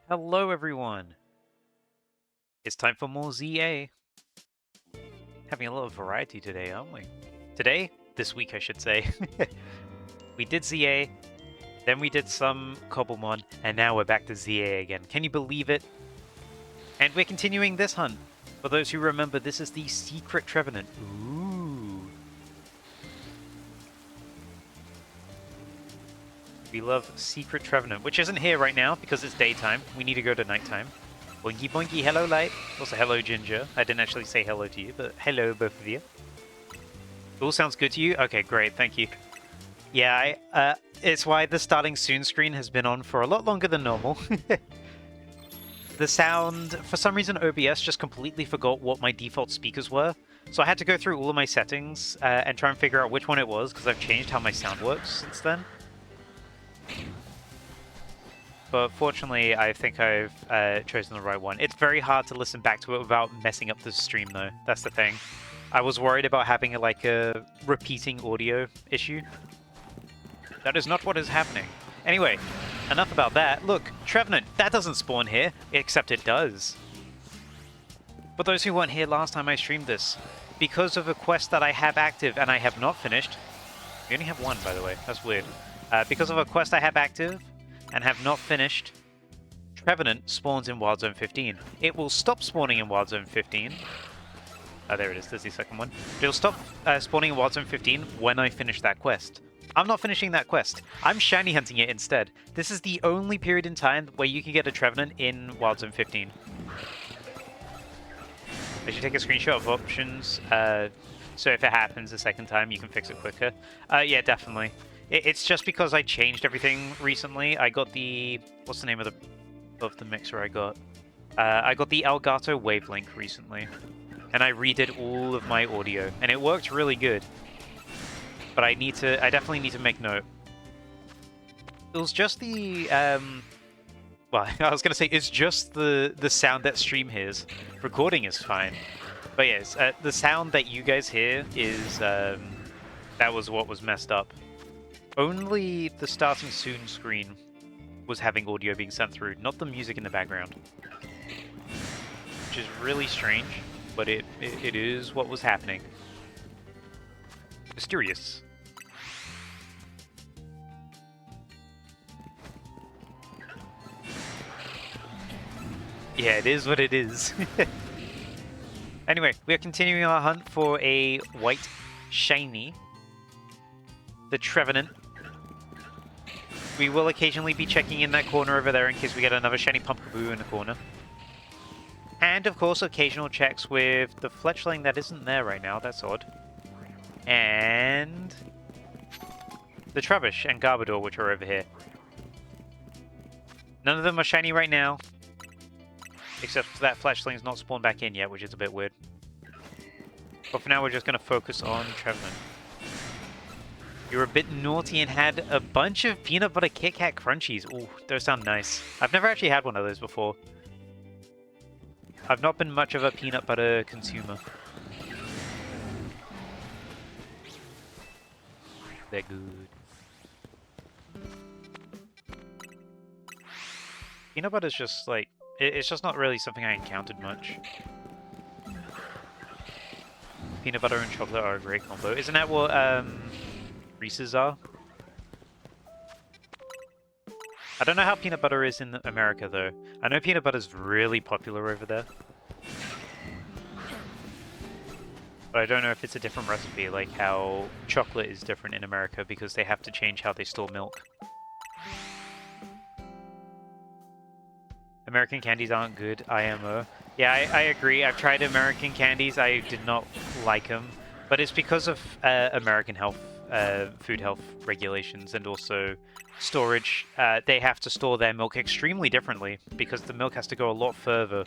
Hello everyone! It's time for more ZA. Having a lot of variety today, aren't we? This week I should say. We did ZA, then we did some Cobblemon, and now we're back to ZA again. Can you believe it? And we're continuing this hunt. For those who remember, this is the Secret Trevenant. Ooh. We love Secret Trevenant, which isn't here right now because it's daytime. We need to go to nighttime. Boinky boinky, hello light. Also hello Ginger. I didn't actually say hello to you, but hello both of you. It all sounds good to you? Okay, great, thank you. Yeah, it's why the starting soon screen has been on for a lot longer than normal. The sound, for some reason OBS just completely forgot what my default speakers were. So I had to go through all of my settings and try and figure out which one it was, because I've changed how my sound works since then. But fortunately, I think I've chosen the right one. It's very hard to listen back to it without messing up the stream, though. That's the thing. I was worried about having like a repeating audio issue. That is not what is happening. Anyway, enough about that. Look, Trevenant, that doesn't spawn here, except it does. For those who weren't here last time I streamed this, because of a quest that I have active and I have not finished, we only have one, by the way, that's weird. Because of a quest I have active and have not finished, Trevenant spawns in Wild Zone 15. It will stop spawning in Wild Zone 15. There it is, there's the second one. It'll stop spawning in Wild Zone 15 when I finish that quest. I'm not finishing that quest. I'm shiny hunting it instead. This is the only period in time where you can get a Trevenant in Wild Zone 15. I should take a screenshot of options, so if it happens a second time, you can fix it quicker. Yeah, definitely. It's just because I changed everything recently. I got the... what's the name of the mixer I got? I got the Elgato Wavelink recently, and I redid all of my audio, and it worked really good. But I definitely need to make note. It was just the, well, I was going to say, it's just the sound that stream hears. Recording is fine. But yes, the sound that you guys hear is, that was what was messed up. Only the starting soon screen was having audio being sent through, not the music in the background. Which is really strange, but it is what was happening. Mysterious. Yeah, it is what it is. Anyway, we are continuing our hunt for a white shiny, the Trevenant. We will occasionally be checking in that corner over there in case we get another shiny Pumpkaboo in the corner. And of course, occasional checks with the Fletchling that isn't there right now, that's odd. And the Trubbish and Garbodor, which are over here. None of them are shiny right now. Except for that Fletchling's not spawned back in yet, which is a bit weird. But for now, we're just going to focus on Trevenant. You're a bit naughty and had a bunch of peanut butter Kit Kat Crunchies. Ooh, those sound nice. I've never actually had one of those before. I've not been much of a peanut butter consumer. They're good. Peanut butter's just like... it's just not really something I encountered much. Peanut butter and chocolate are a great combo. Isn't that what Reese's are? I don't know how peanut butter is in America though. I know peanut butter's really popular over there. But I don't know if it's a different recipe, like how chocolate is different in America because they have to change how they store milk. American candies aren't good, IMO. Yeah, I agree. I've tried American candies. I did not like them. But it's because of American health, food health regulations and also storage. They have to store their milk extremely differently because the milk has to go a lot further.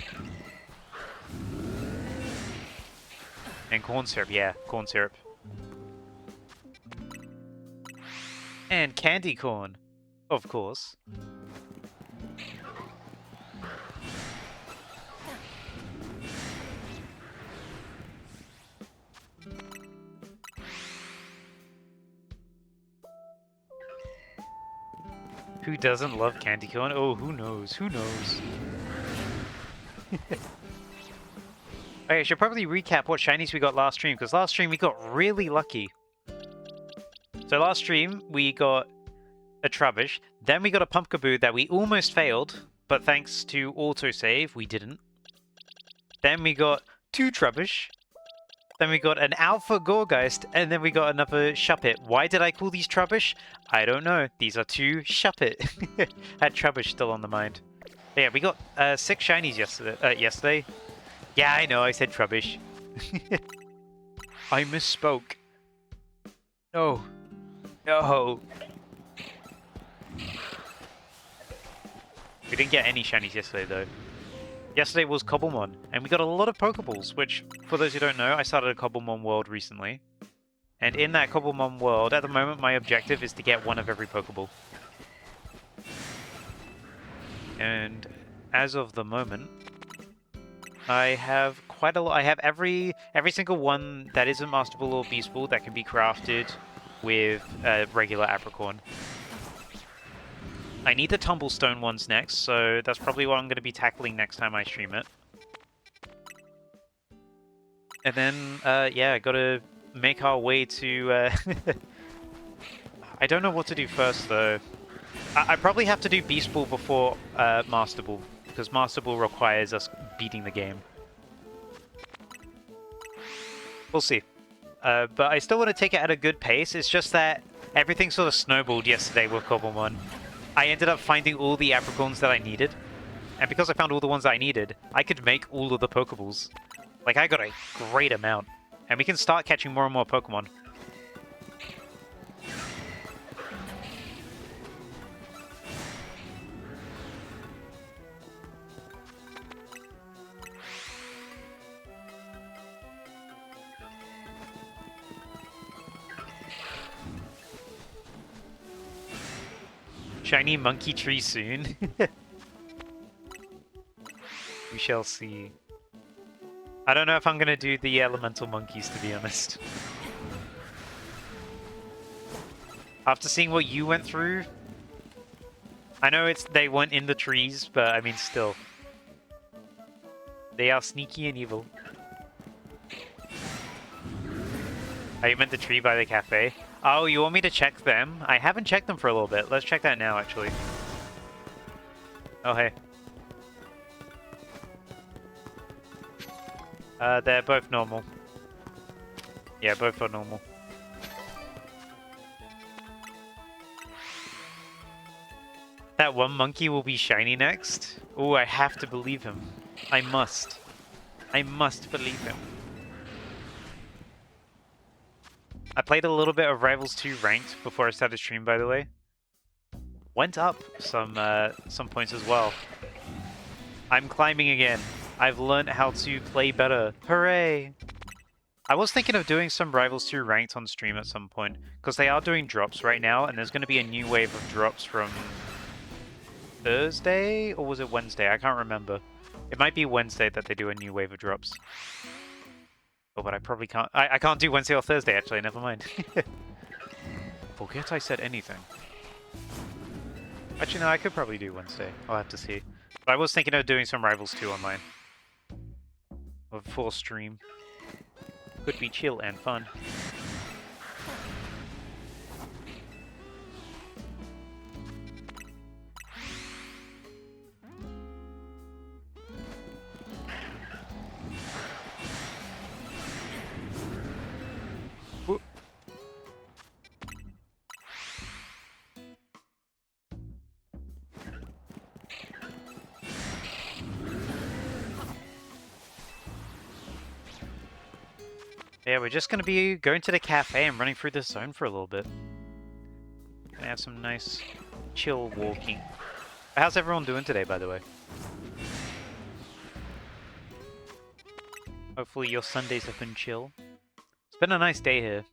And corn syrup, yeah, corn syrup. And candy corn, of course. Who doesn't love candy corn? Oh, who knows? Who knows? Okay, I should probably recap what shinies we got last stream, because last stream we got really lucky. So last stream we got a Trubbish, then we got a Pumpkaboo that we almost failed, but thanks to autosave we didn't. Then we got 2 Trubbish, then we got an Alpha Gorgeist, and then we got another Shuppet. Why did I call these Trubbish? I don't know. These are 2 Shuppet. Had Trubbish still on the mind. But yeah, we got 6 shinies yesterday. Yeah, I know, I said Trubbish. I misspoke. No. No. We didn't get any shinies yesterday, though. Yesterday was Cobblemon, and we got a lot of Pokeballs, which, for those who don't know, I started a Cobblemon world recently. And in that Cobblemon world, at the moment, my objective is to get one of every Pokeball. And as of the moment, I have quite a lot. I have every single one that isn't Master Ball or Beast Ball that can be crafted with regular Apricorn. I need the Tumblestone ones next, so that's probably what I'm going to be tackling next time I stream it. And then, yeah, gotta make our way to... I don't know what to do first, though. I probably have to do Beast Ball before Master Ball, because Master Ball requires us beating the game. We'll see. But I still want to take it at a good pace. It's just that everything sort of snowballed yesterday with Cobblemon. I ended up finding all the Apricorns that I needed. And because I found all the ones I needed, I could make all of the Pokeballs. Like, I got a great amount. And we can start catching more and more Pokemon. Shiny monkey tree soon. We shall see. I don't know if I'm gonna do the elemental monkeys, to be honest. After seeing what you went through, I know they weren't in the trees, but I mean still. They are sneaky and evil. Oh, you meant the tree by the cafe? Oh, you want me to check them? I haven't checked them for a little bit. Let's check that now, actually. Oh, hey. They're both normal. Yeah, both are normal. That one monkey will be shiny next? Oh, I have to believe him. I must. I must believe him. I played a little bit of Rivals 2 Ranked before I started stream, by the way. Went up some points as well. I'm climbing again. I've learned how to play better. Hooray! I was thinking of doing some Rivals 2 Ranked on stream at some point, because they are doing drops right now, and there's going to be a new wave of drops from Thursday? Or was it Wednesday? I can't remember. It might be Wednesday that they do a new wave of drops. Oh, but I probably can't. I can't do Wednesday or Thursday, actually. Never mind. Forget I said anything. Actually, no, I could probably do Wednesday. I'll have to see. But I was thinking of doing some Rivals 2 online. A full stream. Could be chill and fun. Yeah, we're just gonna be going to the cafe and running through this zone for a little bit. Gonna have some nice, chill walking. How's everyone doing today, by the way? Hopefully your Sundays have been chill. It's been a nice day here.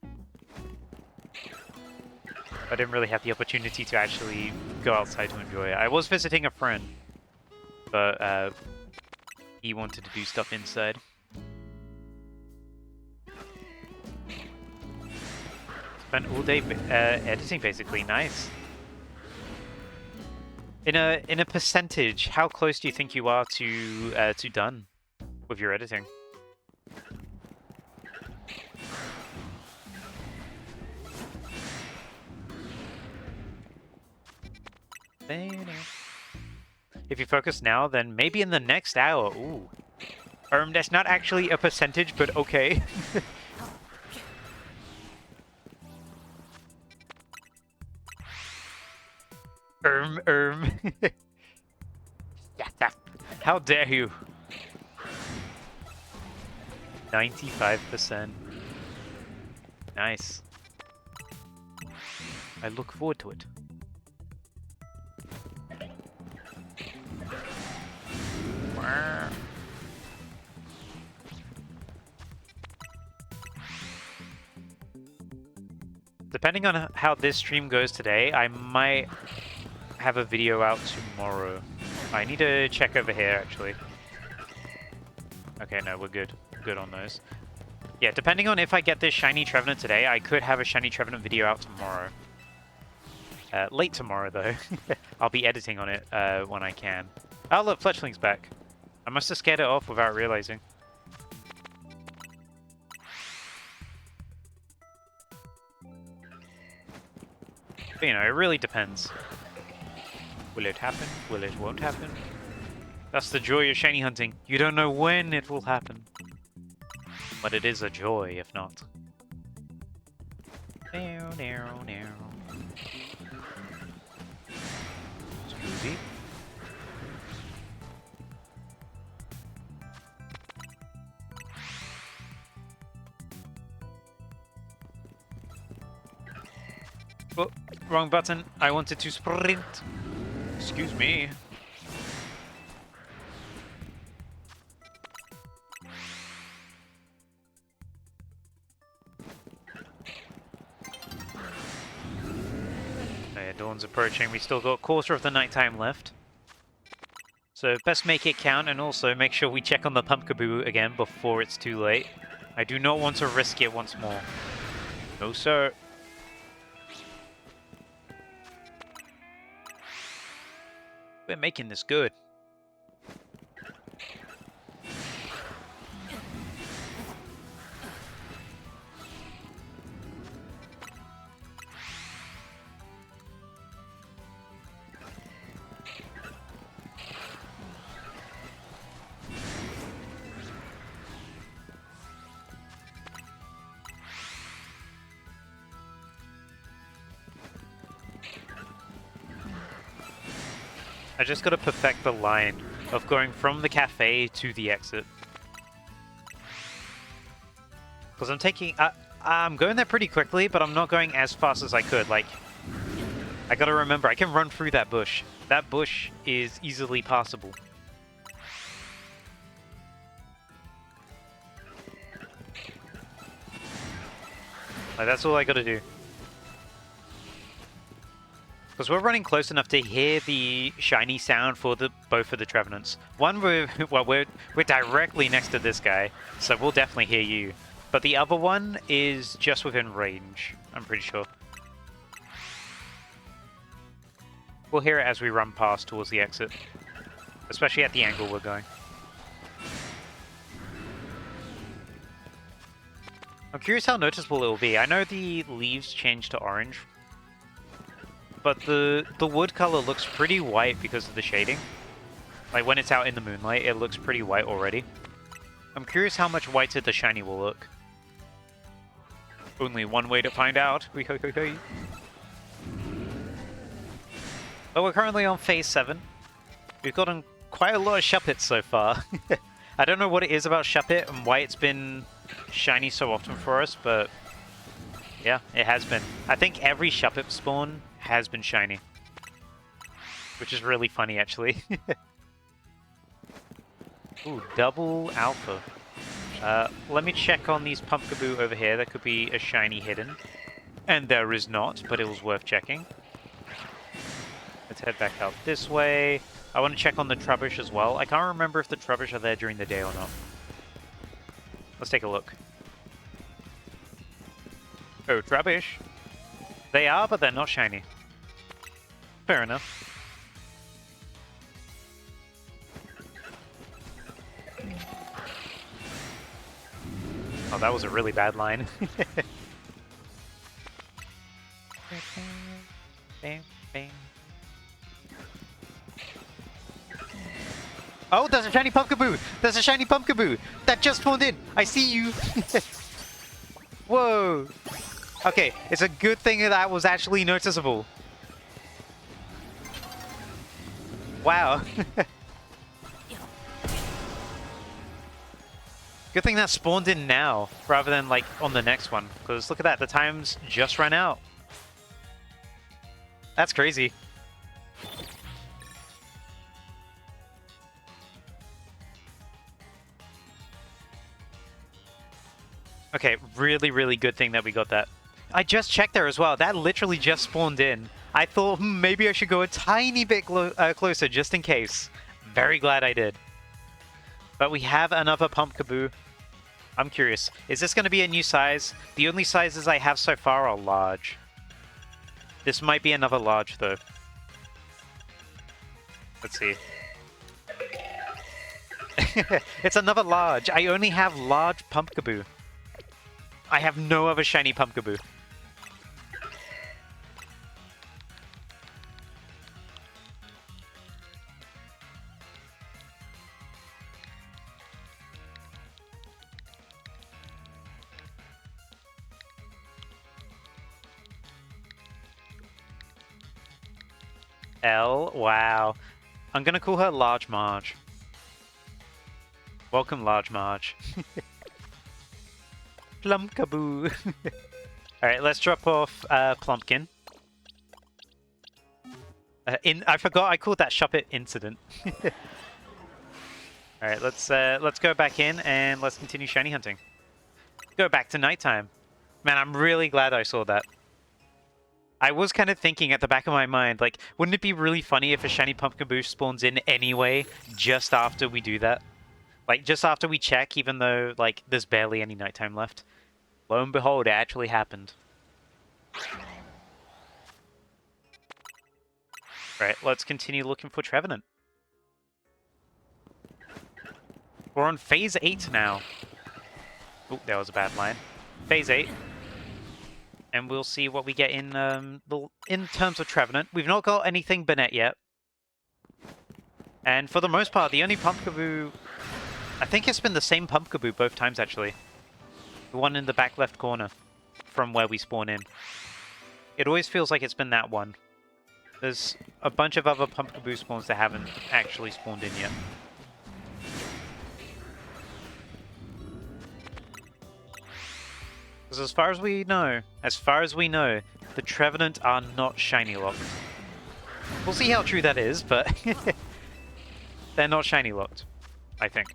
I didn't really have the opportunity to actually go outside to enjoy it. I was visiting a friend, but he wanted to do stuff inside. Spent all day editing, basically. Nice. In a percentage, how close do you think you are to done with your editing? If you focus now, then maybe in the next hour. Ooh. That's not actually a percentage, but okay. Erm. How dare you? 95%. Nice. I look forward to it. Depending on how this stream goes today, I might have a video out tomorrow. I need to check over here, actually. Okay, no, we're good. Good on those. Yeah, depending on if I get this shiny Trevenant today, I could have a shiny Trevenant video out tomorrow. Late tomorrow, though. I'll be editing on it when I can. Oh, look, Fletchling's back. I must have scared it off without realizing. But, you know, it really depends. Will it happen? Will it won't happen? That's the joy of shiny hunting. You don't know when it will happen. But it is a joy, if not. Smoothie. Oh, wrong button. I wanted to sprint. Excuse me. Okay, dawn's approaching. We still got a quarter of the nighttime left. So best make it count, and also make sure we check on the Pumpkaboo again before it's too late. I do not want to risk it once more. No, sir. We're making this good. I just gotta perfect the line of going from the cafe to the exit. Because I'm going there pretty quickly, but I'm not going as fast as I could. Like, I gotta remember, I can run through that bush. That bush is easily passable. Like, that's all I gotta do. Because we're running close enough to hear the shiny sound for both of the Trevenants. One, we're directly next to this guy, so we'll definitely hear you. But the other one is just within range, I'm pretty sure. We'll hear it as we run past towards the exit. Especially at the angle we're going. I'm curious how noticeable it will be. I know the leaves change to orange, but the wood color looks pretty white because of the shading. Like, when it's out in the moonlight, it looks pretty white already. I'm curious how much whiter the shiny will look. Only one way to find out. But we're currently on phase 7. We've gotten quite a lot of Shuppets so far. I don't know what it is about Shuppet and why it's been shiny so often for us, but yeah, it has been. I think every Shuppet spawn has been shiny, which is really funny, actually. Ooh, double alpha. Let me check on these Pumpkaboo over here. There could be a shiny hidden. And there is not, but it was worth checking. Let's head back out this way. I want to check on the Trubbish as well. I can't remember if the Trubbish are there during the day or not. Let's take a look. Oh, Trubbish. They are, but they're not shiny. Fair enough. Oh, that was a really bad line. Oh, there's a shiny Pumpkaboo! There's a shiny Pumpkaboo! That just spawned in! I see you! Whoa! Okay, it's a good thing that was actually noticeable. Wow. Good thing that spawned in now, rather than like on the next one. Because look at that, the time's just run out. That's crazy. Okay, really, really good thing that we got that. I just checked there as well. That literally just spawned in. I thought maybe I should go a tiny bit closer just in case. Very glad I did. But we have another Pumpkaboo. I'm curious. Is this going to be a new size? The only sizes I have so far are large. This might be another large though. Let's see. It's another large. I only have large Pumpkaboo. I have no other shiny Pumpkaboo. L, wow. I'm gonna call her Large Marge. Welcome, Large Marge. Plumpkaboo. Alright, let's drop off Plumpkin. I forgot I called that Shuppet incident. Alright, let's go back in and let's continue shiny hunting. Go back to nighttime. Man, I'm really glad I saw that. I was kind of thinking at the back of my mind, like, wouldn't it be really funny if a shiny Pumpkaboo spawns in anyway, just after we do that? Like, just after we check, even though, like, there's barely any nighttime left. Lo and behold, it actually happened. Right, let's continue looking for Trevenant. We're on Phase 8 now. Oh, that was a bad line. Phase 8. And we'll see what we get in terms of Trevenant. We've not got anything Burnett yet. And for the most part, the only Pumpkaboo... I think it's been the same Pumpkaboo both times, actually. The one in the back left corner from where we spawn in. It always feels like it's been that one. There's a bunch of other Pumpkaboo spawns that haven't actually spawned in yet. Because as far as we know, the Trevenant are not shiny locked. We'll see how true that is, but they're not shiny locked, I think.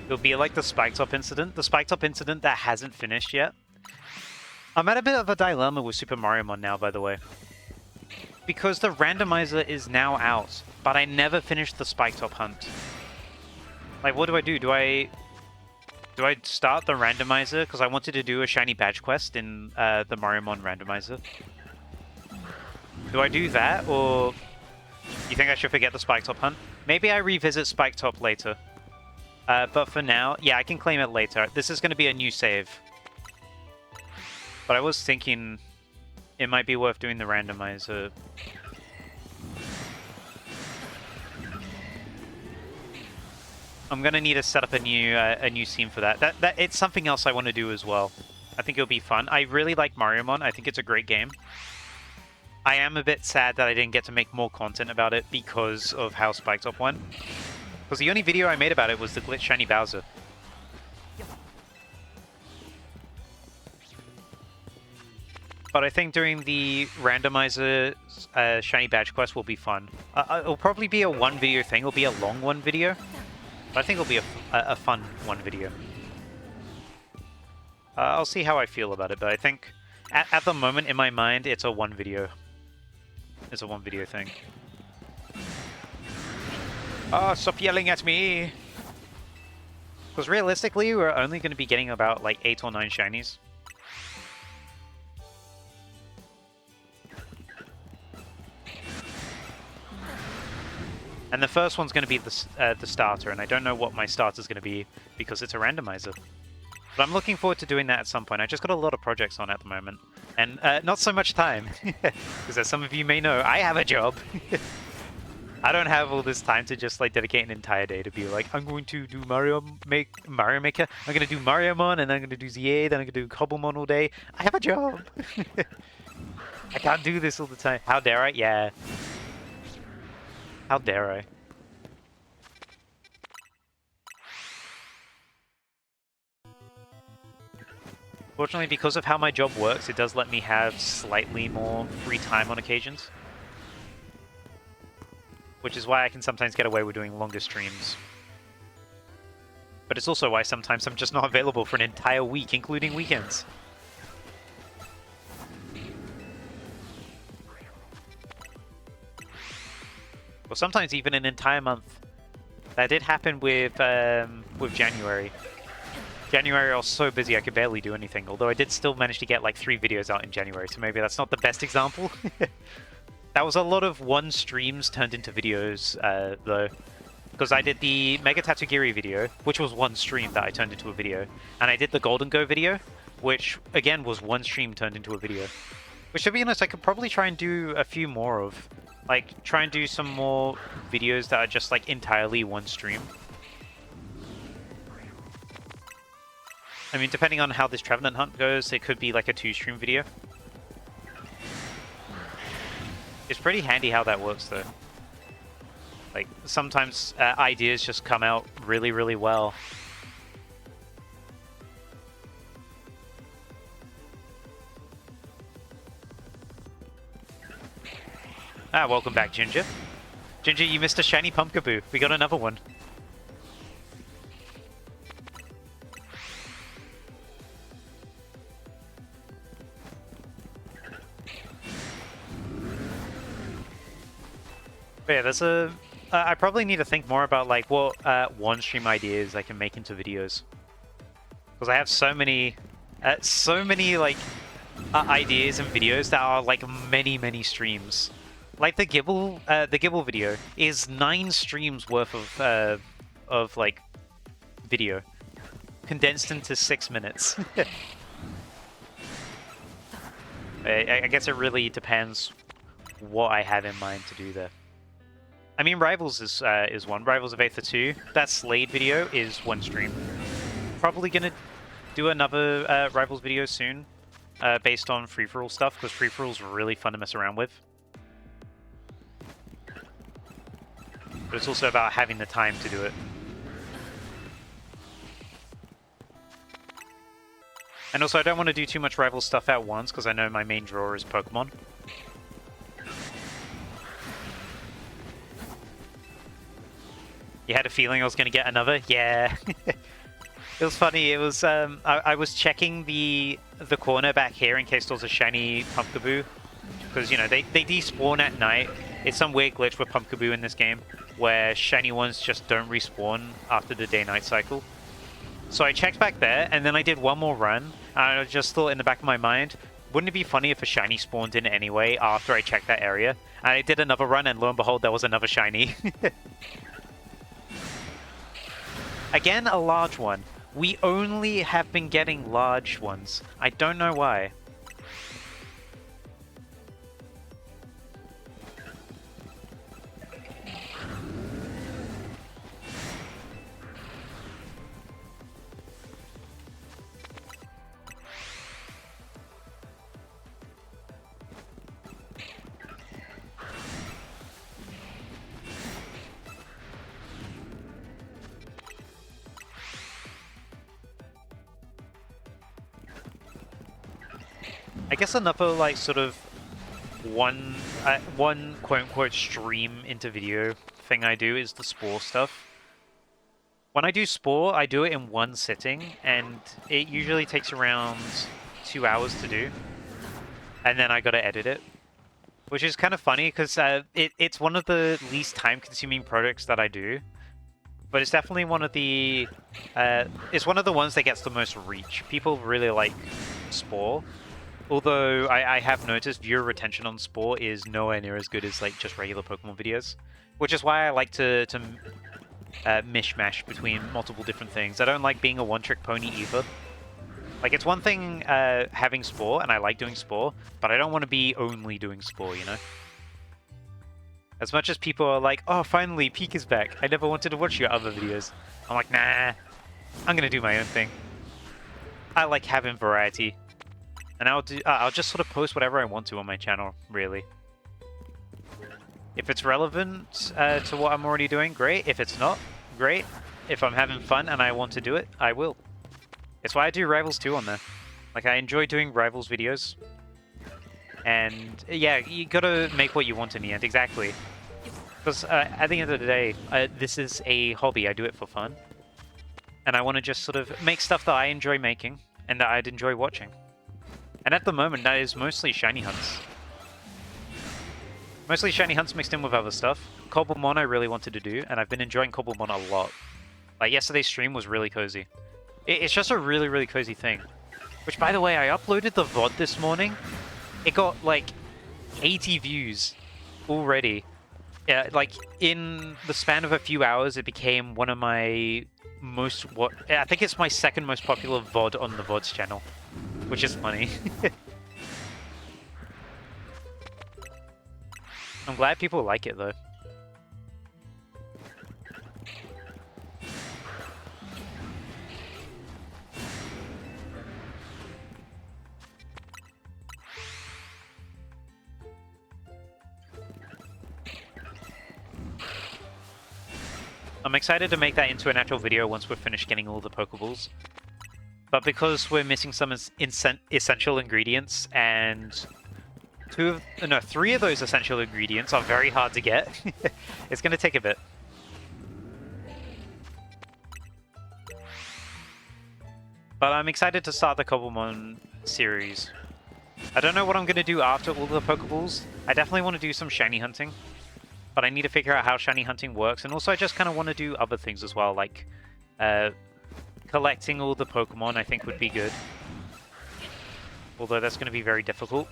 It'll be like the Spike Top incident. The Spike Top incident that hasn't finished yet. I'm at a bit of a dilemma with Super Mario Mon now, by the way. Because the randomizer is now out, but I never finished the Spike Top hunt. Like, what do I do? Do I start the randomizer? Because I wanted to do a shiny badge quest in the Mario Mon randomizer. Do I do that, or you think I should forget the Spike Top hunt? Maybe I revisit Spike Top later. But for now, yeah, I can claim it later. This is going to be a new save. But I was thinking it might be worth doing the randomizer. I'm going to need to set up a new scene for that. It's something else I want to do as well. I think it'll be fun. I really like Mario Mon. I think it's a great game. I am a bit sad that I didn't get to make more content about it because of how Spike Top went. Because the only video I made about it was the glitch shiny Bowser. But I think doing the randomizer shiny badge quest will be fun. It'll probably be a one video thing. It'll be a long one video. But I think it'll be a a fun one video. I'll see how I feel about it, but I think at the moment in my mind, it's a one video. It's a one video thing. Oh, stop yelling at me! Because realistically, we're only going to be getting about like 8 or 9 shinies. And the first one's going to be the starter, and I don't know what my starter's going to be because it's a randomizer. But I'm looking forward to doing that at some point. I just got a lot of projects on at the moment, and not so much time, because as some of you may know, I have a job. I don't have all this time to just like dedicate an entire day to be like, I'm going to do Mario Maker, I'm going to do Mariomon, and I'm going to do ZA, then I'm going to do Cobblemon all day. I have a job. I can't do this all the time. How dare I? Yeah. How dare I? Fortunately, because of how my job works, it does let me have slightly more free time on occasions. Which is why I can sometimes get away with doing longer streams. But it's also why sometimes I'm just not available for an entire week, including weekends. Or sometimes even an entire month. That did happen with January. January I was so busy I could barely do anything, although I did still manage to get like 3 videos out in January, so maybe that's not the best example. That was a lot of one streams turned into videos, though. Because I did the Mega Tatsugiri video, which was one stream that I turned into a video. And I did the Golden Go video, which, again, was one stream turned into a video. Which, to be honest, I could probably try and do a few more of. Like, try and do some more videos that are just, like, entirely one stream. I mean, depending on how this Trevenant hunt goes, it could be, like, a 2-stream video. It's pretty handy how that works, though. Like, sometimes ideas just come out really, really well. Ah, welcome back, Ginger. Ginger, you missed a shiny Pumpkaboo. We got another one. But yeah, there's a... I probably need to think more about like what one-stream ideas I can make into videos. Because I have so many like ideas and videos that are like many streams. Like the Gibble video is 9 streams worth of like video condensed into 6 minutes. I guess it really depends what I have in mind to do there. I mean, Rivals is one. Rivals of Aether 2. That Slade video is 1 stream. Probably gonna do another Rivals video soon, based on free-for-all stuff, because free-for-all's really fun to mess around with. But it's also about having the time to do it. And also, I don't want to do too much Rivals stuff at once, because I know my main draw is Pokemon. You had a feeling I was going to get another? Yeah. It was funny. It was I was checking the corner back here in case there was a shiny Pumpkaboo. Because, you know, they despawn at night. It's some weird glitch with Pumpkaboo in this game where shiny ones just don't respawn after the day-night cycle. So I checked back there, and then I did one more run. And I just thought in the back of my mind, wouldn't it be funny if a shiny spawned in anyway after I checked that area? And I did another run, and lo and behold, there was another shiny. Again, a large one. We only have been getting large ones. I don't know why. I guess another like sort of one quote-unquote stream into video thing I do is the spore stuff. When I do Spore, I do it in one sitting, and it usually takes around 2 hours to do. And then I gotta edit it. Which is kind of funny, because it's one of the least time-consuming projects that I do. But it's definitely one of the... it's one of the ones that gets the most reach. People really like Spore. Although I have noticed viewer retention on Spore is nowhere near as good as like just regular Pokemon videos. Which is why I like to mishmash between multiple different things. I don't like being a one-trick pony either. Like, it's one thing having Spore, and I like doing Spore, but I don't want to be only doing Spore, you know? As much as people are like, oh, finally, Peak is back. I never wanted to watch your other videos. I'm like, nah, I'm gonna do my own thing. I like having variety. And I'll just sort of post whatever I want to on my channel, really. If it's relevant to what I'm already doing, great. If it's not, great. If I'm having fun and I want to do it, I will. It's why I do Rivals 2 on there. Like, I enjoy doing Rivals videos. And, yeah, you gotta make what you want in the end, exactly. Because at the end of the day, this is a hobby, I do it for fun. And I want to just sort of make stuff that I enjoy making, and that I'd enjoy watching. And at the moment, that is mostly shiny hunts. Mostly shiny hunts mixed in with other stuff. Cobblemon I really wanted to do, and I've been enjoying Cobblemon a lot. Like, yesterday's stream was really cozy. It's just a really, really cozy thing. Which, by the way, I uploaded the VOD this morning. It got, like, 80 views already. Yeah, like, in the span of a few hours, it became one of my most... I think it's my second most popular VOD on the VODs channel. Which is funny. I'm glad people like it, though. I'm excited to make that into an actual video once we're finished getting all the Pokeballs. But because we're missing some essential ingredients, and 3 of those essential ingredients are very hard to get, it's going to take a bit. But I'm excited to start the Cobblemon series. I don't know what I'm going to do after all the Pokeballs. I definitely want to do some shiny hunting. But I need to figure out how shiny hunting works, and also I just kind of want to do other things as well, like collecting all the Pokemon I think would be good. Although that's going to be very difficult.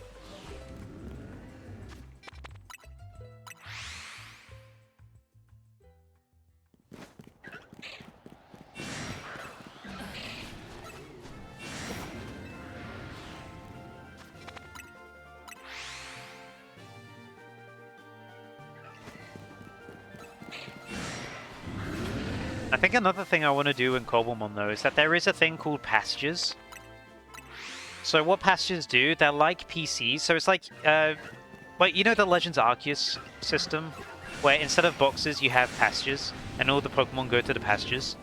I think another thing I want to do in Cobblemon, though, is that there is a thing called pastures. So what pastures do, they're like PCs, so it's like you know the Legends Arceus system? Where instead of boxes, you have pastures, and all the Pokemon go to the pastures.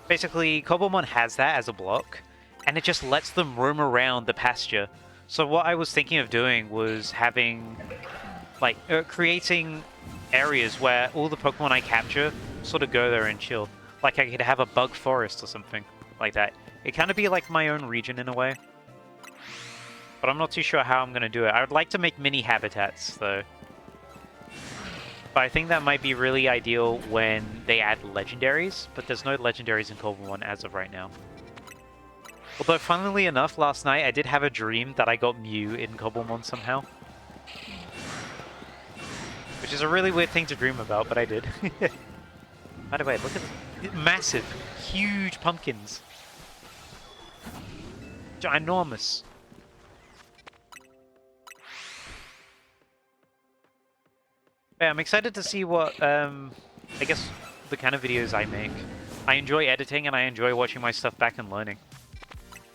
Basically, Cobblemon has that as a block, and it just lets them roam around the pasture. So what I was thinking of doing was having, like, creating areas where all the Pokemon I capture sort of go there and chill. Like I could have a bug forest or something like that. It kind of be like my own region in a way. But I'm not too sure how I'm going to do it. I would like to make mini habitats though. But I think that might be really ideal when they add legendaries, but there's no legendaries in Cobblemon as of right now. Although funnily enough, last night I did have a dream that I got Mew in Cobblemon somehow. Which is a really weird thing to dream about, but I did. By the way, look at this. Massive, huge pumpkins. Ginormous. Yeah, I'm excited to see what, I guess, the kind of videos I make. I enjoy editing and I enjoy watching my stuff back and learning.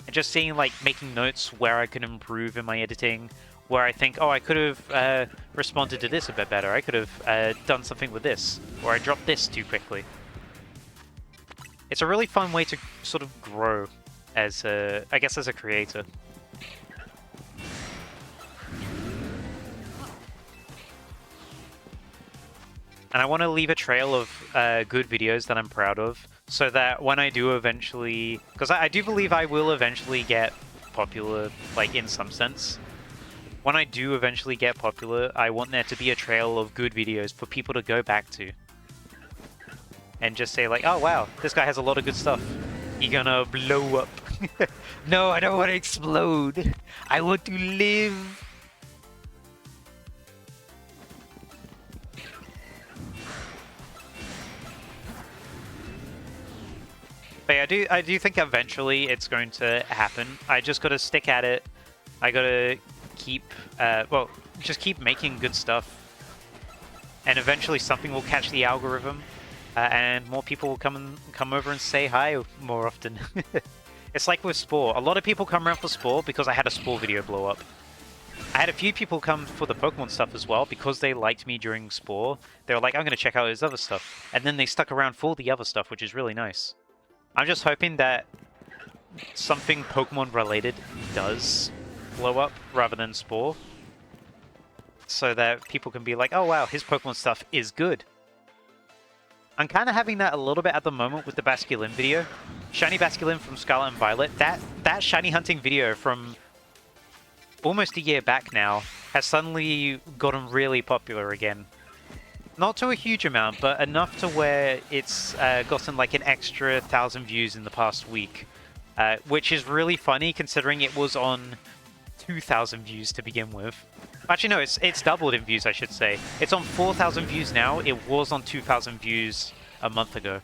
And just seeing, like, making notes where I can improve in my editing, where I think, oh, I could have responded to this a bit better. I could have done something with this, or I dropped this too quickly. It's a really fun way to sort of grow as a, I guess, as a creator. And I want to leave a trail of good videos that I'm proud of, so that when I do eventually... Because I do believe I will eventually get popular, like, in some sense. When I do eventually get popular, I want there to be a trail of good videos for people to go back to. And just say, like, oh wow, this guy has a lot of good stuff. You're gonna blow up. No, I don't want to explode. I want to live. But yeah, I do think eventually it's going to happen. I just gotta stick at it. I gotta keep, well, just keep making good stuff. And eventually something will catch the algorithm, and more people will come over and say hi more often. It's like with Spore. A lot of people come around for Spore because I had a Spore video blow up. I had a few people come for the Pokemon stuff as well because they liked me during Spore. They were like, I'm gonna check out his other stuff. And then they stuck around for the other stuff, which is really nice. I'm just hoping that something Pokemon related does blow up rather than Spore, so that people can be like, oh wow, his Pokemon stuff is good. I'm kind of having that a little bit at the moment with the Basculin video. Shiny Basculin from Scarlet and Violet, that shiny hunting video from almost a year back now has suddenly gotten really popular again. Not to a huge amount, but enough to where it's gotten like an extra 1,000 views in the past week, which is really funny considering it was on 2,000 views to begin with. Actually, no, it's doubled in views, I should say. It's on 4,000 views now. It was on 2,000 views a month ago.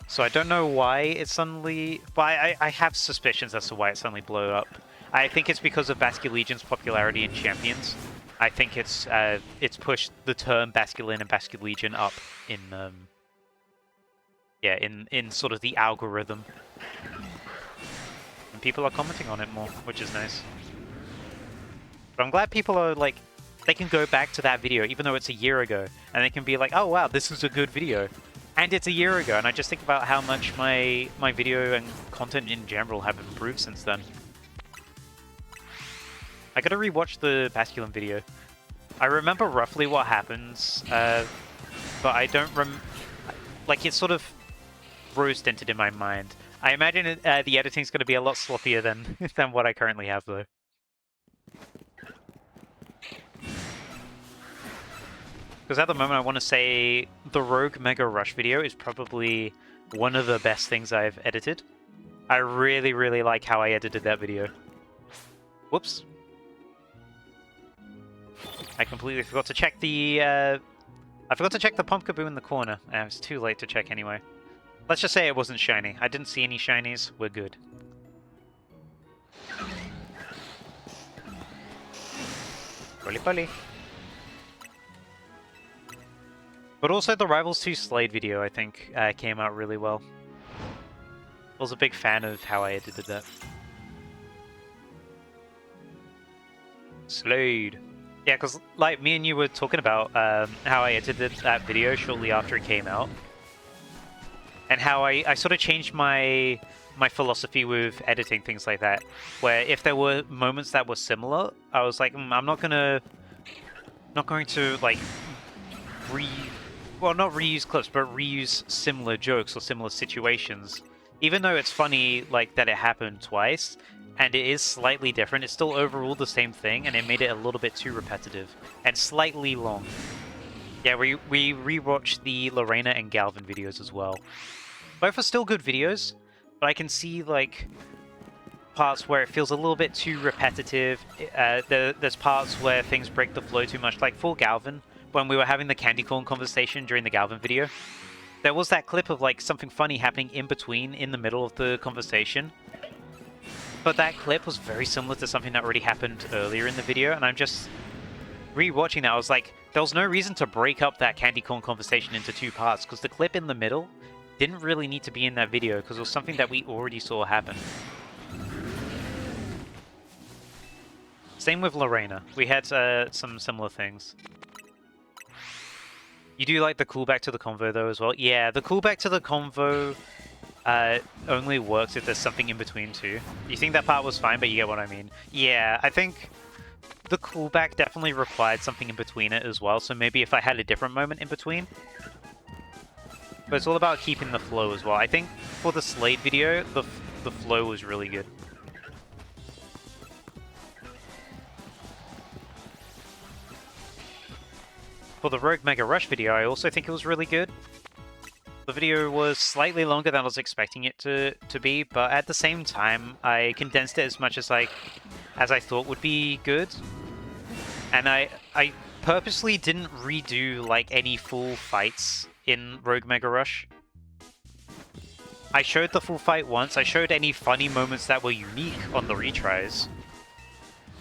So I don't know why it suddenly... But I have suspicions as to why it suddenly blew up. I think it's because of Basculegion's popularity in Champions. I think it's pushed the term Basculin and Basculegion up in yeah, in sort of the algorithm. And people are commenting on it more, which is nice. But I'm glad people are like, they can go back to that video even though it's a year ago, and they can be like, oh wow, this is a good video. And it's a year ago, and I just think about how much my video and content in general have improved since then. I gotta rewatch the Basculin video. I remember roughly what happens, but I don't like, it sort of rose-tinted in my mind. I imagine the editing's gonna be a lot sloppier than what I currently have, though. Because at the moment I want to say the Rogue Mega Rush video is probably one of the best things I've edited. I really, really like how I edited that video. Whoops. I completely forgot to check the, I forgot to check the Pumpkaboo in the corner. It was too late to check anyway. Let's just say it wasn't shiny. I didn't see any shinies. We're good. Roly-poly. But also the Rivals 2 Slade video, I think, came out really well. I was a big fan of how I edited that. Slade. Yeah, because like me and you were talking about how I edited that video shortly after it came out. And how I sort of changed my philosophy with editing, things like that. Where if there were moments that were similar, I was like, I'm not going to like well, not reuse clips, but reuse similar jokes or similar situations. Even though it's funny, like, that it happened twice, and it is slightly different, it's still overall the same thing, and it made it a little bit too repetitive, and slightly long. Yeah, we rewatched the Lorena and Galvin videos as well. Both are still good videos, but I can see, like, parts where it feels a little bit too repetitive. There's parts where things break the flow too much, like for Galvin. When we were having the candy corn conversation during the Galvin video, there was that clip of like something funny happening in between, in the middle of the conversation. But that clip was very similar to something that already happened earlier in the video, and I'm just re-watching that. I was like, there was no reason to break up that candy corn conversation into two parts, because the clip in the middle didn't really need to be in that video, because it was something that we already saw happen. Same with Lorena. We had some similar things. You do like the callback to the convo though as well? Yeah, the callback to the convo only works if there's something in between too. You think that part was fine, but you get what I mean. Yeah, I think the callback definitely required something in between it as well, so maybe if I had a different moment in between. But it's all about keeping the flow as well. I think for the Slade video, the flow was really good. For the Rogue Mega Rush video, I also think it was really good. The video was slightly longer than I was expecting it to be, but at the same time, I condensed it as much as I thought would be good. And I purposely didn't redo like any full fights in Rogue Mega Rush. I showed the full fight once. I showed any funny moments that were unique on the retries.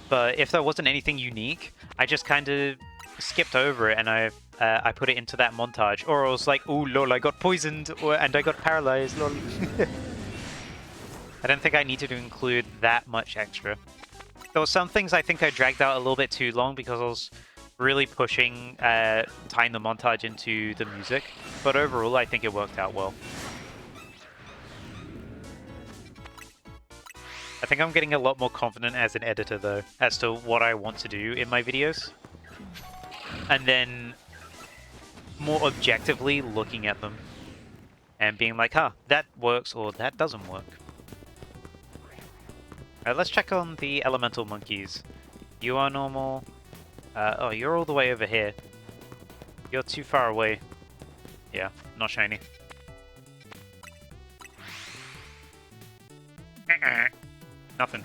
But if there wasn't anything unique, I just kind of skipped over it and I put it into that montage. Or I was like, oh lol, I got poisoned and I got paralyzed, lol. I don't think I needed to include that much extra. There were some things I think I dragged out a little bit too long because I was really pushing tying the montage into the music. But overall, I think it worked out well. I think I'm getting a lot more confident as an editor though, as to what I want to do in my videos. And then more objectively looking at them and being like, huh, that works or that doesn't work. Alright, let's check on the elemental monkeys. You are normal. Oh, you're all the way over here. You're too far away. Yeah, not shiny. Nothing.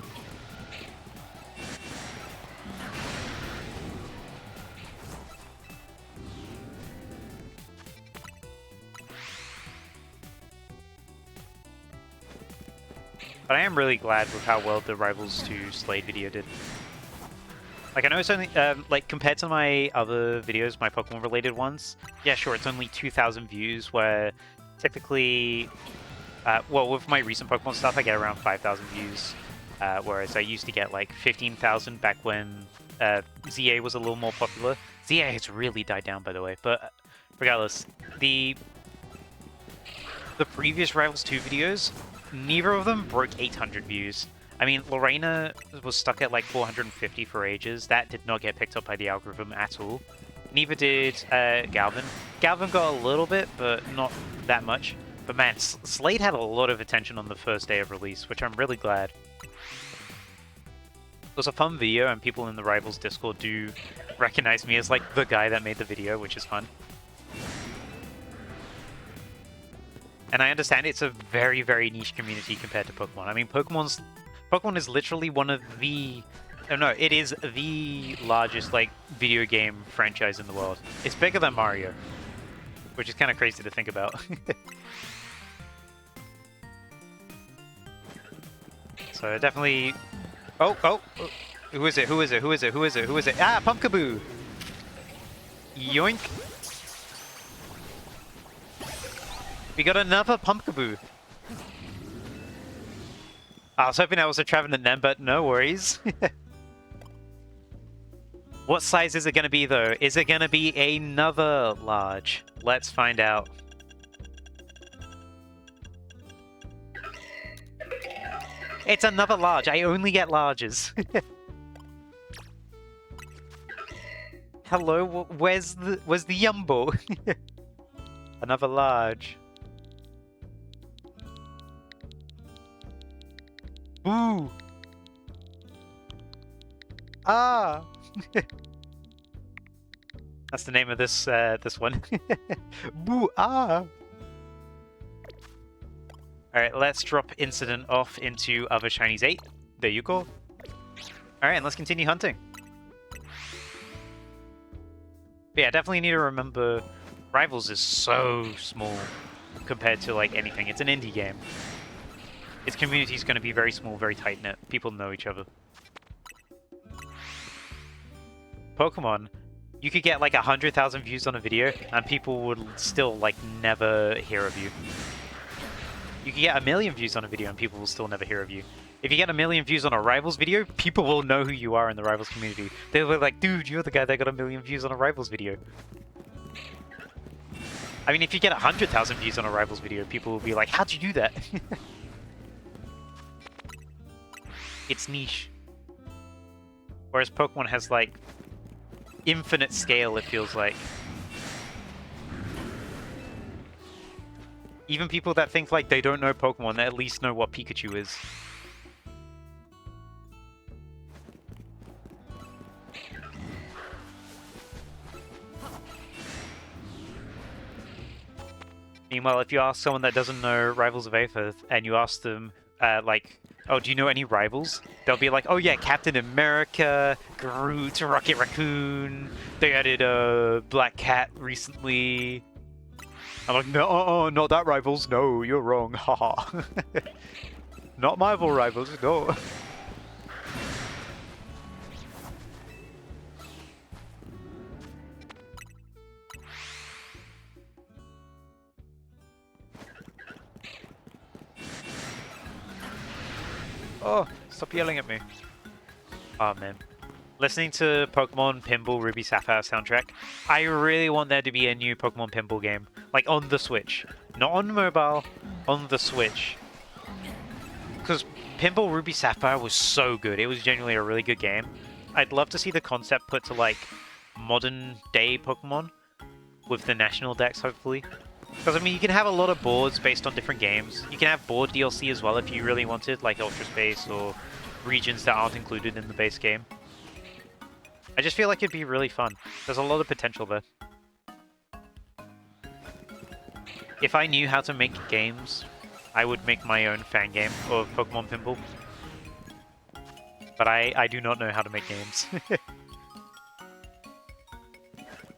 But I am really glad with how well the Rivals to Slade video did. Like, I know it's only, like, compared to my other videos, my Pokemon-related ones, yeah, sure, it's only 2,000 views, where typically, well, with my recent Pokemon stuff, I get around 5,000 views, whereas I used to get, like, 15,000 back when ZA was a little more popular. ZA has really died down, by the way, but regardless, the previous Rivals 2 videos, neither of them broke 800 views. I mean, Lorena was stuck at like 450 for ages. That did not get picked up by the algorithm at all. Neither did Galvin. Galvin got a little bit, but not that much. But man, Slade had a lot of attention on the first day of release, which I'm really glad. It was a fun video, and people in the Rivals Discord do recognize me as like the guy that made the video, which is fun. And I understand it's a very, very niche community compared to Pokemon. I mean, Pokemon is literally one of the... Oh no, it is the largest, like, video game franchise in the world. It's bigger than Mario, which is kind of crazy to think about. So definitely... Oh! Who is it? Who is it? Who is it? Who is it? Who is it? Ah, Pumpkaboo! Yoink! We got another Pumpkaboo. I was hoping that was a Trevenant then, but no worries. What size is it going to be, though? Is it going to be another large? Let's find out. It's another large. I only get larges. Hello, where's the Yumbo? Another large. Boo! Ah! That's the name of this this one. Boo! Ah! Alright, let's drop Incident off into other Shinies 8. There you go. Alright, let's continue hunting. But yeah, definitely need to remember Rivals is so small compared to like anything. It's an indie game. Its community is going to be very small, very tight-knit. People know each other. Pokemon, you could get like 100,000 views on a video, and people would still like never hear of you. You could get 1 million views on a video, and people will still never hear of you. If you get 1 million views on a Rivals video, people will know who you are in the Rivals community. They'll be like, dude, you're the guy that got 1 million views on a Rivals video. I mean, if you get 100,000 views on a Rivals video, people will be like, how'd you do that? It's niche. Whereas Pokemon has, like, infinite scale, it feels like. Even people that think, like, they don't know Pokemon, they at least know what Pikachu is. Meanwhile, if you ask someone that doesn't know Rivals of Aether, and you ask them, like, oh, do you know any rivals? They'll be like, oh yeah, Captain America, Groot, Rocket Raccoon, they added a Black Cat recently. I'm like, no, not that rivals, no, you're wrong, haha. Not Marvel rivals, no. Oh, stop yelling at me. Oh, man. Listening to Pokemon Pinball Ruby Sapphire soundtrack, I really want there to be a new Pokemon Pinball game. Like, on the Switch. Not on mobile, on the Switch. Because Pinball Ruby Sapphire was so good. It was genuinely a really good game. I'd love to see the concept put to, like, modern-day Pokemon. With the national decks, hopefully. Because, I mean, you can have a lot of boards based on different games. You can have board DLC as well if you really wanted, like Ultra Space or regions that aren't included in the base game. I just feel like it'd be really fun. There's a lot of potential there. If I knew how to make games, I would make my own fan game of Pokemon Pinball. But I do not know how to make games.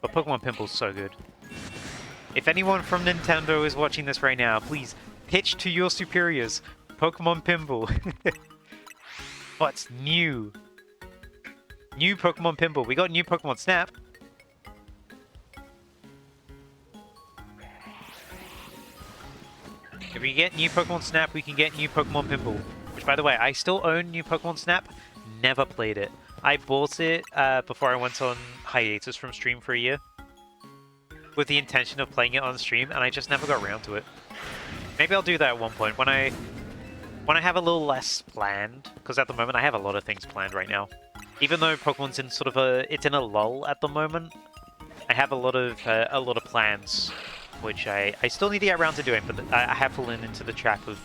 But Pokemon Pinball's so good. If anyone from Nintendo is watching this right now, please pitch to your superiors. Pokemon Pinball. What's new? New Pokemon Pinball. We got new Pokemon Snap. If we get new Pokemon Snap, we can get new Pokemon Pinball. Which, by the way, I still own new Pokemon Snap. Never played it. I bought it before I went on hiatus from stream for a year. With the intention of playing it on stream, and I just never got around to it. Maybe I'll do that at one point when I have a little less planned, because at the moment I have a lot of things planned right now. Even though Pokemon's in sort of it's in a lull at the moment, I have a lot of plans, which I still need to get around to doing. But I have fallen into the trap of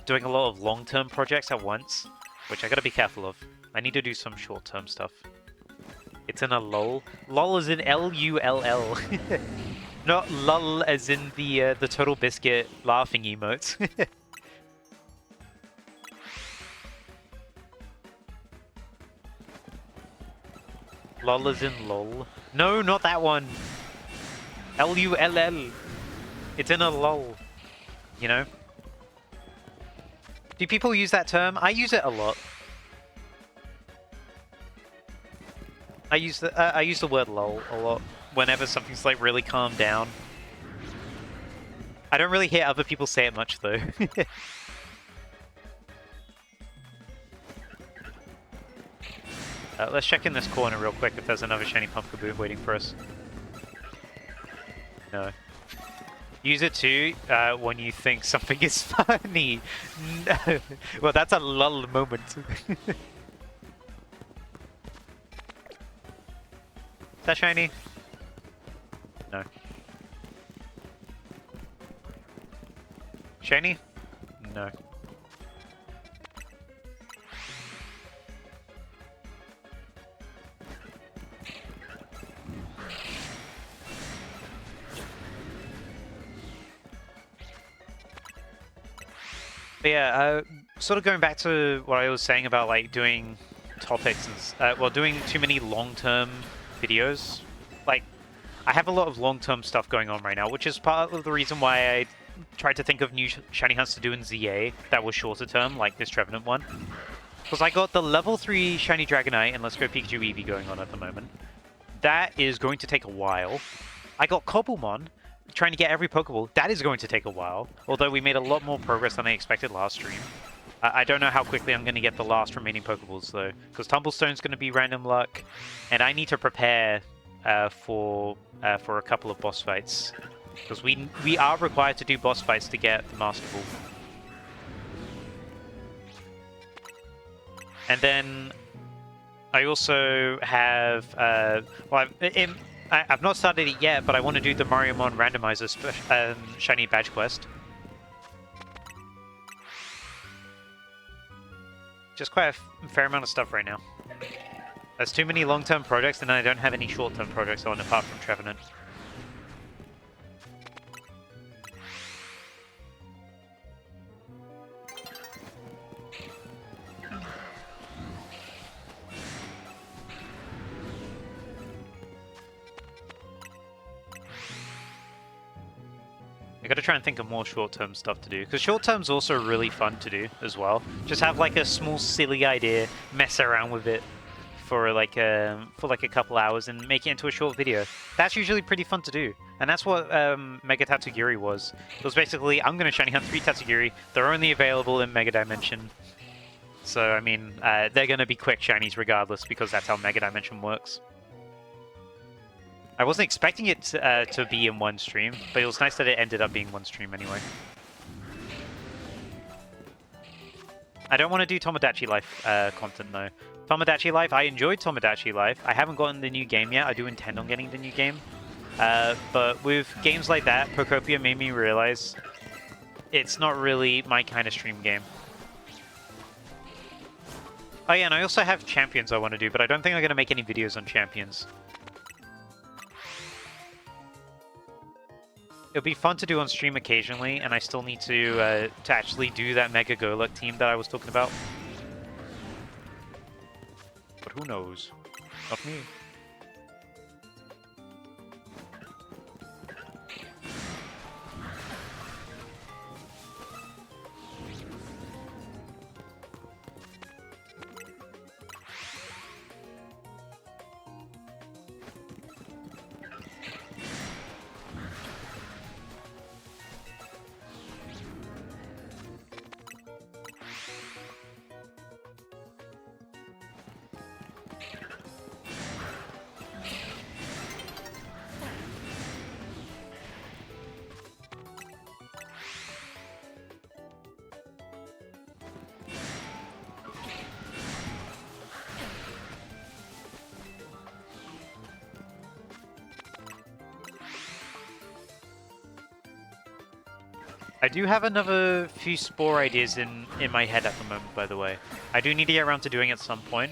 doing a lot of long-term projects at once, which I gotta be careful of. I need to do some short-term stuff. It's in a lull. Lull is in L-U-L-L. Not lull as in the Total Biscuit laughing emotes. Lull as in lol. No, not that one. L-U-L-L. It's in a lull. You know? Do people use that term? I use it a lot. I use the word lol a lot whenever something's like really calmed down. I don't really hear other people say it much though. Let's check in this corner real quick if there's another shiny Pumpkaboo waiting for us. No. Use it too when you think something is funny. No. Well, that's a lull moment. Is that shiny? No. Shiny? No. But yeah, sort of going back to what I was saying about like doing topics and well, doing too many long-term videos. Like, I have a lot of long-term stuff going on right now, which is part of the reason why I tried to think of new shiny hunts to do in ZA that was shorter term, like this Trevenant one. Because I got the level 3 shiny Dragonite and Let's Go Pikachu Eevee going on at the moment. That is going to take a while. I got Cobblemon, trying to get every Pokeball. That is going to take a while, although we made a lot more progress than I expected last stream. I don't know how quickly I'm going to get the last remaining Pokeballs though, because Tumblestone's going to be random luck, and I need to prepare for a couple of boss fights, because we are required to do boss fights to get the Master Ball. And then I also have, well, I've not started it yet, but I want to do the Mariamon Randomizer Shiny Badge Quest. Just quite a fair amount of stuff right now. There's too many long-term projects, and I don't have any short-term projects on apart from Trevenant. I gotta try and think of more short-term stuff to do, because short-term's also really fun to do as well. Just have like a small silly idea, mess around with it for like a couple hours and make it into a short video. That's usually pretty fun to do, and that's what Mega Tatsugiri was. It was basically, I'm gonna shiny hunt 3 Tatsugiri. They're only available in Mega Dimension, so I mean they're gonna be quick shinies regardless, because that's how Mega Dimension works. I wasn't expecting it to be in one stream, but it was nice that it ended up being one stream anyway. I don't want to do Tomodachi Life content though. Tomodachi Life, I enjoyed Tomodachi Life. I haven't gotten the new game yet. I do intend on getting the new game. But with games like that, Procopia made me realize it's not really my kind of stream game. Oh yeah, and I also have Champions I want to do, but I don't think I'm going to make any videos on Champions. It'll be fun to do on stream occasionally, and I still need to actually do that Mega Goluk team that I was talking about. But who knows? Not me. I do have another few Spore ideas in my head at the moment, by the way. I do need to get around to doing it at some point.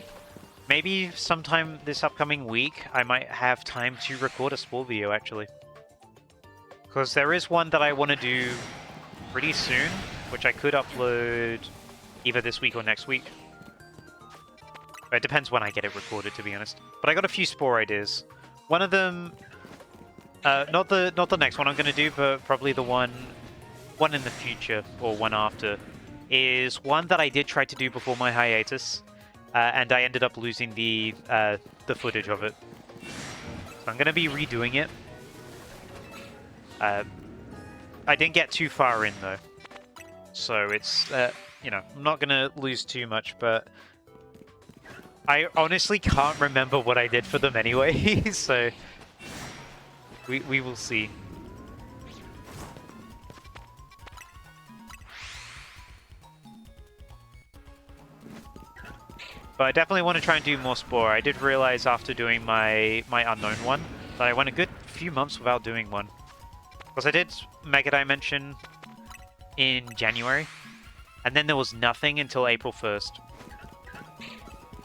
Maybe sometime this upcoming week, I might have time to record a Spore video, actually. Because there is one that I want to do pretty soon, which I could upload either this week or next week. It depends when I get it recorded, to be honest. But I got a few Spore ideas. One of them, not the next one I'm going to do, but probably the one in the future, or one after, is one that I did try to do before my hiatus, and I ended up losing the footage of it. So I'm going to be redoing it. I didn't get too far in, though. So it's, you know, I'm not going to lose too much, but I honestly can't remember what I did for them anyway, so we will see. But I definitely want to try and do more Spore. I did realize after doing my Unknown one that I went a good few months without doing one. Because I did Mega Dimension in January, and then there was nothing until April 1st.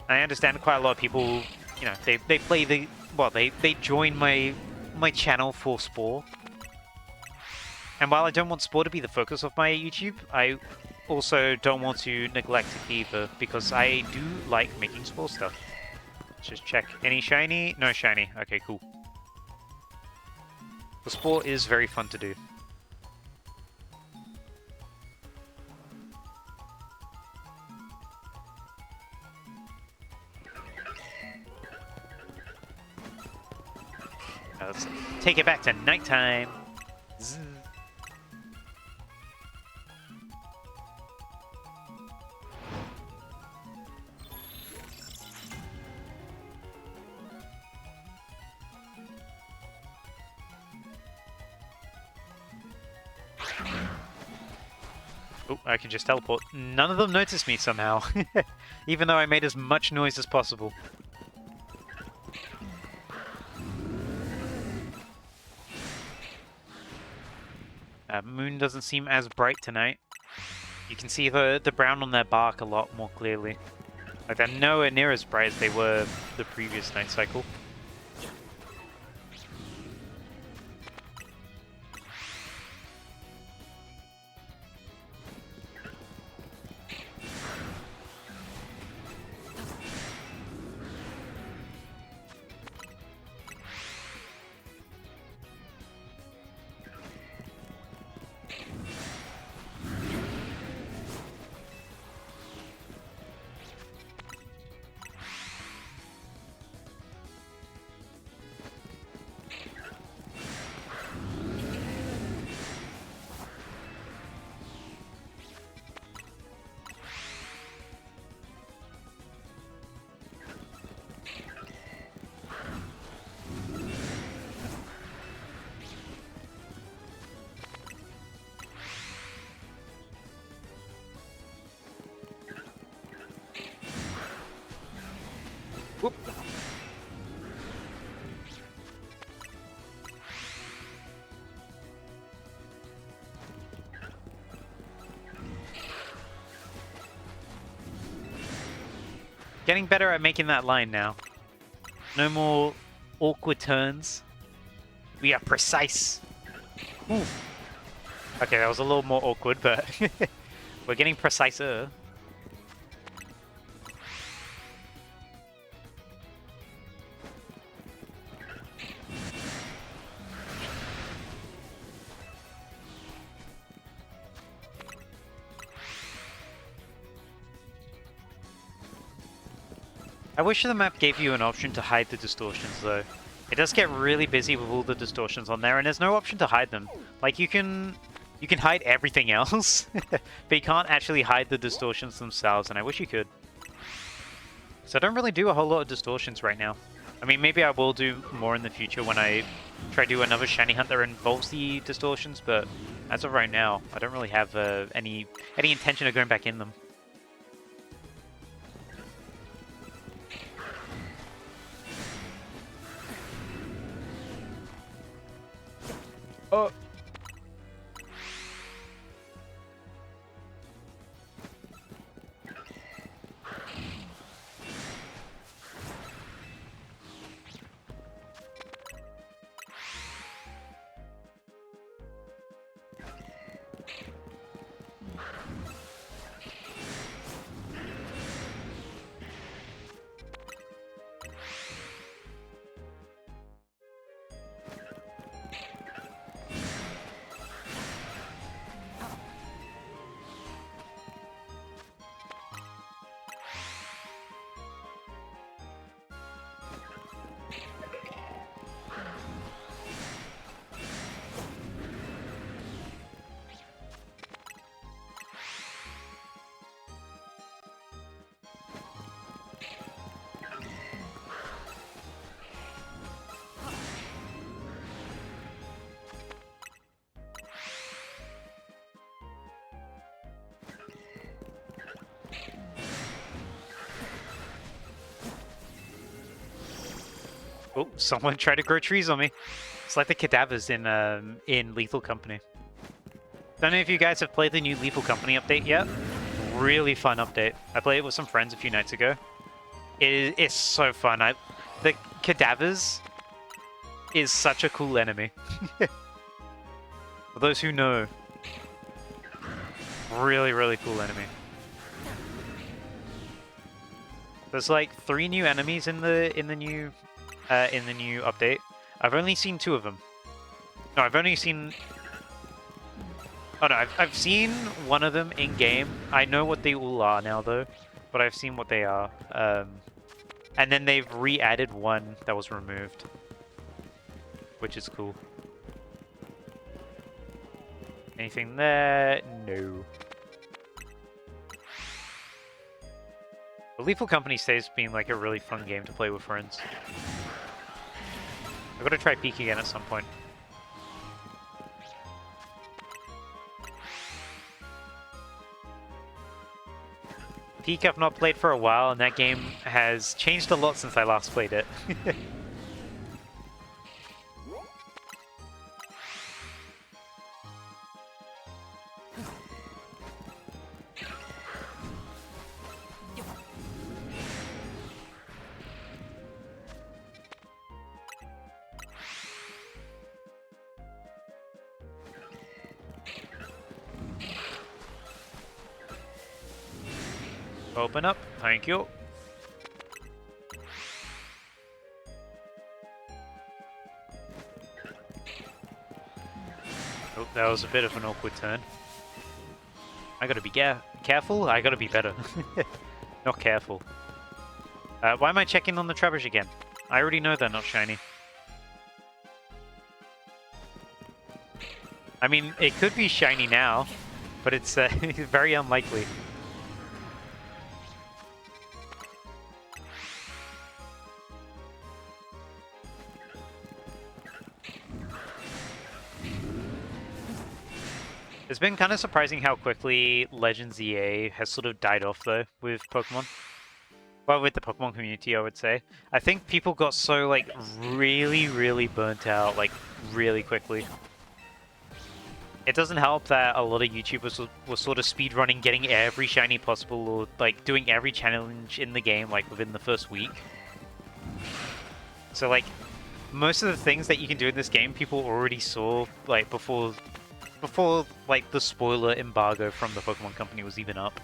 And I understand quite a lot of people, you know, they play the, well, they join my channel for Spore. And while I don't want Spore to be the focus of my YouTube, I also don't want to neglect it either, because I do like making Spore stuff. Let's just check. Any shiny? No shiny. Okay, cool. The Spore is very fun to do. Let's take it back to nighttime. Zzz. Oh, I can just teleport. None of them noticed me somehow, even though I made as much noise as possible. Moon doesn't seem as bright tonight. You can see the brown on their bark a lot more clearly. Like, they're nowhere near as bright as they were the previous night cycle. Whoop. Getting better at making that line now. No more awkward turns. We are precise. Ooh. Okay, that was a little more awkward, but we're getting preciser. I wish the map gave you an option to hide the distortions though. It does get really busy with all the distortions on there, and there's no option to hide them. Like, you can hide everything else, but you can't actually hide the distortions themselves, and I wish you could. So I don't really do a whole lot of distortions right now. I mean, maybe I will do more in the future when I try to do another shiny hunt that involves the distortions, but as of right now, I don't really have any intention of going back in them. Oh. Oh, someone tried to grow trees on me. It's like the cadavers in Lethal Company. Don't know if you guys have played the new Lethal Company update yet. Really fun update. I played it with some friends a few nights ago. It's so fun. The cadavers is such a cool enemy. For those who know, really, really cool enemy. There's like 3 new enemies in the new update. I've only seen 2 of them. No, I've only seen... Oh no, I've seen one of them in game. I know what they all are now though, but I've seen what they are. And then they've re-added one that was removed, which is cool. Anything there? No. The Lethal Company stays being like a really fun game to play with friends. I've got to try Peak again at some point. Peak I've not played for a while, and that game has changed a lot since I last played it. Open up. Thank you. Oh, that was a bit of an awkward turn. I gotta be careful? I gotta be better. Not careful. Why am I checking on the Trubbish again? I already know they're not shiny. I mean, it could be shiny now, but it's very unlikely. It's been kind of surprising how quickly Legends EA has sort of died off, though, with Pokemon. Well, with the Pokemon community, I would say. I think people got so, like, really burnt out, like, really quickly. It doesn't help that a lot of YouTubers were sort of speedrunning getting every shiny possible, or, like, doing every challenge in the game, like, within the first week. So, like, most of the things that you can do in this game, people already saw, like, before like the spoiler embargo from the Pokemon Company was even up.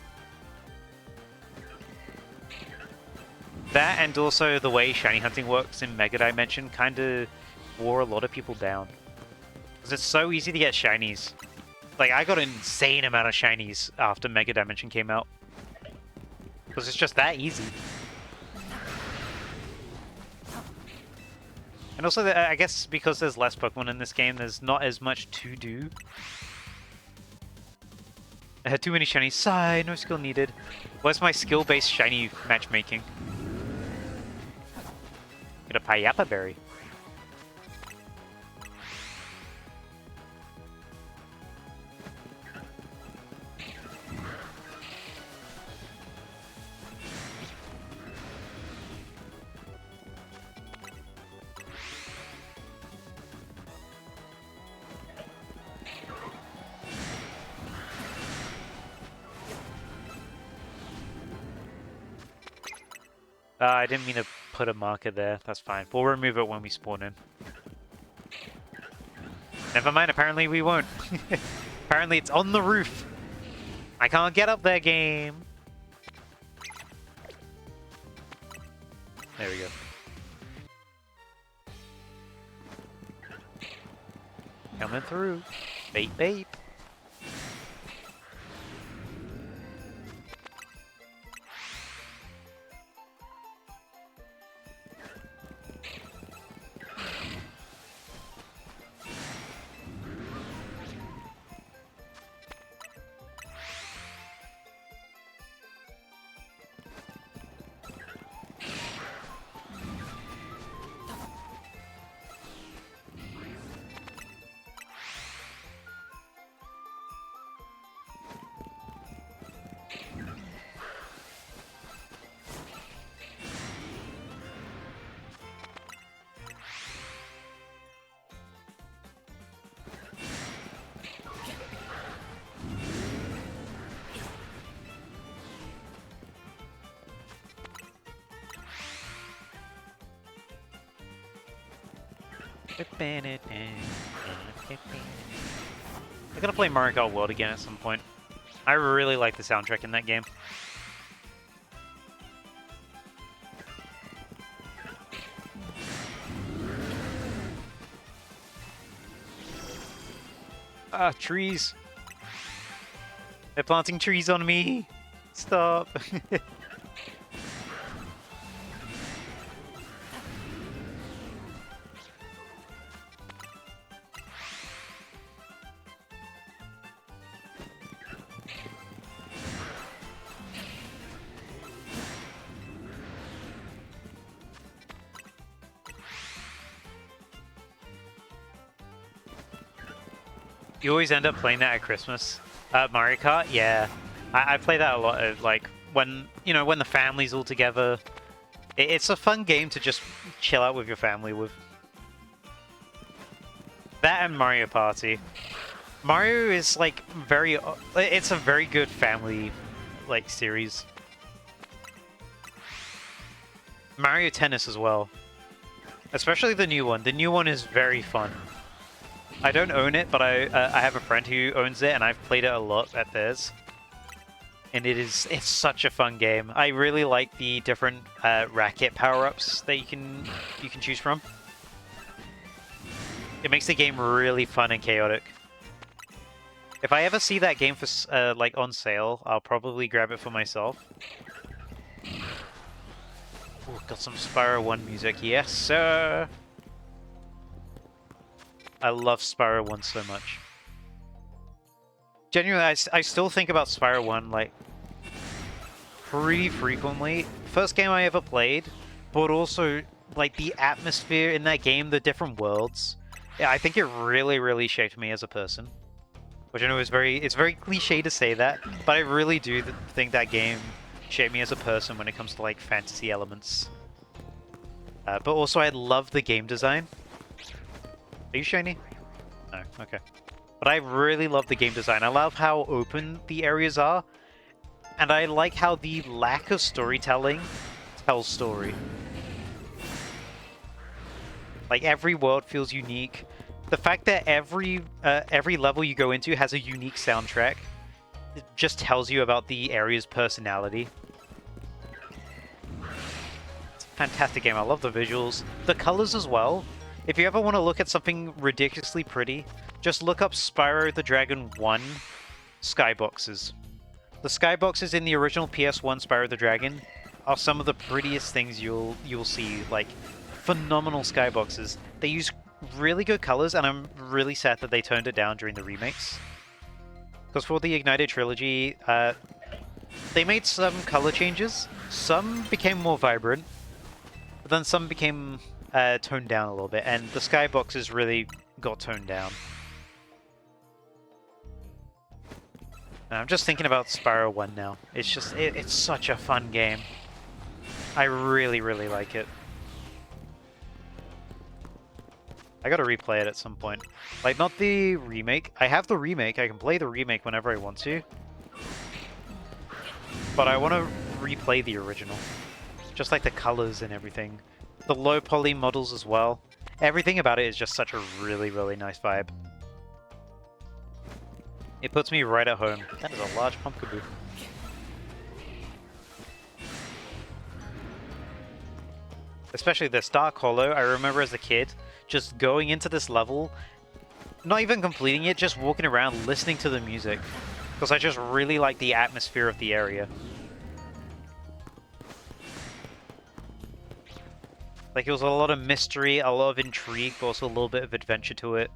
That, and also the way shiny hunting works in Mega Dimension, kind of wore a lot of people down. Because it's so easy to get shinies. Like, I got an insane amount of shinies after Mega Dimension came out. Because it's just that easy. And also, I guess because there's less Pokemon in this game, there's not as much to do. I had too many shinies. Sigh, no skill needed. Where's my skill-based shiny matchmaking? Get a Payapa Berry. I didn't mean to put a marker there. That's fine. We'll remove it when we spawn in. Never mind, apparently we won't. Apparently it's on the roof. I can't get up there, game. There we go. Coming through. Bait, bait. I'm gonna play Mario Kart World again at some point. I really like the soundtrack in that game. Ah, trees. They're planting trees on me. Stop. You always end up playing that at Christmas. Mario Kart, yeah. I play that a lot. Like when when the family's all together. It's a fun game to just chill out with your family with. That and Mario Party. Mario is like it's a very good family like series. Mario Tennis as well. Especially the new one. The new one is very fun. I don't own it, but I have a friend who owns it, and I've played it a lot at theirs. And it's such a fun game. I really like the different racket power-ups that you can choose from. It makes the game really fun and chaotic. If I ever see that game for like on sale, I'll probably grab it for myself. Ooh, got some Spyro 1 music. Yes, sir! I love Spyro 1 so much. Genuinely, I still think about Spyro 1, like, pretty frequently. First game I ever played, but also, like, the atmosphere in that game, the different worlds. Yeah, I think it really, really shaped me as a person. Which I know is it's very cliche to say that, but I really do think that game shaped me as a person when it comes to, like, fantasy elements. But also, I love the game design. Are you shiny? No, okay. But I really love the game design. I love how open the areas are, and I like how the lack of storytelling tells story. Like, every world feels unique. The fact that every level you go into has a unique soundtrack, it just tells you about the area's personality. It's a fantastic game. I love the visuals. The colors as well. If you ever want to look at something ridiculously pretty, just look up Spyro the Dragon 1 skyboxes. The skyboxes in the original PS1 Spyro the Dragon are some of the prettiest things you'll see. Like, phenomenal skyboxes. They use really good colors, and I'm really sad that they toned it down during the remakes. Because for the Ignited Trilogy, they made some color changes. Some became more vibrant, but then some became toned down a little bit, and the skyboxes really got toned down. And I'm just thinking about Spyro 1 now. It's just, it's such a fun game. I really, really like it. I gotta replay it at some point. Like, not the remake. I have the remake. I can play the remake whenever I want to. But I want to replay the original. Just like the colors and everything. The low poly models as well. Everything about it is just such a really, really nice vibe. It puts me right at home. That is a large pumpkaboo. Especially this Dark Hollow. I remember as a kid just going into this level, not even completing it, just walking around listening to the music. Because I just really like the atmosphere of the area. Like, it was a lot of mystery, a lot of intrigue, but also a little bit of adventure to it.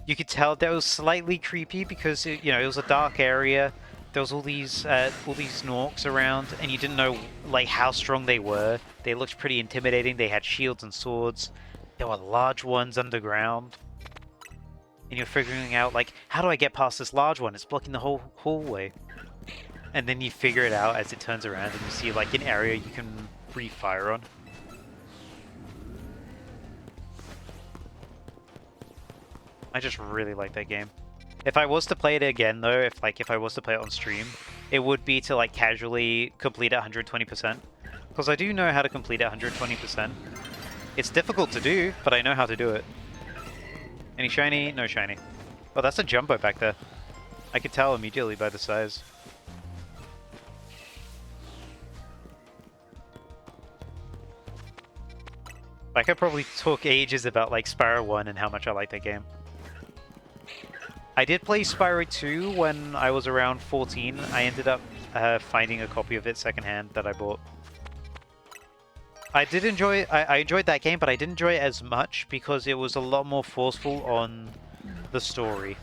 You could tell that it was slightly creepy because, it was a dark area. There was all these Snorks around, and you didn't know, like, how strong they were. They looked pretty intimidating. They had shields and swords. There were large ones underground. And you're figuring out, like, how do I get past this large one? It's blocking the whole hallway. And then you figure it out as it turns around, and you see, like, an area you can breathe fire on. I just really like that game. If I was to play it again, though, if I was to play it on stream, it would be to, like, casually complete it 120%. Because I do know how to complete it 120%. It's difficult to do, but I know how to do it. Any shiny? No shiny. Oh, that's a jumbo back there. I could tell immediately by the size. I could probably talk ages about, like, Spyro 1 and how much I like that game. I did play Spyro 2 when I was around 14. I ended up finding a copy of it secondhand that I bought. I enjoyed that game, but I didn't enjoy it as much because it was a lot more forceful on the story.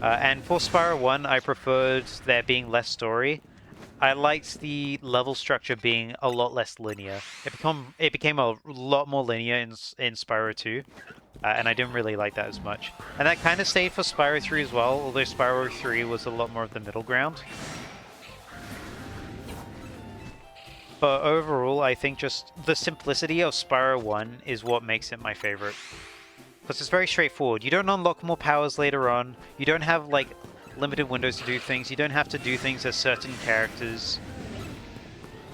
And for Spyro 1, I preferred there being less story. I liked the level structure being a lot less linear. It became a lot more linear in Spyro 2. And I didn't really like that as much. And that kind of stayed for Spyro 3 as well, although Spyro 3 was a lot more of the middle ground. But overall, I think just the simplicity of Spyro 1 is what makes it my favorite. Because it's very straightforward. You don't unlock more powers later on. You don't have, like, limited windows to do things. You don't have to do things as certain characters.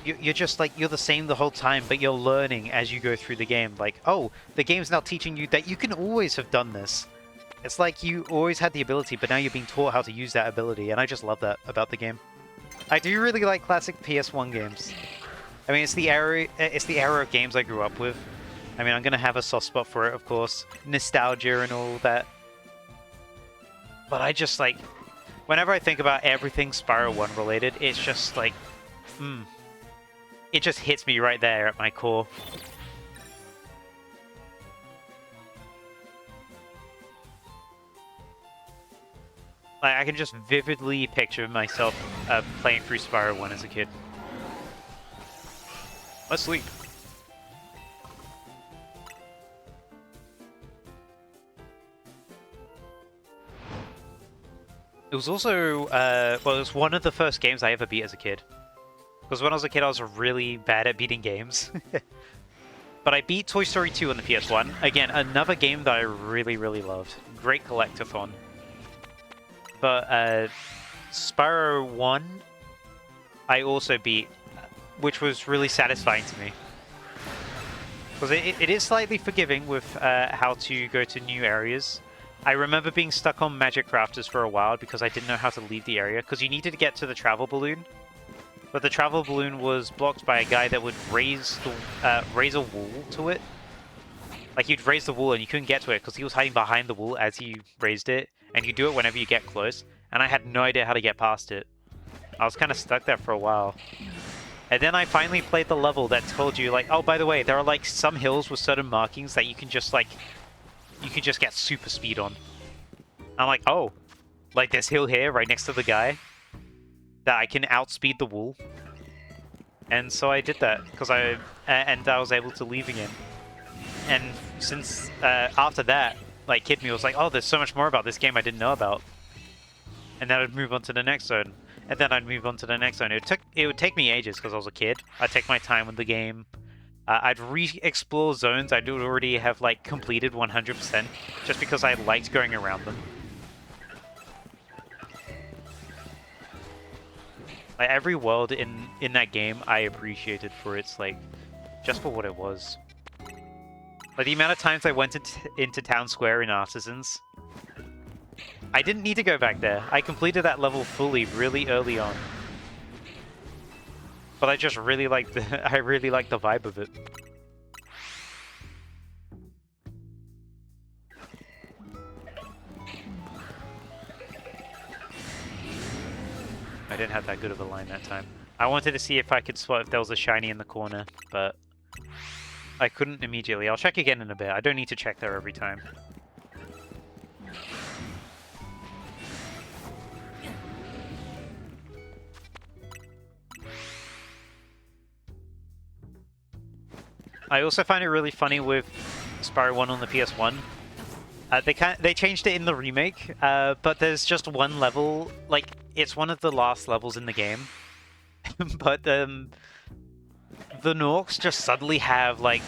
You're just, like, you're the same the whole time, but you're learning as you go through the game. Like, oh, the game's now teaching you that you can always have done this. It's like you always had the ability, but now you're being taught how to use that ability, and I just love that about the game. I do really like classic PS1 games. I mean, it's the era of games I grew up with. I mean, I'm gonna have a soft spot for it, of course. Nostalgia and all that. But I just like, whenever I think about everything Spyro 1 related, it's just like, it just hits me right there at my core. Like, I can just vividly picture myself playing through Spyro 1 as a kid. Let's sleep. It was also, well, it was one of the first games I ever beat as a kid. Because when I was a kid, I was really bad at beating games. But I beat Toy Story 2 on the PS1. Again, another game that I really, really loved. Great collectathon. But Spyro 1, I also beat, which was really satisfying to me. Because it is slightly forgiving with how to go to new areas. I remember being stuck on Magic Crafters for a while because I didn't know how to leave the area, because you needed to get to the travel balloon. But the travel balloon was blocked by a guy that would raise a wall to it. Like, he'd raise the wall and you couldn't get to it because he was hiding behind the wall as he raised it. And you do it whenever you get close. And I had no idea how to get past it. I was kind of stuck there for a while. And then I finally played the level that told you, like, oh, by the way, there are, like, some hills with certain markings that you can just, like, you can just get super speed on. I'm like, oh, like this hill here right next to the guy that I can outspeed the wall. And so I did that because I was able to leave again. And since after that, like, Kid Me was like, oh, there's so much more about this game I didn't know about. And then I'd move on to the next zone. And then I'd move on to the next zone. It would take me ages because I was a kid. I'd take my time with the game. I'd re-explore zones I'd already have, like, completed 100% just because I liked going around them. Like, every world in that game I appreciated for its, like, just for what it was. Like, the amount of times I went into Town Square in Artisans, I didn't need to go back there. I completed that level fully really early on. But I just really liked the vibe of it. I didn't have that good of a line that time. I wanted to see if I could spot if there was a shiny in the corner, but I couldn't immediately. I'll check again in a bit. I don't need to check there every time. I also find it really funny with Spyro 1 on the PS1. They changed it in the remake, but there's just one level, like, it's one of the last levels in the game. But the Norks just suddenly have, like,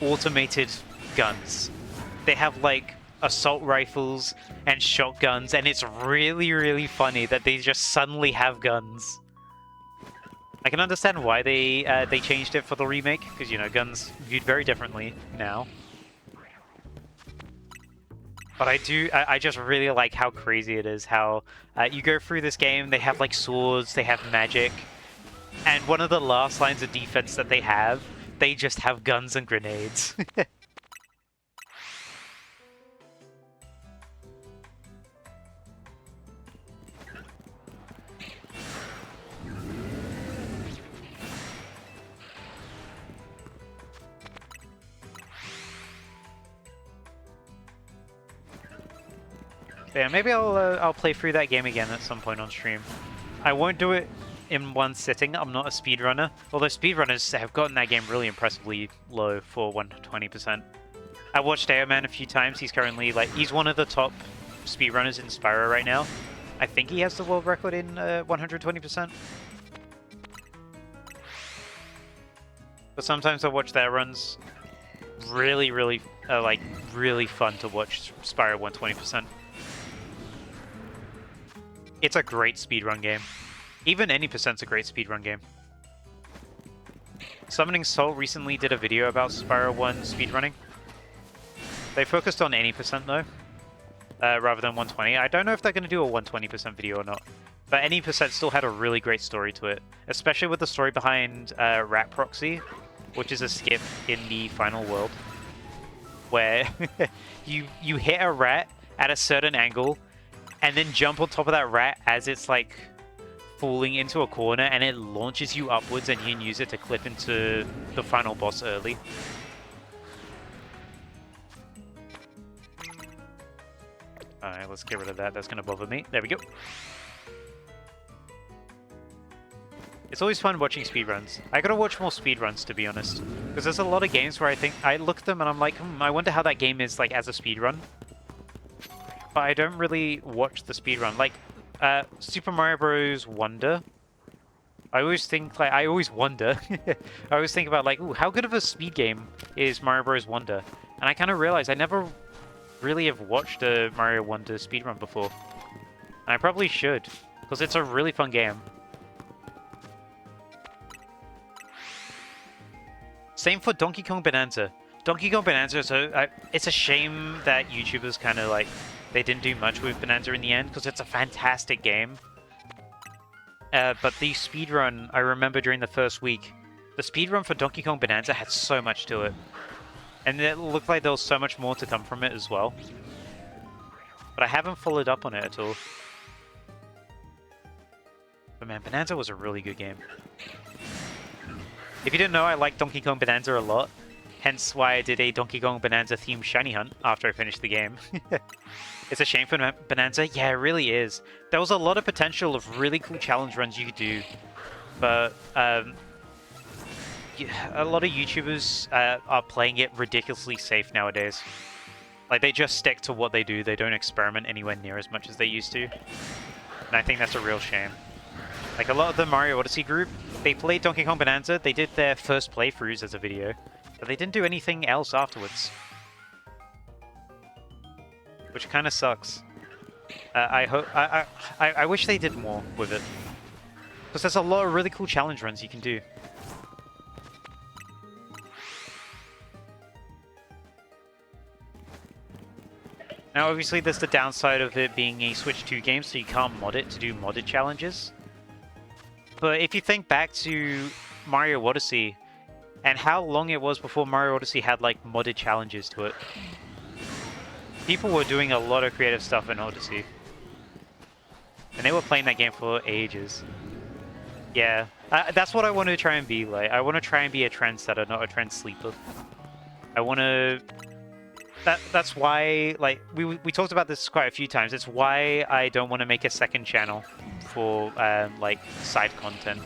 automated guns. They have, like, assault rifles and shotguns, and it's really, really funny that they just suddenly have guns. I can understand why they changed it for the remake, because, you know, guns viewed very differently now. But I just really like how crazy it is, how you go through this game, they have, like, swords, they have magic, and one of the last lines of defense that they have, they just have guns and grenades. Yeah, maybe I'll play through that game again at some point on stream. I won't do it in one sitting. I'm not a speedrunner, although speedrunners have gotten that game really impressively low for 120%. I watched Airman a few times. He's currently, like, he's one of the top speedrunners in Spyro right now. I think he has the world record in 120%. But sometimes I watch their runs. Really, really, like, really fun to watch Spyro 120%. It's a great speedrun game. Even any percent's a great speedrun game. Summoning Soul recently did a video about Spyro 1 speedrunning. They focused on any percent though. rather than 120. I don't know if they're going to do a 120% video or not, but any percent still had a really great story to it, especially with the story behind Rat Proxy, which is a skip in the final world, where you hit a rat at a certain angle, and then jump on top of that rat as it's like falling into a corner, and it launches you upwards, and you can use it to clip into the final boss early. Alright, let's get rid of that. That's going to bother me. There we go. It's always fun watching speedruns. I gotta watch more speedruns, to be honest. Because there's a lot of games where I think... I look at them and I'm like, I wonder how that game is like as a speedrun. But I don't really watch the speedrun. Like, Super Mario Bros. Wonder. I always think, like, I always wonder. I always think about, like, ooh, how good of a speed game is Mario Bros. Wonder? And I kind of realize I never really have watched a Mario Wonder speedrun before. And I probably should, because it's a really fun game. Same for Donkey Kong Bonanza. Donkey Kong Bonanza is it's a shame that YouTubers kind of like, they didn't do much with Bonanza in the end, because it's a fantastic game. But the speedrun, I remember during the first week, the speedrun for Donkey Kong Bonanza had so much to it. And it looked like there was so much more to come from it as well. But I haven't followed up on it at all. But man, Bonanza was a really good game. If you didn't know, I like Donkey Kong Bonanza a lot. Hence why I did a Donkey Kong Bonanza themed shiny hunt after I finished the game. It's a shame for Bonanza. Yeah, it really is. There was a lot of potential of really cool challenge runs you could do. But a lot of YouTubers are playing it ridiculously safe nowadays. Like, they just stick to what they do. They don't experiment anywhere near as much as they used to. And I think that's a real shame. Like, a lot of the Mario Odyssey group, they played Donkey Kong Bonanza, they did their first playthroughs as a video, but they didn't do anything else afterwards. Which kind of sucks. I wish they did more with it. Because there's a lot of really cool challenge runs you can do. Now, obviously, there's the downside of it being a Switch 2 game, so you can't mod it to do modded challenges. But if you think back to Mario Odyssey, and how long it was before Mario Odyssey had, like, modded challenges to it. People were doing a lot of creative stuff in Odyssey. And they were playing that game for ages. Yeah, that's what I want to try and be like. I want to try and be a trendsetter, not a trend sleeper. I want to... That's why, like, we talked about this quite a few times. It's why I don't want to make a second channel for, like, side content.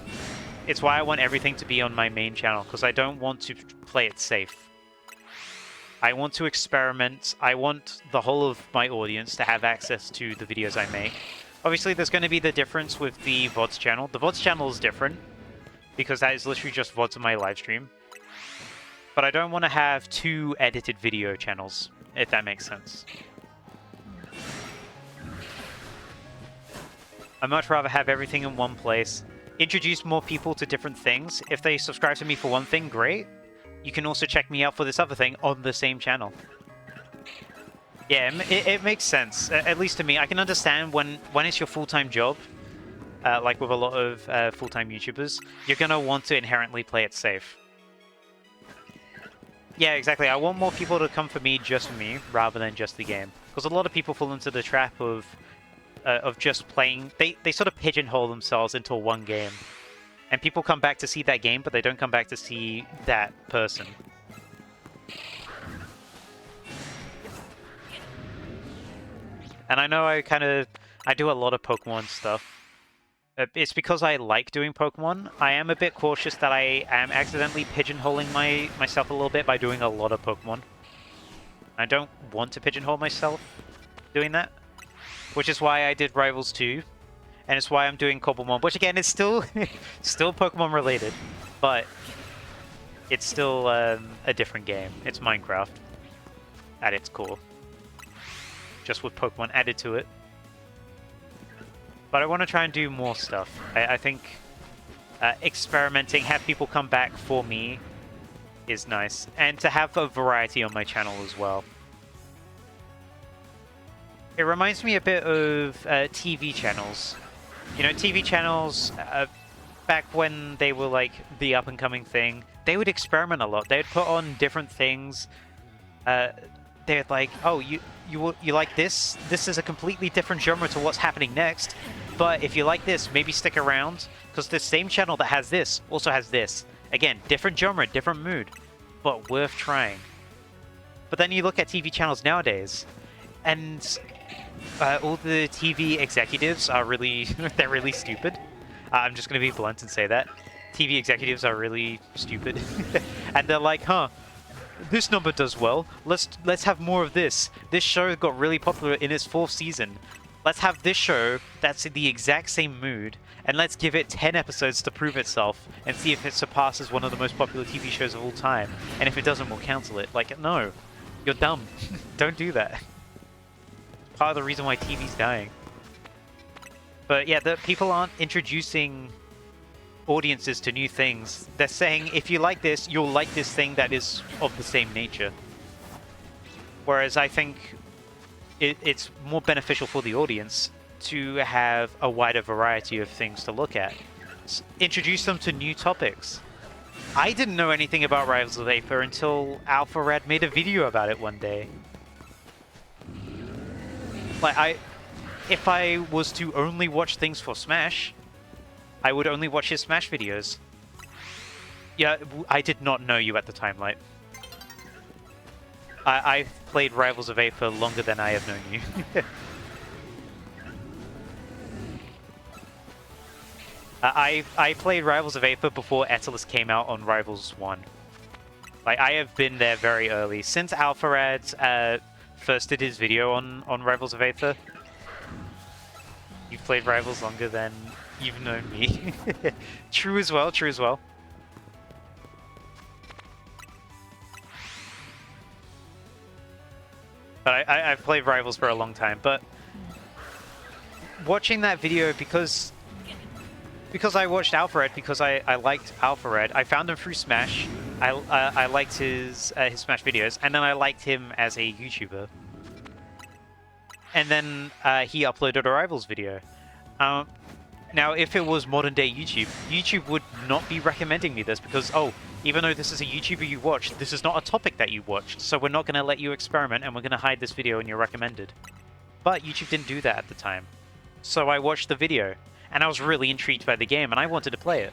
It's why I want everything to be on my main channel, because I don't want to play it safe. I want to experiment. I want the whole of my audience to have access to the videos I make. Obviously, there's going to be the difference with the VODs channel. The VODs channel is different, because that is literally just VODs of my live stream. But I don't want to have two edited video channels, if that makes sense. I'd much rather have everything in one place. Introduce more people to different things. If they subscribe to me for one thing, great. You can also check me out for this other thing on the same channel. Yeah, it makes sense, at least to me. I can understand when it's your full-time job, like with a lot of full-time YouTubers, you're going to want to inherently play it safe. Yeah, exactly. I want more people to come for me, just for me, rather than just the game. Because a lot of people fall into the trap of just playing... They sort of pigeonhole themselves into one game. And people come back to see that game, but they don't come back to see that person. And I know I do a lot of Pokemon stuff. It's because I like doing Pokemon. I am a bit cautious that I am accidentally pigeonholing myself a little bit by doing a lot of Pokemon. I don't want to pigeonhole myself doing that. Which is why I did Rivals 2. And it's why I'm doing Cobblemon, which again is still Pokemon related. But it's still a different game. It's Minecraft at its core. Just with Pokemon added to it. But I want to try and do more stuff. I think experimenting, have people come back for me is nice. And to have a variety on my channel as well. It reminds me a bit of TV channels. You know, TV channels, back when they were like the up-and-coming thing, they would experiment a lot. They'd put on different things. They'd like, oh, you like this? This is a completely different genre to what's happening next. But if you like this, maybe stick around, because the same channel that has this also has this. Again, different genre, different mood, but worth trying. But then you look at TV channels nowadays, and all the TV executives are really, they're really stupid. I'm just going to be blunt and say that. TV executives are really stupid. And they're like, huh, this number does well. Let's have more of this. This show got really popular in its 4th season. Let's have this show that's in the exact same mood, and let's give it 10 episodes to prove itself and see if it surpasses one of the most popular TV shows of all time. And if it doesn't, we'll cancel it. Like, no. You're dumb. Don't do that. Part of the reason why TV's dying. But yeah, the people aren't introducing audiences to new things. They're saying, if you like this, you'll like this thing that is of the same nature. Whereas I think it's more beneficial for the audience to have a wider variety of things to look at. Introduce them to new topics. I didn't know anything about Rivals of Aether until AlphaRad made a video about it one day. Like, if I was to only watch things for Smash, I would only watch his Smash videos. Yeah, I did not know you at the time, Light. I've played Rivals of Aether longer than I have known you. I played Rivals of Aether before Etalus came out on Rivals 1. Like, I have been there very early. Since AlphaRad first did his video on Rivals of Aether, you've played Rivals longer than you've known me. True as well, true as well. But I've played Rivals for a long time, but watching that video because I watched AlphaRad, because I liked AlphaRad. I found him through Smash. I liked his Smash videos, and then I liked him as a YouTuber. And then he uploaded a Rivals video. Now, if it was modern day YouTube, YouTube would not be recommending me this because, oh, even though this is a YouTuber you watched, this is not a topic that you watched, so we're not going to let you experiment and we're going to hide this video in your recommended. But YouTube didn't do that at the time. So I watched the video, and I was really intrigued by the game, and I wanted to play it.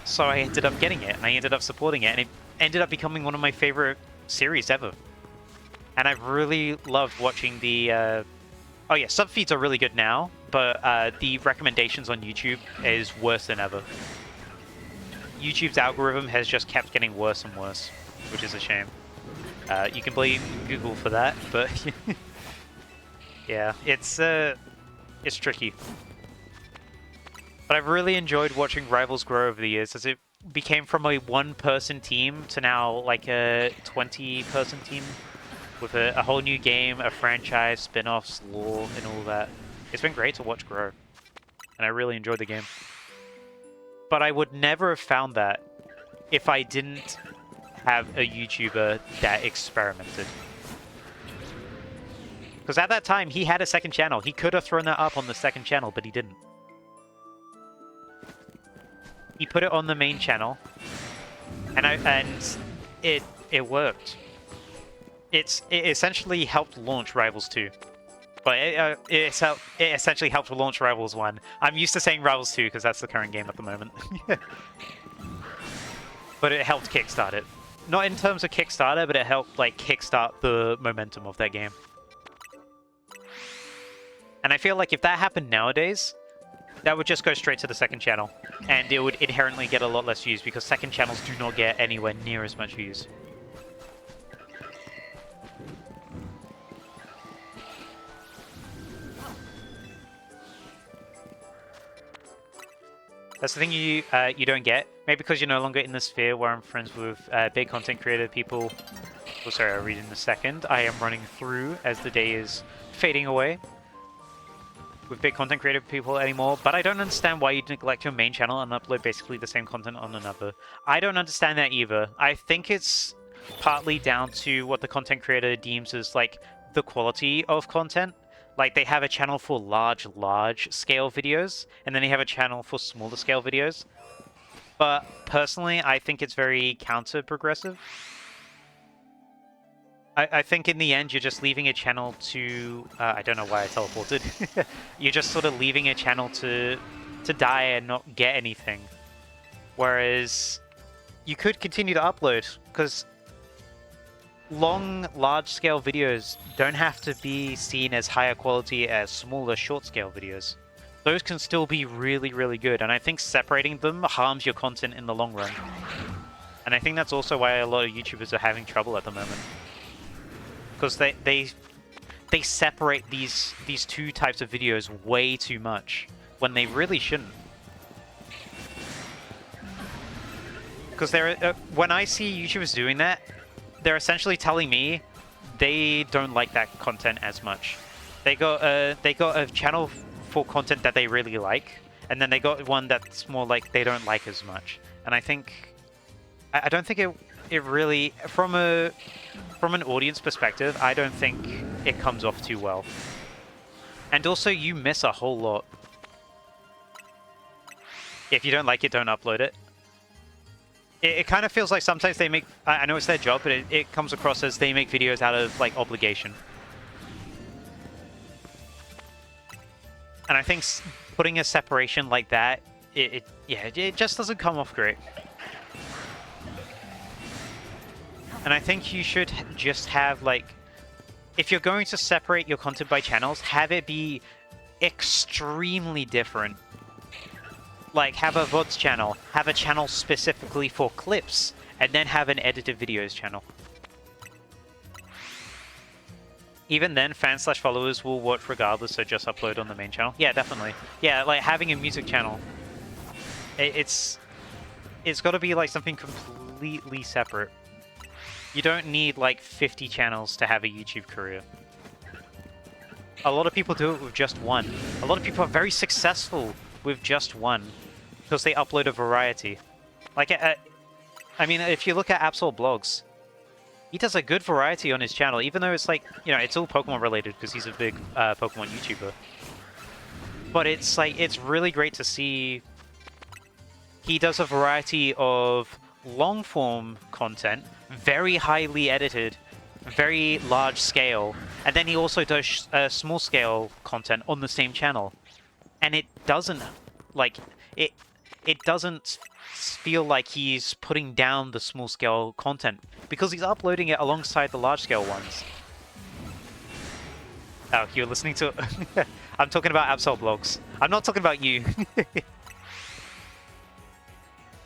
So I ended up getting it, and I ended up supporting it, and it ended up becoming one of my favorite series ever. And I've really loved watching the... Oh yeah, sub feeds are really good now, but the recommendations on YouTube is worse than ever. YouTube's algorithm has just kept getting worse and worse, which is a shame. You can blame Google for that, but yeah, it's tricky. But I've really enjoyed watching Rivals grow over the years, as it became from a one-person team to now like a 20-person team. With a whole new game, a franchise, spin-offs, lore, and all that. It's been great to watch grow. And I really enjoyed the game. But I would never have found that if I didn't have a YouTuber that experimented. Because at that time, he had a second channel. He could have thrown that up on the second channel, but he didn't. He put it on the main channel. And it worked. It essentially helped launch Rivals 2. But it essentially helped launch Rivals 1. I'm used to saying Rivals 2 because that's the current game at the moment. But it helped kickstart it. Not in terms of Kickstarter, but it helped like kickstart the momentum of that game. And I feel like if that happened nowadays, that would just go straight to the second channel. And it would inherently get a lot less views because second channels do not get anywhere near as much views. That's the thing you don't get. Maybe because you're no longer in the sphere where I'm friends with big content creator people. Oh, sorry, I'll read in a second. I am running through as the day is fading away with big content creator people anymore. But I don't understand why you neglect your main channel and upload basically the same content on another. I don't understand that either. I think it's partly down to what the content creator deems as like the quality of content. Like, they have a channel for large scale videos, and then they have a channel for smaller scale videos. But personally, I think it's very counter-progressive. I think in the end, you're just leaving a channel to... I don't know why I teleported. You're just sort of leaving a channel to die and not get anything. Whereas you could continue to upload, because long, large-scale videos don't have to be seen as higher quality as smaller, short-scale videos. Those can still be really, really good, and I think separating them harms your content in the long run. And I think that's also why a lot of YouTubers are having trouble at the moment. Because they separate these two types of videos way too much, when they really shouldn't. Because when I see YouTubers doing that, they're essentially telling me they don't like that content as much. They got a channel for content that they really like, and then they got one that's more like they don't like as much. And I don't think it really, from an audience perspective, I don't think it comes off too well. And also, you miss a whole lot. If you don't like it, don't upload it. It kind of feels like sometimes they make... I know it's their job, but it comes across as they make videos out of, like, obligation. And I think putting a separation like that, it just doesn't come off great. And I think you should just have, like... If you're going to separate your content by channels, have it be extremely different. Like, have a VODs channel, have a channel specifically for clips, and then have an edited videos channel. Even then, fans/followers will watch regardless, so just upload on the main channel. Yeah, definitely. Yeah, like having a music channel. It's got to be like something completely separate. You don't need like 50 channels to have a YouTube career. A lot of people do it with just one. A lot of people are very successful with just one, because they upload a variety. Like, I mean, if you look at Absol Blogs, he does a good variety on his channel, even though it's like, you know, it's all Pokemon related, because he's a big Pokemon YouTuber. But it's like, it's really great to see he does a variety of long-form content, very highly edited, very large scale, and then he also does small-scale content on the same channel. And it doesn't, like, it doesn't feel like he's putting down the small-scale content, because he's uploading it alongside the large-scale ones. Oh, you're listening to... I'm talking about Absol Blogs. I'm not talking about you.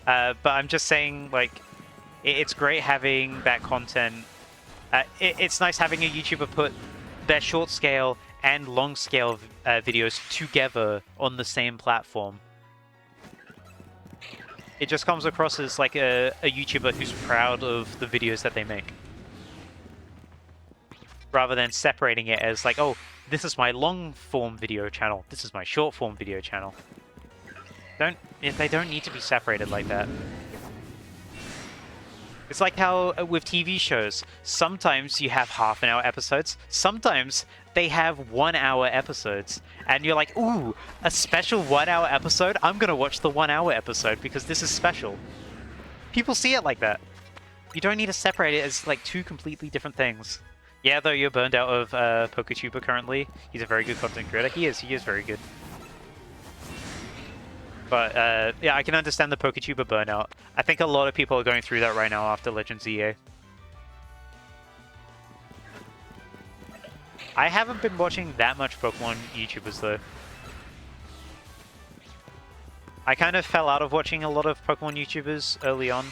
But I'm just saying, like, it's great having that content. It's nice having a YouTuber put their short-scale and long-scale videos together on the same platform. It just comes across as like a YouTuber who's proud of the videos that they make. Rather than separating it as like, oh, this is my long-form video channel, this is my short-form video channel. They don't need to be separated like that. It's like how with TV shows, sometimes you have half-an-hour episodes, sometimes they have 1-hour episodes, and you're like, ooh, a special 1-hour episode? I'm gonna watch the 1-hour episode because this is special. People see it like that. You don't need to separate it as like two completely different things. Yeah, though you're burned out of PokeTuber currently. He's a very good content creator. He is very good. But yeah, I can understand the PokeTuber burnout. I think a lot of people are going through that right now after Legends EA. I haven't been watching that much Pokemon YouTubers though. I kind of fell out of watching a lot of Pokemon YouTubers early on.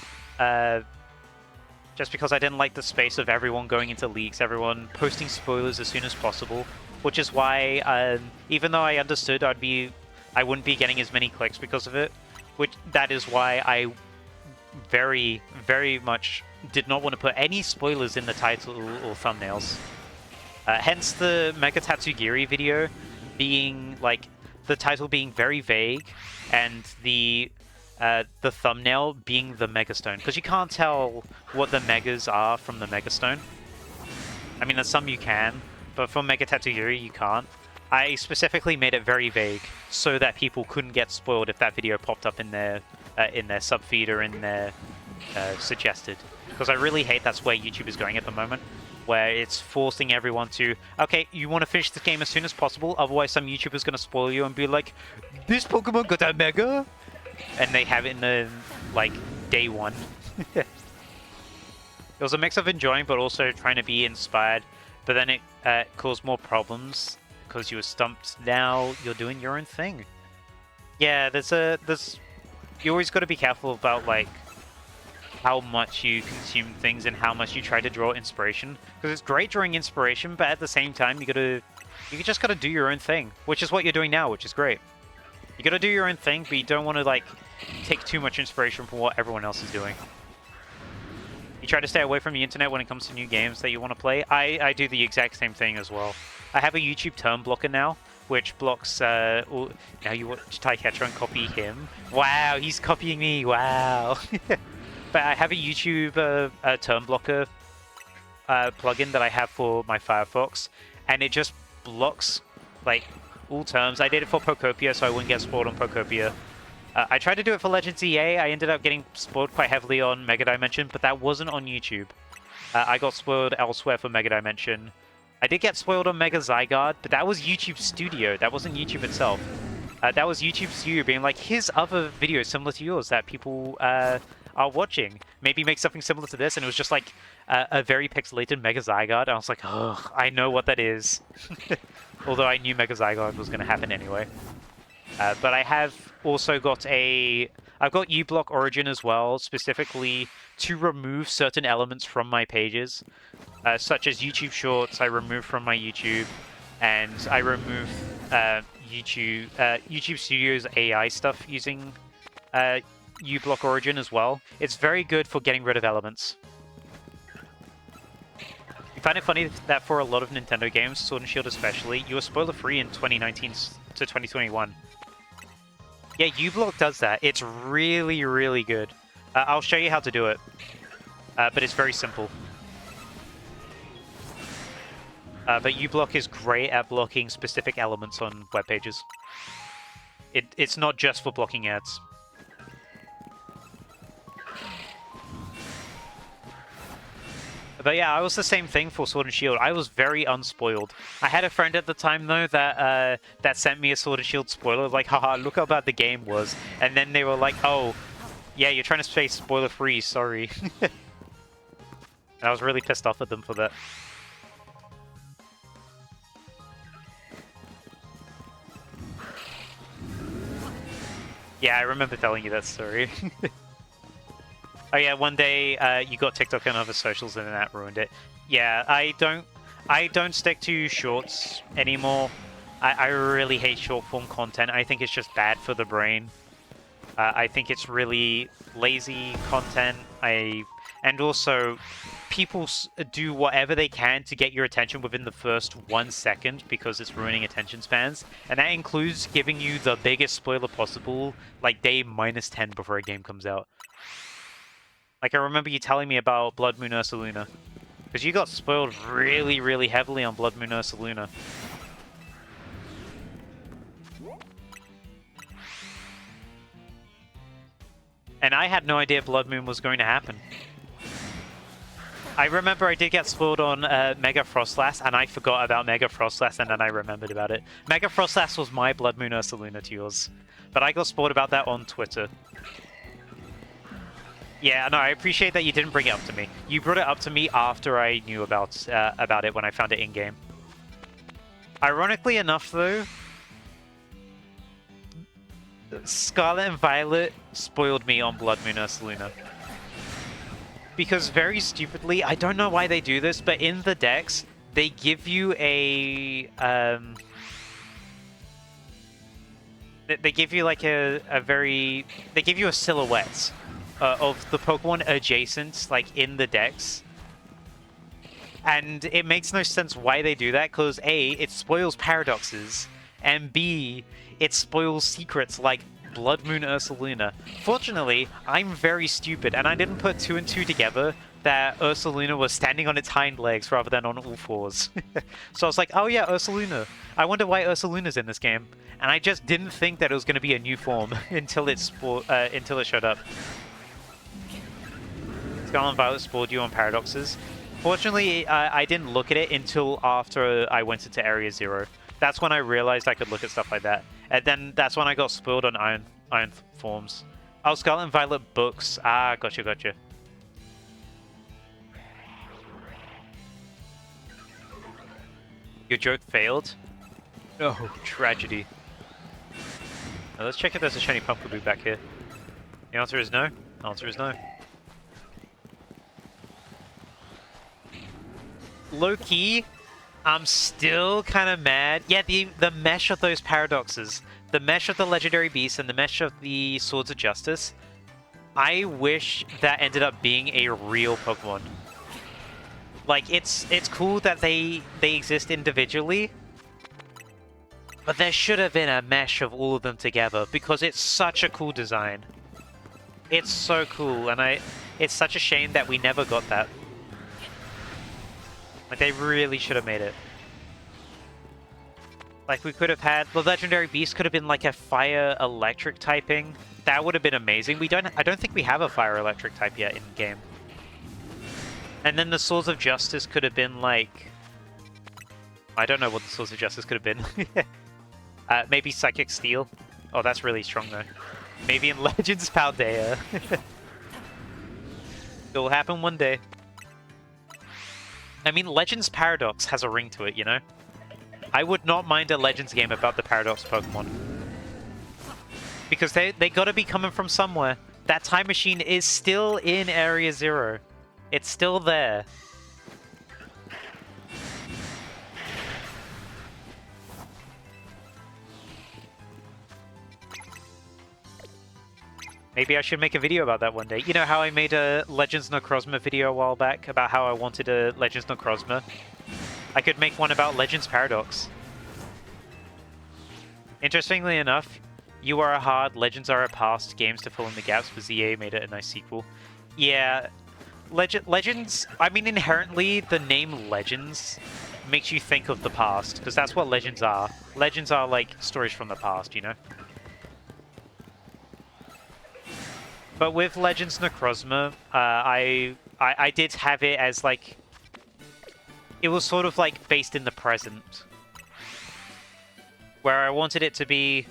Just because I didn't like the space of everyone going into leaks, everyone posting spoilers as soon as possible. Which is why, even though I understood I wouldn't be getting as many clicks because of it, that is why I very, very much did not want to put any spoilers in the title or thumbnails. Hence the Mega Tatsugiri video being, like, the title being very vague, and the thumbnail being the Megastone, because you can't tell what the Megas are from the Megastone. I mean, there's some you can, but for Mega Tatsugiri you can't. I specifically made it very vague so that people couldn't get spoiled if that video popped up in their subfeed or in their suggested. Because I really hate that's where YouTube is going at the moment, where it's forcing everyone to, okay, you want to finish this game as soon as possible, otherwise some YouTuber's going to spoil you and be like, this Pokemon got a Mega? And they have it in the, like, day one. It was a mix of enjoying but also trying to be inspired, but then it caused more problems because you were stumped. Now you're doing your own thing. Yeah, you always got to be careful about, like, how much you consume things and how much you try to draw inspiration. Because it's great drawing inspiration, but at the same time, you just gotta do your own thing, which is what you're doing now, which is great. You gotta do your own thing, but you don't want to, like, take too much inspiration from what everyone else is doing. You try to stay away from the internet when it comes to new games that you want to play. I do the exact same thing as well. I have a YouTube term blocker now, which blocks, now you watch Tycatcher and copy him. Wow, he's copying me, wow. But I have a YouTube term blocker plugin that I have for my Firefox, and it just blocks, like, all terms. I did it for Pokopia, so I wouldn't get spoiled on Pokopia. I tried to do it for Legends EA. I ended up getting spoiled quite heavily on Mega Dimension, but that wasn't on YouTube. I got spoiled elsewhere for Mega Dimension. I did get spoiled on Mega Zygarde, but that was YouTube Studio. That wasn't YouTube itself. That was YouTube Studio being like, here's other videos similar to yours that people are watching. Maybe make something similar to this, and it was just like a very pixelated Mega Zygarde. I was like, oh, I know what that is. Although I knew Mega Zygarde was going to happen anyway. But I have also got I've got uBlock Origin as well, specifically to remove certain elements from my pages, such as YouTube Shorts. I remove from my YouTube, and I remove YouTube Studio's AI stuff using uBlock Origin as well. It's very good for getting rid of elements. You find it funny that for a lot of Nintendo games, Sword and Shield especially, you were spoiler-free in 2019 to 2021. Yeah, uBlock does that. It's really, really good. I'll show you how to do it, but it's very simple. But uBlock is great at blocking specific elements on web pages. It's not just for blocking ads. But yeah, I was the same thing for Sword and Shield. I was very unspoiled. I had a friend at the time, though, that sent me a Sword and Shield spoiler. Like, haha, look how bad the game was. And then they were like, oh, yeah, you're trying to stay spoiler-free, sorry. And I was really pissed off at them for that. Yeah, I remember telling you that story. Oh yeah, one day you got TikTok and other socials and that ruined it. Yeah, I don't stick to shorts anymore. I really hate short form content. I think it's just bad for the brain. I think it's really lazy content. And also people do whatever they can to get your attention within the first 1 second because it's ruining attention spans. And that includes giving you the biggest spoiler possible, like day -10 before a game comes out. Like, I remember you telling me about Blood Moon Ursaluna. Because you got spoiled really, really heavily on Blood Moon Ursaluna. And I had no idea Blood Moon was going to happen. I remember I did get spoiled on Mega Frostlass, and I forgot about Mega Frostlass, and then I remembered about it. Mega Frostlass was my Blood Moon Ursaluna to yours. But I got spoiled about that on Twitter. Yeah, no, I appreciate that you didn't bring it up to me. You brought it up to me after I knew about it when I found it in-game. Ironically enough, though, Scarlet and Violet spoiled me on Blood Moon Ursaluna. Because very stupidly, I don't know why they do this, but in the decks, they give you a... they give you like a very... They give you a silhouette of the Pokemon adjacent, like, in the decks. And it makes no sense why they do that, because A, it spoils paradoxes, and B, it spoils secrets like Blood Moon Ursaluna. Fortunately, I'm very stupid, and I didn't put 2 and 2 together that Ursaluna was standing on its hind legs rather than on all fours. So I was like, oh yeah, Ursaluna. I wonder why Ursaluna's in this game. And I just didn't think that it was going to be a new form until it showed up. Scarlet and Violet spawned you on Paradoxes. Fortunately, I didn't look at it until after I went into Area 0. That's when I realized I could look at stuff like that. And then that's when I got spoiled on Iron forms. Oh, Scarlet and Violet books. Ah, gotcha. Your joke failed? Oh, tragedy. Now let's check if there's a shiny Pumpkaboo back here. The answer is no. The answer is no. Low-key, I'm still kind of mad. Yeah, the mesh of those paradoxes. The mesh of the Legendary Beast and the mesh of the Swords of Justice. I wish that ended up being a real Pokemon. Like, it's cool that they exist individually. But there should have been a mesh of all of them together because it's such a cool design. It's so cool, and it's such a shame that we never got that. Like, they really should have made it. Like, we could have had... The Legendary Beast could have been like a fire-electric typing. That would have been amazing. I don't think we have a fire-electric type yet in-game. And then the Swords of Justice could have been like... I don't know what the Swords of Justice could have been. Maybe Psychic Steel. Oh, that's really strong though. Maybe in Legends Paldea. It'll happen one day. I mean, Legends Paradox has a ring to it, you know? I would not mind a Legends game about the Paradox Pokemon. Because they gotta be coming from somewhere. That time machine is still in Area 0. It's still there. Maybe I should make a video about that one day. You know how I made a Legends Necrozma video a while back about how I wanted a Legends Necrozma? I could make one about Legends Paradox. Interestingly enough, You Are a Hard, Legends Are a Past games to fill in the gaps, but ZA made it a nice sequel. Yeah, Legends, I mean, inherently, the name Legends makes you think of the past, because that's what Legends are. Legends are like stories from the past, you know? But with Legends Necrozma, I did have it as like... It was sort of like based in the present. Where I wanted it to be...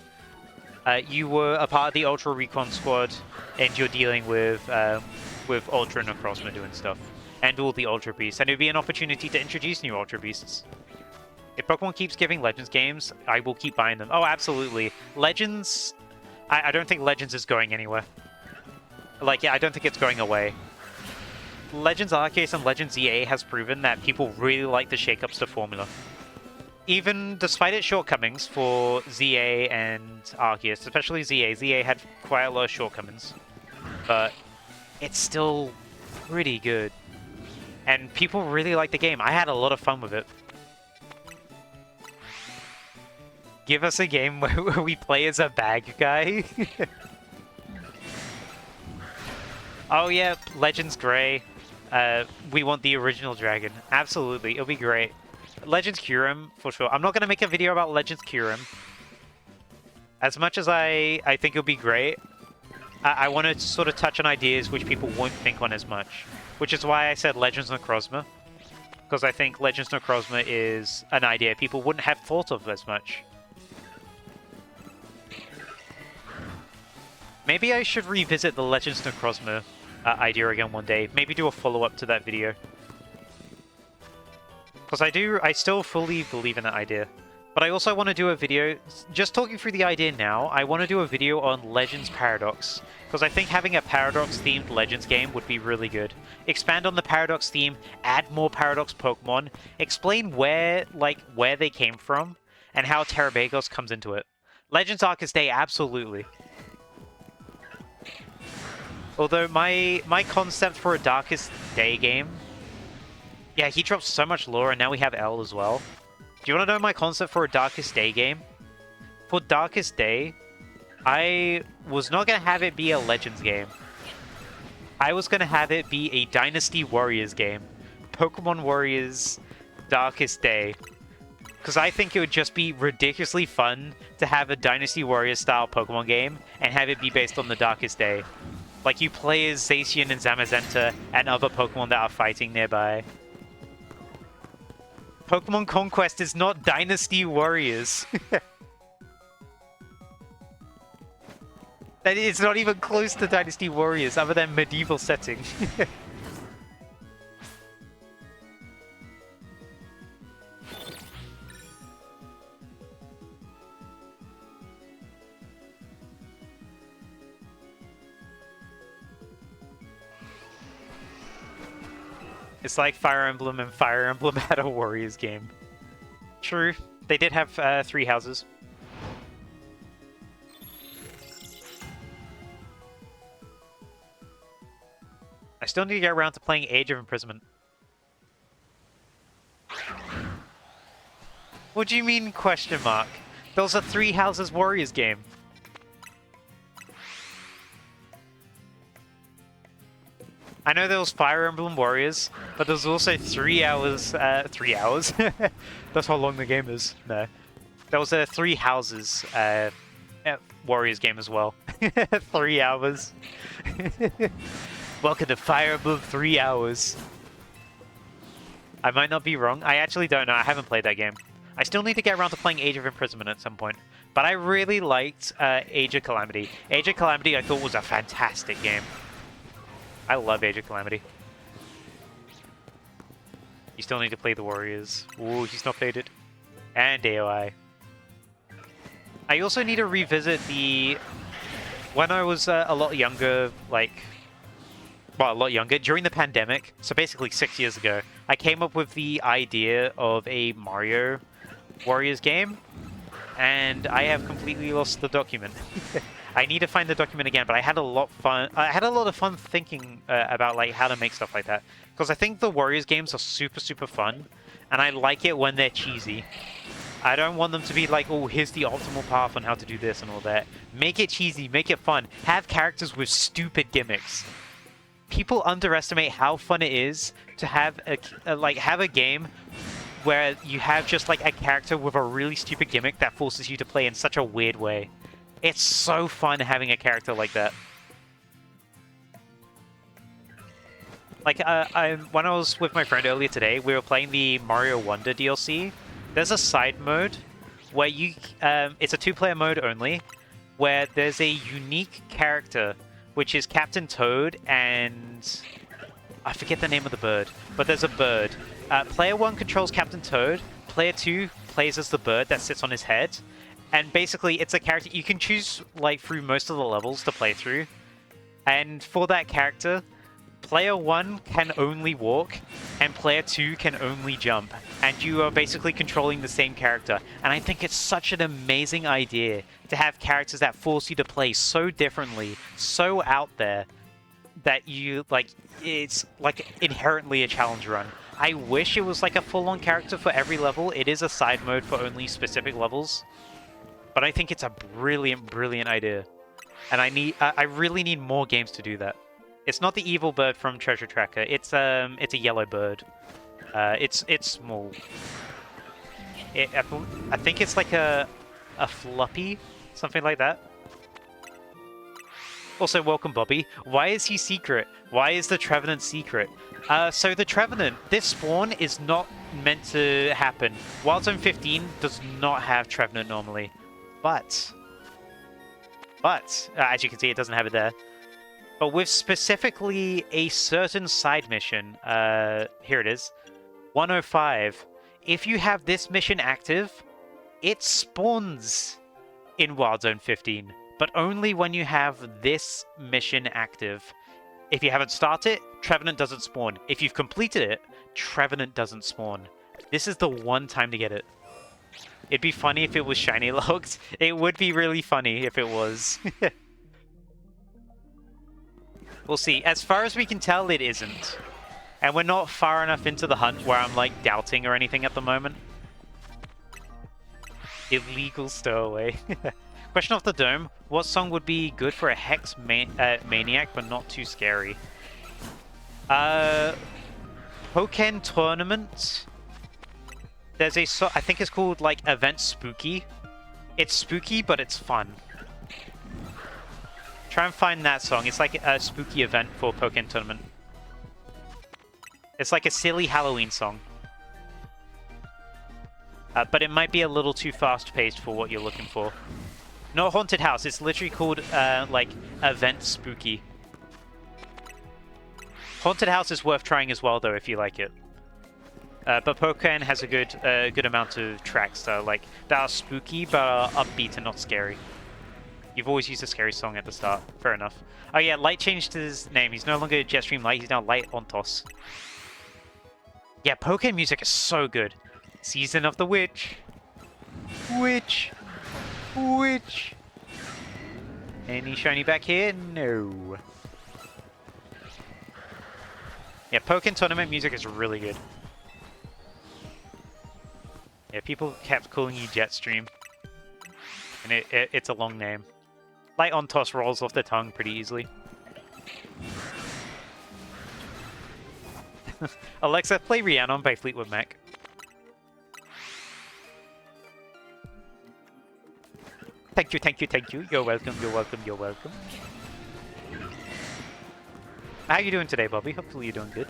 you were a part of the Ultra Recon Squad, and you're dealing with Ultra Necrozma doing stuff. And all the Ultra Beasts. And it would be an opportunity to introduce new Ultra Beasts. If Pokemon keeps giving Legends games, I will keep buying them. Oh, absolutely. Legends... I don't think Legends is going anywhere. Like, yeah, I don't think it's going away. Legends Arceus and Legends EA has proven that people really like the shakeups to formula. Even despite its shortcomings for ZA and Arceus, especially ZA. ZA had quite a lot of shortcomings. But it's still pretty good. And people really like the game. I had a lot of fun with it. Give us a game where we play as a bag guy. Oh yeah, Legends Grey. We want the original dragon. Absolutely, it'll be great. Legends Kyurem, for sure. I'm not going to make a video about Legends Kyurem. As much as I think it'll be great, I want to sort of touch on ideas which people won't think on as much. Which is why I said Legends Necrozma. Because I think Legends Necrozma is an idea people wouldn't have thought of as much. Maybe I should revisit the Legends Necrozma idea again one day. Maybe do a follow-up to that video. Because I still fully believe in that idea. But I also want to do a video, just talking through the idea now, I want to do a video on Legends Paradox. Because I think having a Paradox-themed Legends game would be really good. Expand on the Paradox theme, add more Paradox Pokemon, explain where they came from, and how Terabagos comes into it. Legends Arceus Day, absolutely. Although my concept for a Darkest Day game... Yeah, he drops so much lore, and now we have L as well. Do you want to know my concept for a Darkest Day game? For Darkest Day, I was not going to have it be a Legends game. I was gonna have it be a Dynasty Warriors game. Pokemon Warriors Darkest Day. Because I think it would just be ridiculously fun to have a Dynasty Warriors style Pokemon game and have it be based on the Darkest Day. Like, you play as Zacian and Zamazenta and other Pokemon that are fighting nearby. Pokemon Conquest is not Dynasty Warriors. It's not even close to Dynasty Warriors, other than medieval setting. It's like Fire Emblem, and Fire Emblem had a Warriors game. True, they did have 3 houses. I still need to get around to playing Age of Imprisonment. What do you mean, question mark? There was a 3 houses Warriors game. I know there was Fire Emblem Warriors, but there's also 3 hours, 3 hours? That's how long the game is. No. There was a 3 houses Warriors game as well. 3 hours. Welcome to Fire Emblem 3 hours. I might not be wrong. I actually don't know. I haven't played that game. I still need to get around to playing Age of Imprisonment at some point. But I really liked Age of Calamity. Age of Calamity I thought was a fantastic game. I love Age of Calamity. You still need to play the Warriors. Ooh, he's not played it. And AOI. I also need to revisit the... When I was a lot younger, like... Well, a lot younger, during the pandemic, so basically 6 years ago, I came up with the idea of a Mario Warriors game, and I have completely lost the document. I need to find the document again, but I had a lot of fun thinking about like how to make stuff like that, because I think the Warriors games are super fun, and I like it when they're cheesy. I don't want them to be like, oh, here's the optimal path on how to do this and all that. Make it cheesy, make it fun. Have characters with stupid gimmicks. People underestimate how fun it is to have a game where you have just like a character with a really stupid gimmick that forces you to play in such a weird way. It's so fun having a character like that. Like, when I was with my friend earlier today, we were playing the Mario Wonder DLC. There's a side mode where you, it's a 2-player mode only, where there's a unique character, which is Captain Toad and... I forget the name of the bird, but there's a bird. Player 1 controls Captain Toad, Player 2 plays as the bird that sits on his head, and basically it's a character you can choose like through most of the levels to play through. And for that character, Player 1 can only walk, and Player 2 can only jump. And you are basically controlling the same character. And I think it's such an amazing idea to have characters that force you to play so differently, so out there, that you, like, it's like inherently a challenge run. I wish it was like a full-on character for every level. It is a side mode for only specific levels. But I think it's a brilliant idea. And I really need more games to do that. It's not the evil bird from Treasure Tracker. It's a yellow bird. It's small. I think it's like a floppy, something like that. Also, welcome, Bobby. Why is he secret? Why is the Trevenant secret? So the Trevenant, this spawn is not meant to happen. Wild Zone 15 does not have Trevenant normally. But, as you can see, it doesn't have it there. But with specifically a certain side mission, here it is, 105, if you have this mission active, it spawns in Wild Zone 15, but only when you have this mission active. If you haven't started it, Trevenant doesn't spawn. If you've completed it, Trevenant doesn't spawn. This is the one time to get it. It'd be funny if it was shiny logged. It would be really funny if it was. We'll see. As far as we can tell, it isn't. And we're not far enough into the hunt where I'm, like, doubting or anything at the moment. Illegal stowaway. Question off the dome. What song would be good for a Hex maniac, but not too scary? Pokémon Tournament. There's a I think it's called like Event Spooky. It's spooky, but it's fun. Try and find that song. It's like a spooky event for Pokémon Tournament. It's like a silly Halloween song. But it might be a little too fast-paced for what you're looking for. Not Haunted House. It's literally called like Event Spooky. Haunted House is worth trying as well, though, if you like it. But Pokémon has a good amount of tracks that are spooky but are upbeat and not scary. You've always used a scary song at the start. Fair enough. Oh yeah, Light changed his name. He's no longer Jetstream Light. He's now Light Ontos. Yeah, Pokémon music is so good. Season of the Witch. Witch. Any shiny back here? No. Yeah, Pokémon Tournament music is really good. Yeah, people kept calling you Jetstream. And it's a long name. Light Ontos rolls off the tongue pretty easily. Alexa, play Rhiannon by Fleetwood Mac. Thank you. You're welcome. How you doing today, Bobby? Hopefully you're doing good.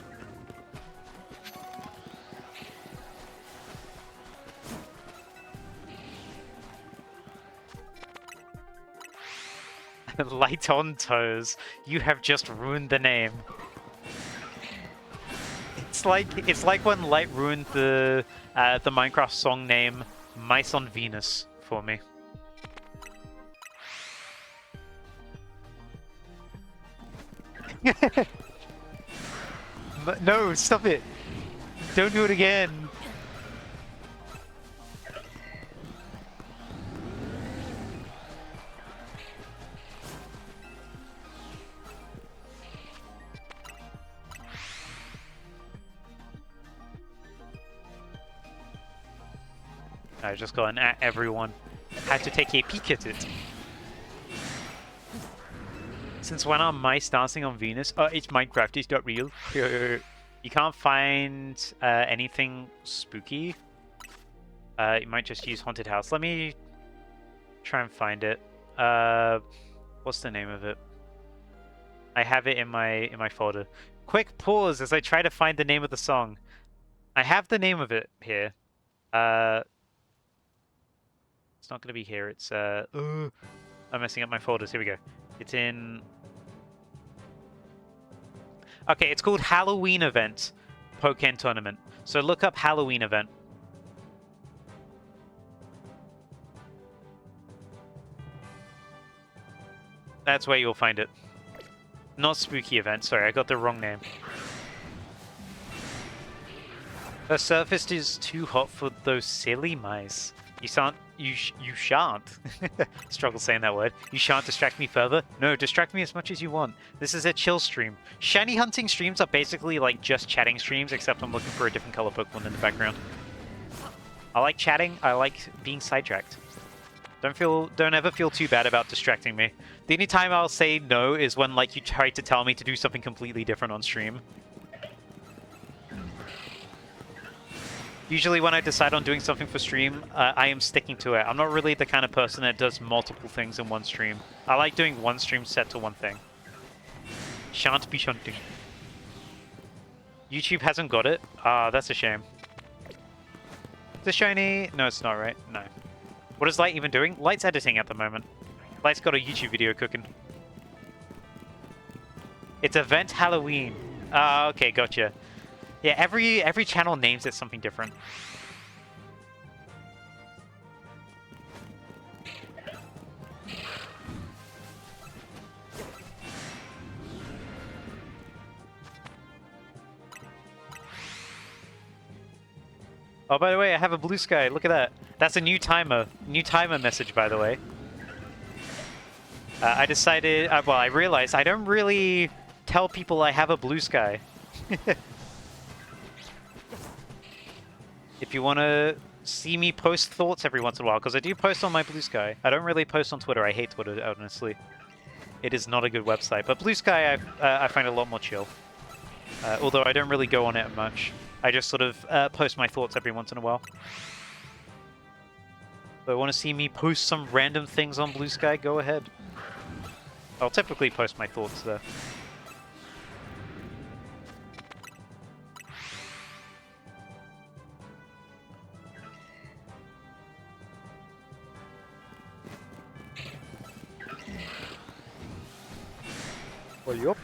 Light on Toes. You have just ruined the name. It's like when Light ruined the Minecraft song name Mice on Venus for me. No, stop it! Don't do it again! I just got at everyone. Had to take a peek at it. Since when are mice dancing on Venus? Oh, it's Minecraft, it's not real. You can't find anything spooky. You might just use Haunted House. Let me try and find it. What's the name of it? I have it in my folder. Quick pause as I try to find the name of the song. I have the name of it here. It's not going to be here. It's I'm messing up my folders. Here we go. It's in... Okay, it's called Halloween Event Pokémon Tournament. So look up Halloween Event. That's where you'll find it. Not Spooky Event. Sorry, I got the wrong name. The surface is too hot for those silly mice. You shan't. Struggle saying that word. You shan't distract me further? No, distract me as much as you want. This is a chill stream. Shiny hunting streams are basically like just chatting streams, except I'm looking for a different color Pokemon in the background. I like chatting. I like being sidetracked. Don't ever feel too bad about distracting me. The only time I'll say no is when like you try to tell me to do something completely different on stream. Usually when I decide on doing something for stream, I am sticking to it. I'm not really the kind of person that does multiple things in one stream. I like doing one stream set to one thing. Shan't be shunting. YouTube hasn't got it? Ah, that's a shame. Is it shiny? No, it's not, right? No. What is Light even doing? Light's editing at the moment. Light's got a YouTube video cooking. It's Event Halloween. Ah, okay, gotcha. Yeah, every channel names it something different. Oh, by the way, I have a blue sky. Look at that. That's a new timer. New timer message, by the way. I decided... well, I realized I don't really tell people I have a blue sky. If you want to see me post thoughts every once in a while, because I do post on my Blue Sky. I don't really post on Twitter. I hate Twitter, honestly. It is not a good website. But Blue Sky, I find a lot more chill. Although I don't really go on it much. I just sort of post my thoughts every once in a while. If you want to see me post some random things on Blue Sky, go ahead. I'll typically post my thoughts there. Well, yup.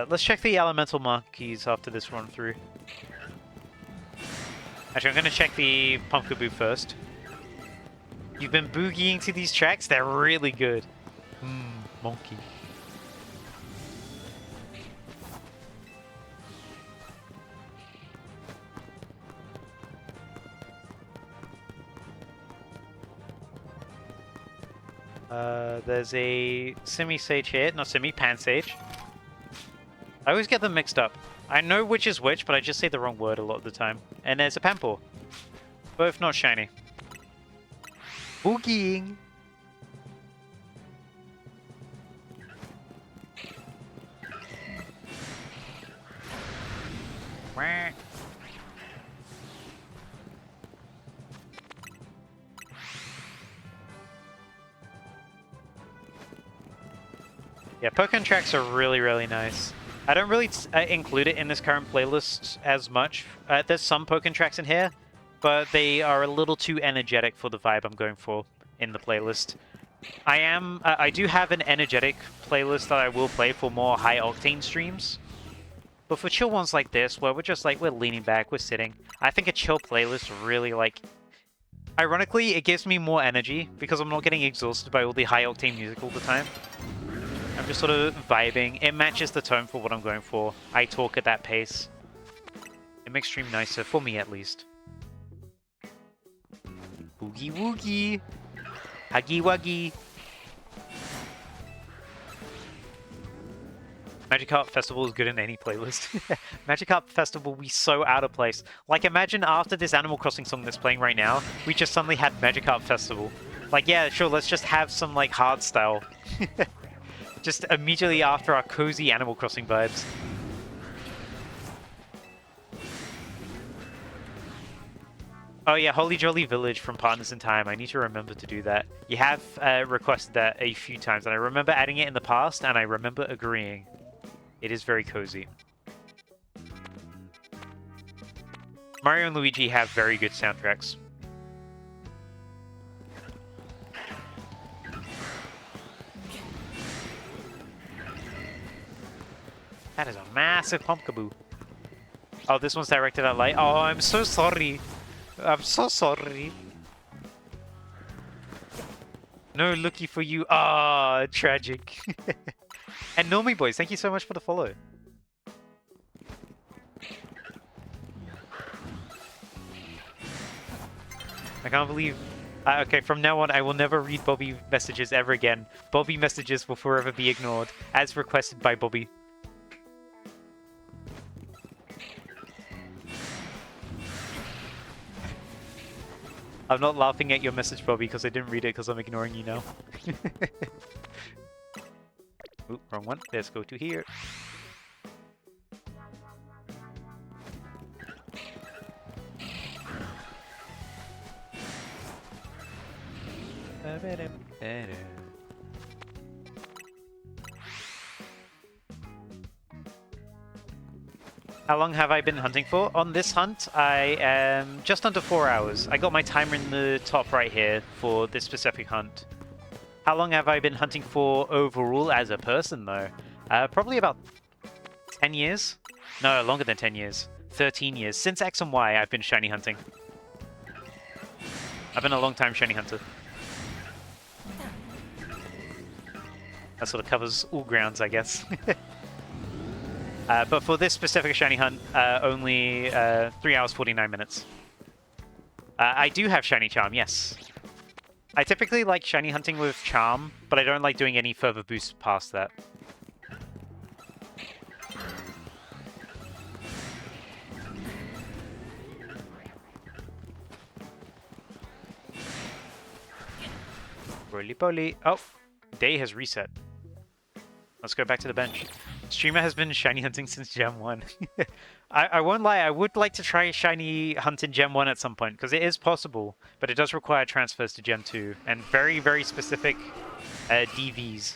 Let's check the elemental marquees after this run through. Actually, I'm going to check the Pumpkaboo first. You've been boogieing to these tracks? They're really good. Monkey. There's a semi-sage here. Not semi, pan-sage. I always get them mixed up. I know which is which, but I just say the wrong word a lot of the time. And there's a Pampor. Both not shiny. Boogieing! Wah. Yeah, Pokemon tracks are really, really nice. I don't really include it in this current playlist as much. There's some Pokemon tracks in here, but they are a little too energetic for the vibe I'm going for in the playlist. I do have an energetic playlist that I will play for more high-octane streams. But for chill ones like this, where we're just like, we're leaning back, we're sitting, I think a chill playlist really, like... Ironically, it gives me more energy, because I'm not getting exhausted by all the high-octane music all the time. I'm just sort of vibing. It matches the tone for what I'm going for. I talk at that pace. It makes stream nicer, for me at least. Boogie woogie! Huggy wuggy! Magikarp Festival is good in any playlist. Magikarp Festival will be so out of place. Like, imagine after this Animal Crossing song that's playing right now, we just suddenly had Magikarp Festival. Like, yeah, sure, let's just have some, like, hardstyle. Just immediately after our cozy Animal Crossing vibes. Oh yeah, Holy Jolly Village from Partners in Time. I need to remember to do that. You have requested that a few times, and I remember adding it in the past, and I remember agreeing. It is very cozy. Mario and Luigi have very good soundtracks. That is a massive Pumpkaboo. Oh, this one's directed at light. Oh, I'm so sorry. I'm so sorry. No looky for you. Ah, tragic. And Normie Boys, thank you so much for the follow. I can't believe... okay, from now on, I will never read Bobby messages ever again. Bobby messages will forever be ignored, as requested by Bobby. I'm not laughing at your message, Bobby, because I didn't read it because I'm ignoring you now. Oop, wrong one. Let's go to here. How long have I been hunting for? On this hunt, I am just under 4 hours. I got my timer in the top right here for this specific hunt. How long have I been hunting for overall as a person, though? Probably about 10 years? No, longer than 10 years. 13 years. Since X and Y, I've been shiny hunting. I've been a long time shiny hunter. That sort of covers all grounds, I guess. But for this specific shiny hunt, only 3 hours 49 minutes. I do have shiny charm, yes. I typically like shiny hunting with charm, but I don't like doing any further boosts past that. Roly-poly. Oh, day has reset. Let's go back to the bench. Streamer has been shiny hunting since Gem 1. I won't lie, I would like to try shiny hunt in Gem 1 at some point, because it is possible, but it does require transfers to Gem 2, and very, very specific DVs,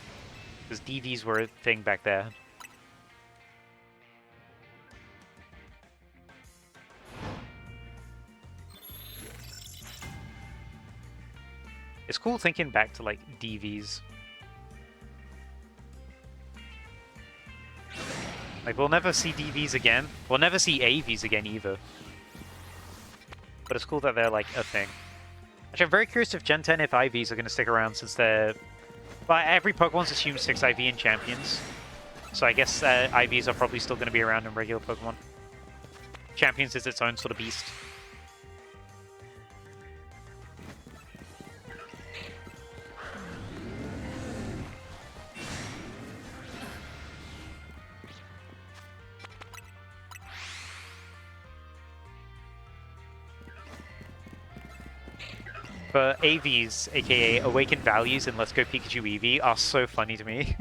because DVs were a thing back there. It's cool thinking back to, like, DVs. Like, we'll never see DVs again. We'll never see AVs again, either. But it's cool that they're, like, a thing. Actually, I'm very curious if Gen 10 if IVs are going to stick around, since they're... Well, every Pokemon's assumed 6 IV in Champions. So I guess IVs are probably still going to be around in regular Pokemon. Champions is its own sort of beast. But AVs, aka Awakened Values in Let's Go Pikachu Eevee, are so funny to me.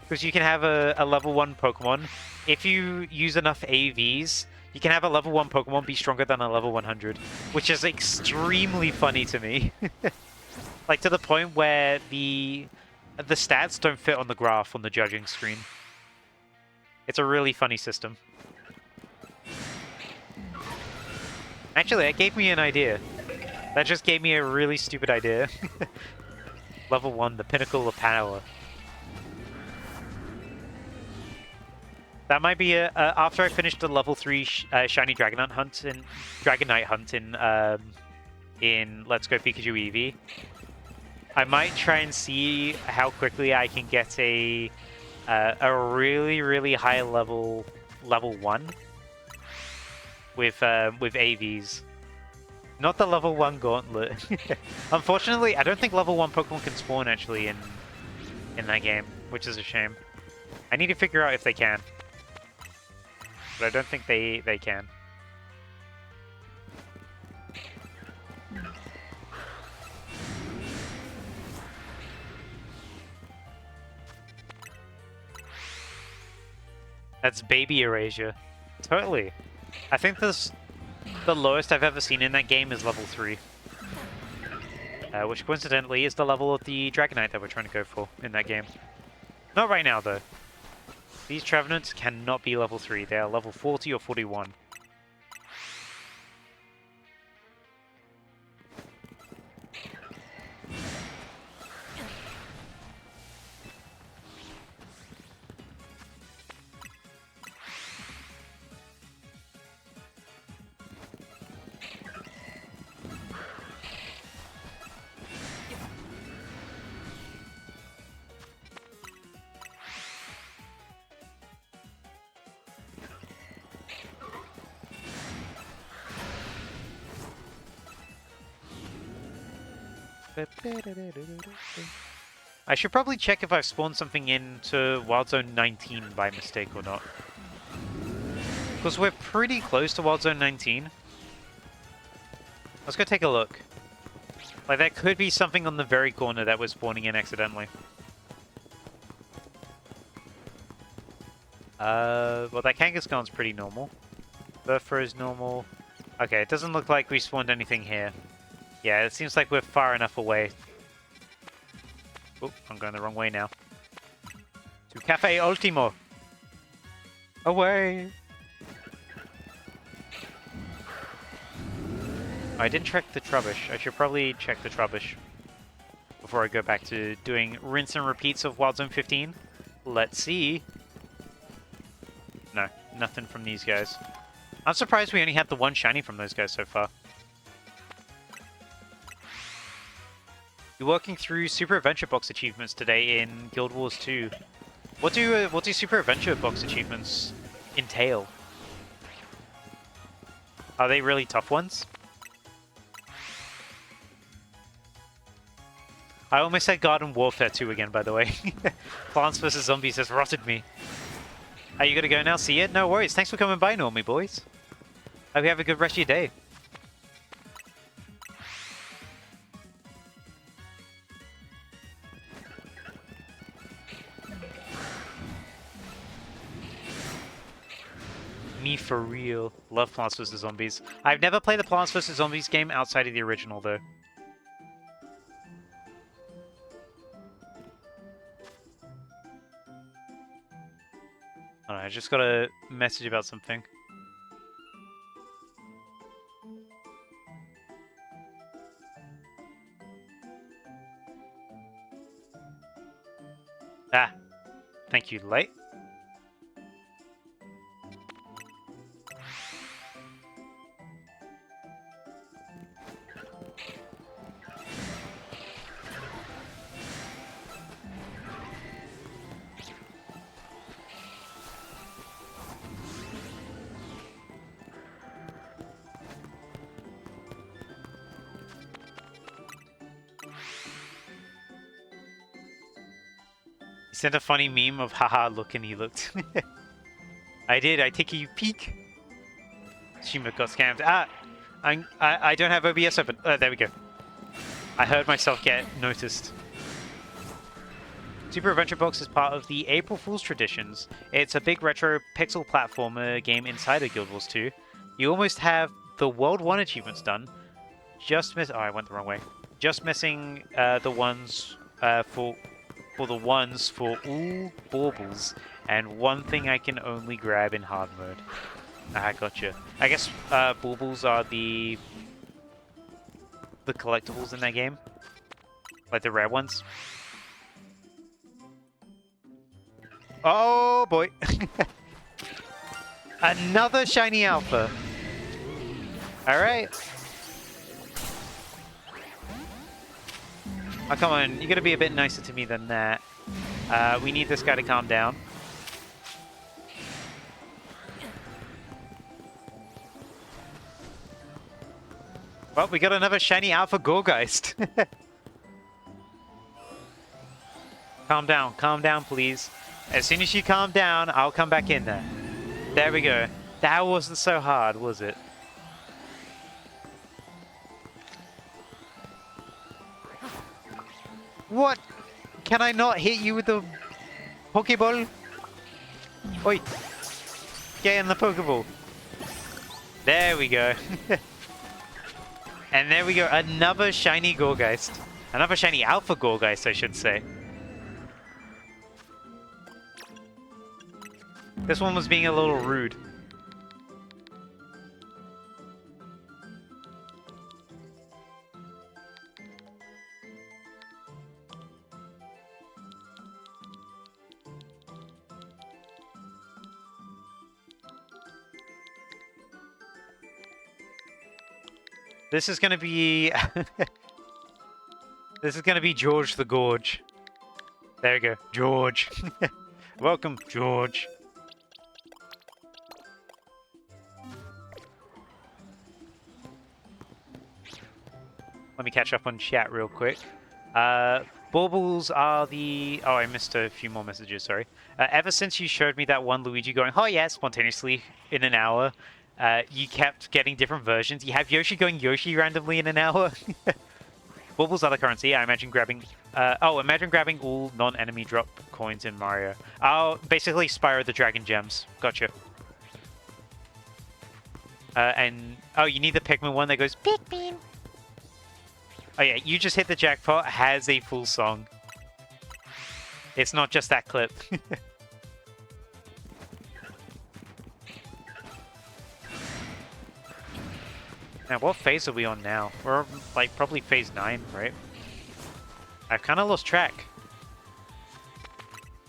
Because you can have a level 1 Pokemon. If you use enough AVs, you can have a level 1 Pokemon be stronger than a level 100. Which is extremely funny to me. Like, to the point where the stats don't fit on the graph on the judging screen. It's a really funny system. Actually, that gave me an idea. That just gave me a really stupid idea. Level 1, the pinnacle of power. That might be after I finish the level 3 shiny Dragonite hunt in Let's Go Pikachu Eevee. I might try and see how quickly I can get a really, really high level 1 with AVs. Not the level 1 Gauntlet. Unfortunately, I don't think level 1 Pokemon can spawn actually in that game, which is a shame. I need to figure out if they can. But I don't think they can. That's baby erasure. Totally. I think the lowest I've ever seen in that game is level 3. Which coincidentally is the level of the Dragonite that we're trying to go for in that game. Not right now though. These Trevenants cannot be level 3, they are level 40 or 41. I should probably check if I've spawned something into Wild Zone 19 by mistake or not. Because we're pretty close to Wild Zone 19. Let's go take a look. Like, there could be something on the very corner that we're spawning in accidentally. Well, that Kangaskhan's pretty normal. Burfro's normal. Okay, it doesn't look like we spawned anything here. Yeah, it seems like we're far enough away. Oh, I'm going the wrong way now. To Cafe Ultimo! Away! I didn't check the Trubbish. I should probably check the Trubbish before I go back to doing rinse and repeats of Wild Zone 15. Let's see. No, nothing from these guys. I'm surprised we only had the one shiny from those guys so far. You're working through Super Adventure Box achievements today in Guild Wars 2. What do Super Adventure Box achievements entail? Are they really tough ones? I almost said Garden Warfare 2 again, by the way. Plants vs. Zombies has rotted me. Are you gonna go now? See it? No worries. Thanks for coming by, Normie boys. Hope you have a good rest of your day. Me for real. Love Plants vs. Zombies. I've never played the Plants vs. Zombies game outside of the original, though. I just got a message about something. Ah. Thank you, Light. He sent a funny meme of haha look and he looked. I did, I take a peek. Shima got scammed. Ah! I don't have OBS open. There we go. I heard myself get noticed. Super Adventure Box is part of the April Fool's traditions. It's a big retro pixel platformer game inside of Guild Wars 2. You almost have the World 1 achievements done. Just miss. Oh, I went the wrong way. Just missing the ones for the ones for all baubles, and one thing I can only grab in hard mode. Ah, gotcha. I guess baubles are the collectibles in that game, like the rare ones. Oh boy! Another shiny alpha. All right. Oh, come on. You gotta be a bit nicer to me than that. We need this guy to calm down. Well, we got another shiny alpha Gorgeist. Calm down, please. As soon as you calm down, I'll come back in there. There we go. That wasn't so hard, was it? What? Can I not hit you with the Pokeball? Oi! Get in the Pokeball. There we go. And there we go. Another shiny Gorgeist. Another shiny Alpha Gorgeist, I should say. This one was being a little rude. This is gonna be... This is gonna be George the Gorge. There we go. George. Welcome, George. Let me catch up on chat real quick. Baubles are the... Oh, I missed a few more messages, sorry. Ever since you showed me that one Luigi going, oh yeah, spontaneously in an hour, you kept getting different versions. You have Yoshi going Yoshi randomly in an hour. Baubles are the currency. I imagine grabbing... imagine grabbing all non-enemy drop coins in Mario. Oh, basically Spyro the Dragon Gems. Gotcha. And... Oh, you need the Pikmin one that goes, Pikmin! Oh yeah, You Just Hit the Jackpot has a full song. It's not just that clip. Now, what phase are we on now? We're like probably phase 9, right? I've kind of lost track.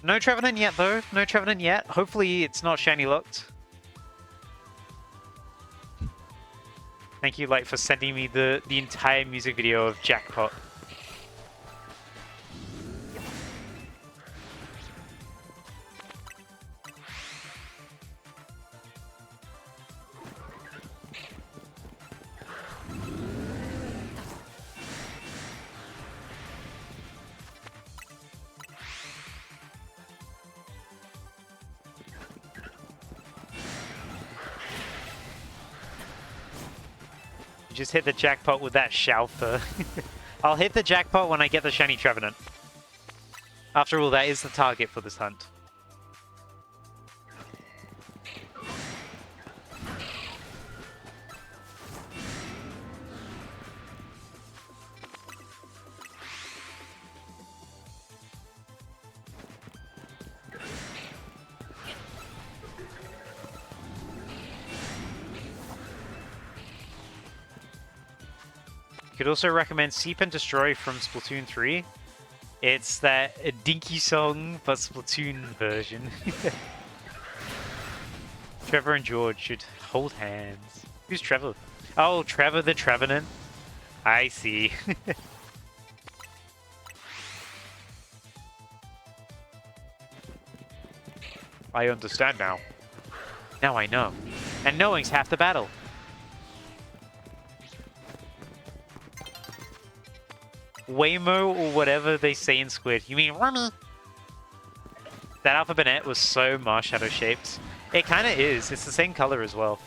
No Trevenant yet, though. No Trevenant yet. Hopefully it's not shiny locked. Thank you, Light, for sending me the entire music video of Jackpot. Just hit the jackpot with that Shalfa. I'll hit the jackpot when I get the shiny Trevenant. After all, that is the target for this hunt. Could also recommend Seep and Destroy from Splatoon 3. It's that dinky song, but Splatoon version. Trevor and George should hold hands. Who's Trevor? Oh, Trevor the Trevenant. I see. I understand now. Now I know. And knowing's half the battle. Waymo or whatever they say in Squid. You mean Rummy? That alphabet was so Marshadow shaped. It kind of is. It's the same color as well.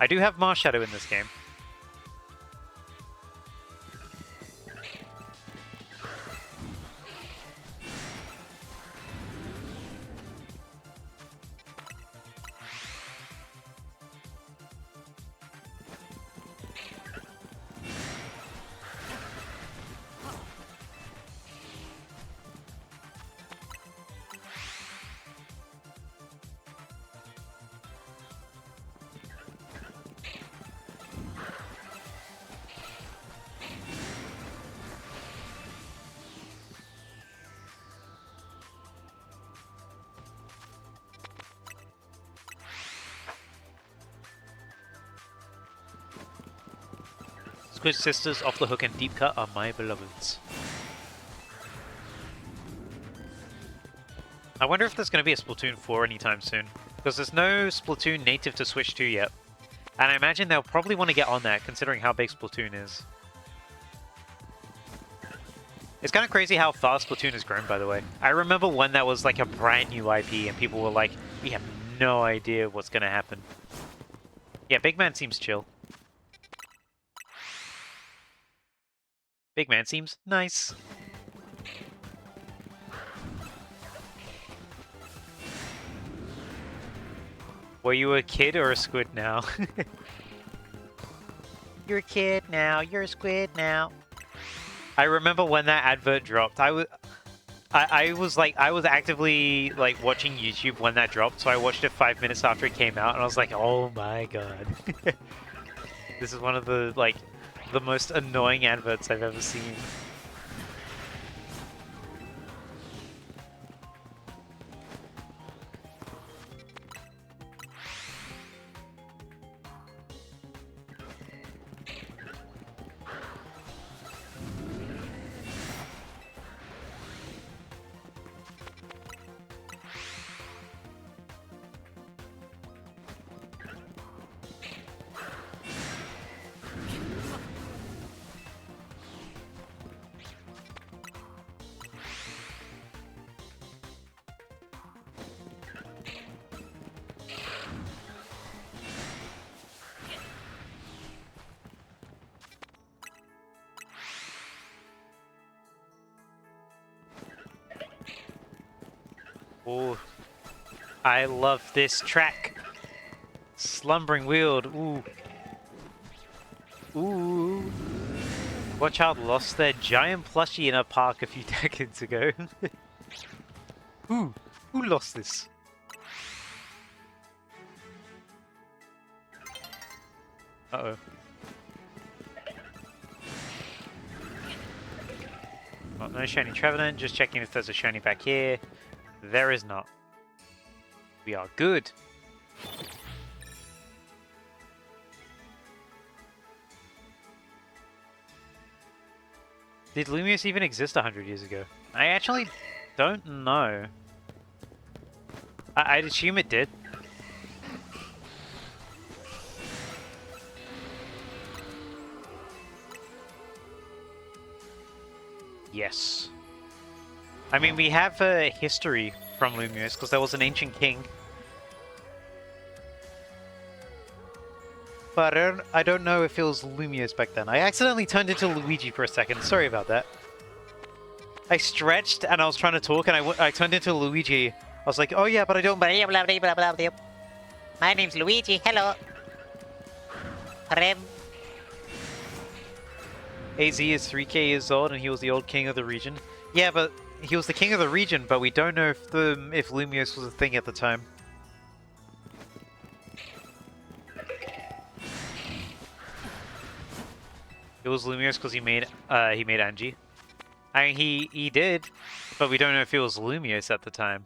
I do have Marshadow in this game. Squid Sisters, Off the Hook, and Deep Cut are my beloveds. I wonder if there's going to be a Splatoon 4 anytime soon, because there's no Splatoon native to Switch 2 yet. And I imagine they'll probably want to get on that, considering how big Splatoon is. It's kind of crazy how fast Splatoon has grown, by the way. I remember when that was like a brand new IP, and people were like, we have no idea what's going to happen. Yeah, Big Man seems chill. Big Man seems nice. Were you a kid or a squid now? You're a kid now, you're a squid now. I remember when that advert dropped, I was actively like watching YouTube when that dropped, so I watched it 5 minutes after it came out and I was like, oh my god. This is one of the the most annoying adverts I've ever seen. Oh, I love this track. Slumbering Weald. Ooh. Ooh. What child lost their giant plushie in a park a few decades ago? Ooh. Who lost this? Uh-oh. Well, no shiny Trevenant, just checking if there's a shiny back here. There is not. We are good. Did Lumiose even exist 100 years ago? I actually don't know. I'd assume it did. Yes. I mean, we have a history from Lumiose because there was an ancient king. But I don't know if it was Lumiose back then. I accidentally turned into Luigi for a second. Sorry about that. I stretched and I was trying to talk and I turned into Luigi. I was like, oh yeah, but I don't... My name's Luigi. Hello. AZ is 3k years old and he was the old king of the region. Yeah, but he was the king of the region, but we don't know if Lumiose was a thing at the time. It was Lumiose because he made Angie. I mean, he did, but we don't know if it was Lumiose at the time.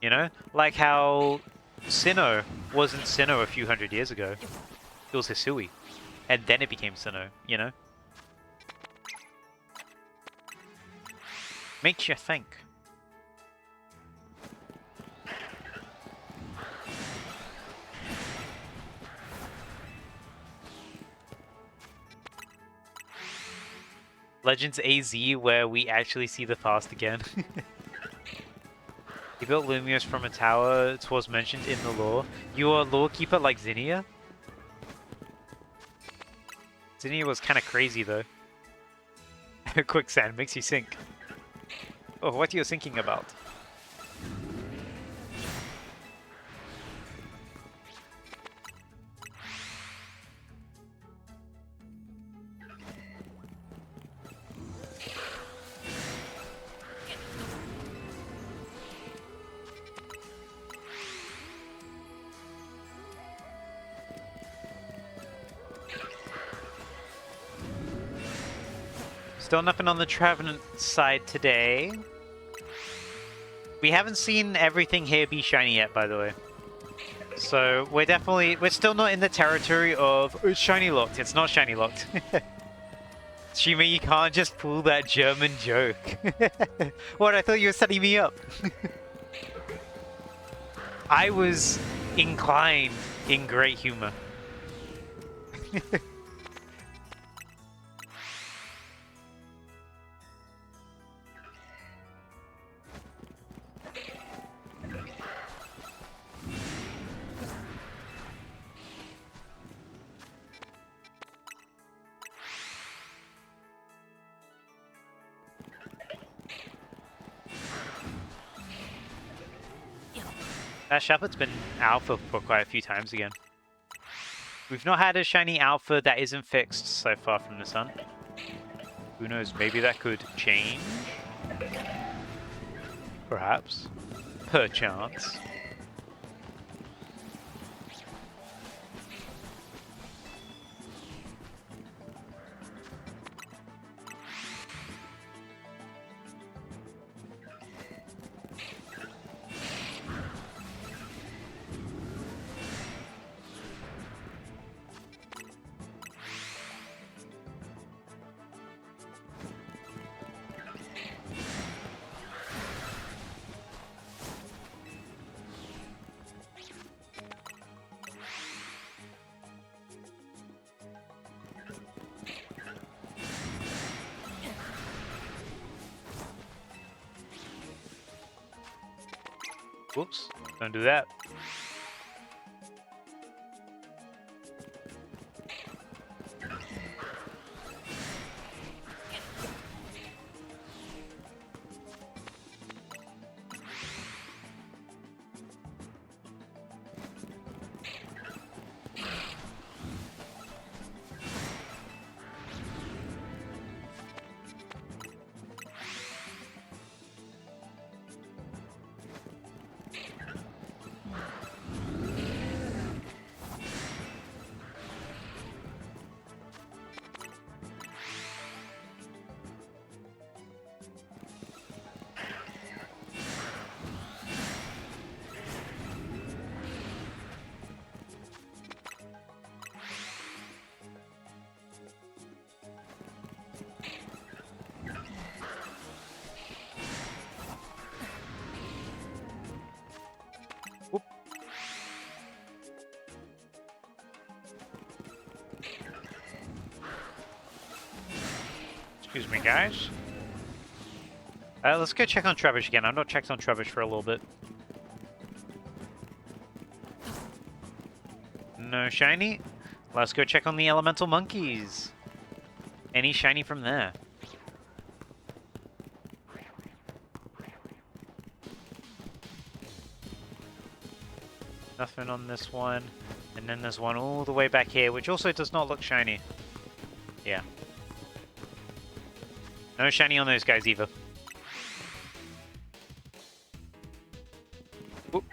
You know, like how Sinnoh wasn't Sinnoh a few hundred years ago. It was Hisui, and then it became Sinnoh. You know, makes you think. Legends AZ, where we actually see the past again. He built Lumiose from a tower. It was mentioned in the lore. You are a lore keeper like Zinnia? Zinnia was kind of crazy though. Quicksand makes you sink. Oh, what are you thinking about? Still nothing on the Trevenant side today. We haven't seen everything here be shiny yet, by the way. So we're still not in the territory of it's shiny locked. It's not shiny locked. Shima, you can't just pull that German joke. What, I thought you were setting me up. I was inclined in great humor. Ash Shepherd's been alpha for quite a few times again. We've not had a shiny alpha that isn't fixed so far from the sun. Who knows, maybe that could change? Perhaps. Perchance. Whoops, don't do that. Excuse me, guys. Let's go check on Trubbish again. I've not checked on Trubbish for a little bit. No shiny? Let's go check on the elemental monkeys. Any shiny from there? Nothing on this one. And then there's one all the way back here, which also does not look shiny. Yeah. No shiny on those guys either. Oop.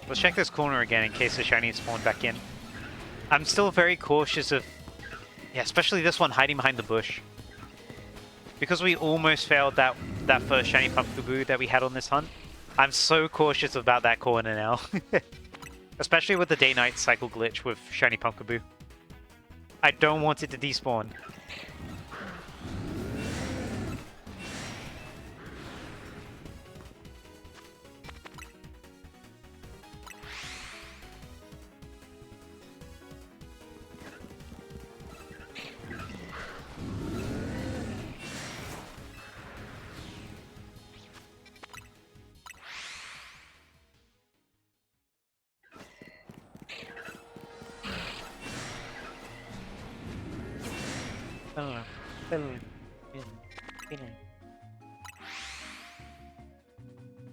Let's check this corner again in case the shiny spawned back in. I'm still very cautious of... Yeah, especially this one hiding behind the bush. Because we almost failed that first shiny Pumpkaboo that we had on this hunt, I'm so cautious about that corner now. Especially with the day-night cycle glitch with shiny Pumpkaboo. I don't want it to despawn.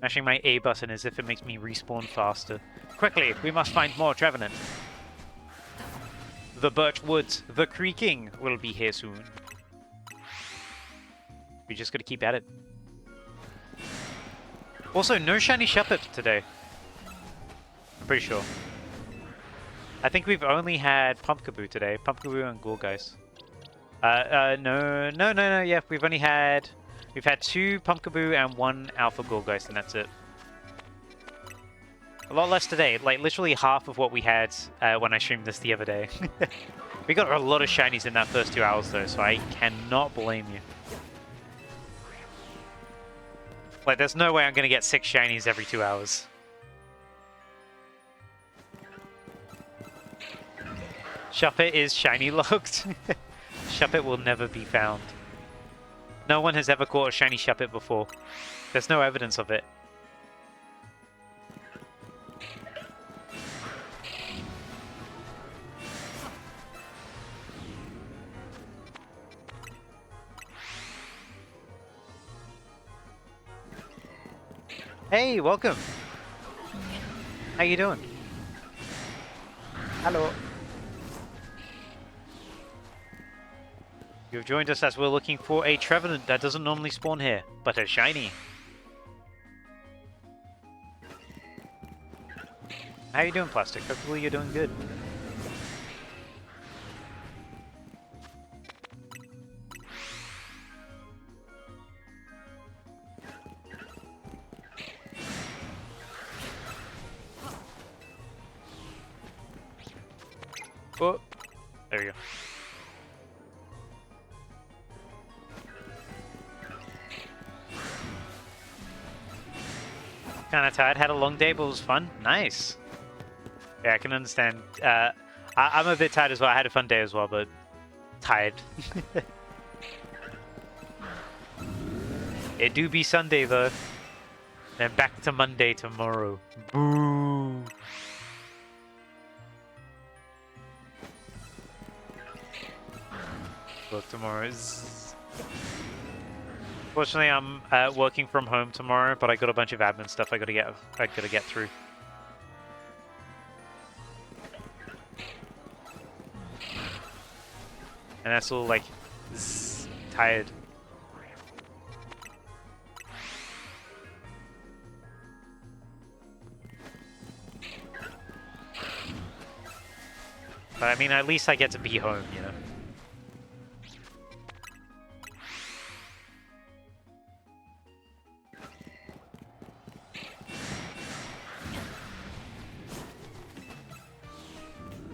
Mashing my A button as if it makes me respawn faster. Quickly, we must find more Trevenant. The birch woods, the creaking will be here soon. We just gotta keep at it. Also, no shiny Shuppet today. I'm pretty sure. I think we've only had Pumpkaboo today. Pumpkaboo and Gorgeist. No, yeah, we've had 2 Pumpkaboo and 1 Alpha Gorgeist, and that's it. A lot less today, like literally half of what we had when I streamed this the other day. We got a lot of shinies in that first 2 hours though, so I cannot blame you. Like, there's no way I'm gonna get 6 shinies every 2 hours. Shuppet is shiny locked. Shuppet will never be found. No one has ever caught a shiny Shuppet before. There's no evidence of it. Hey, welcome. How you doing? Hello. You've joined us as we're looking for a Trevenant that doesn't normally spawn here, but a shiny. How you doing, Plastic? Hopefully you're doing good. Oh, there we go. Kinda tired, had a long day, but it was fun. Nice. Yeah, I can understand. I'm a bit tired as well. I had a fun day as well, but tired. It do be Sunday though. Then back to Monday tomorrow. Boo. Look, tomorrow is... Fortunately, I'm working from home tomorrow, but I got a bunch of admin stuff I gotta get through. And that's all like tired. But I mean, at least I get to be home, you know.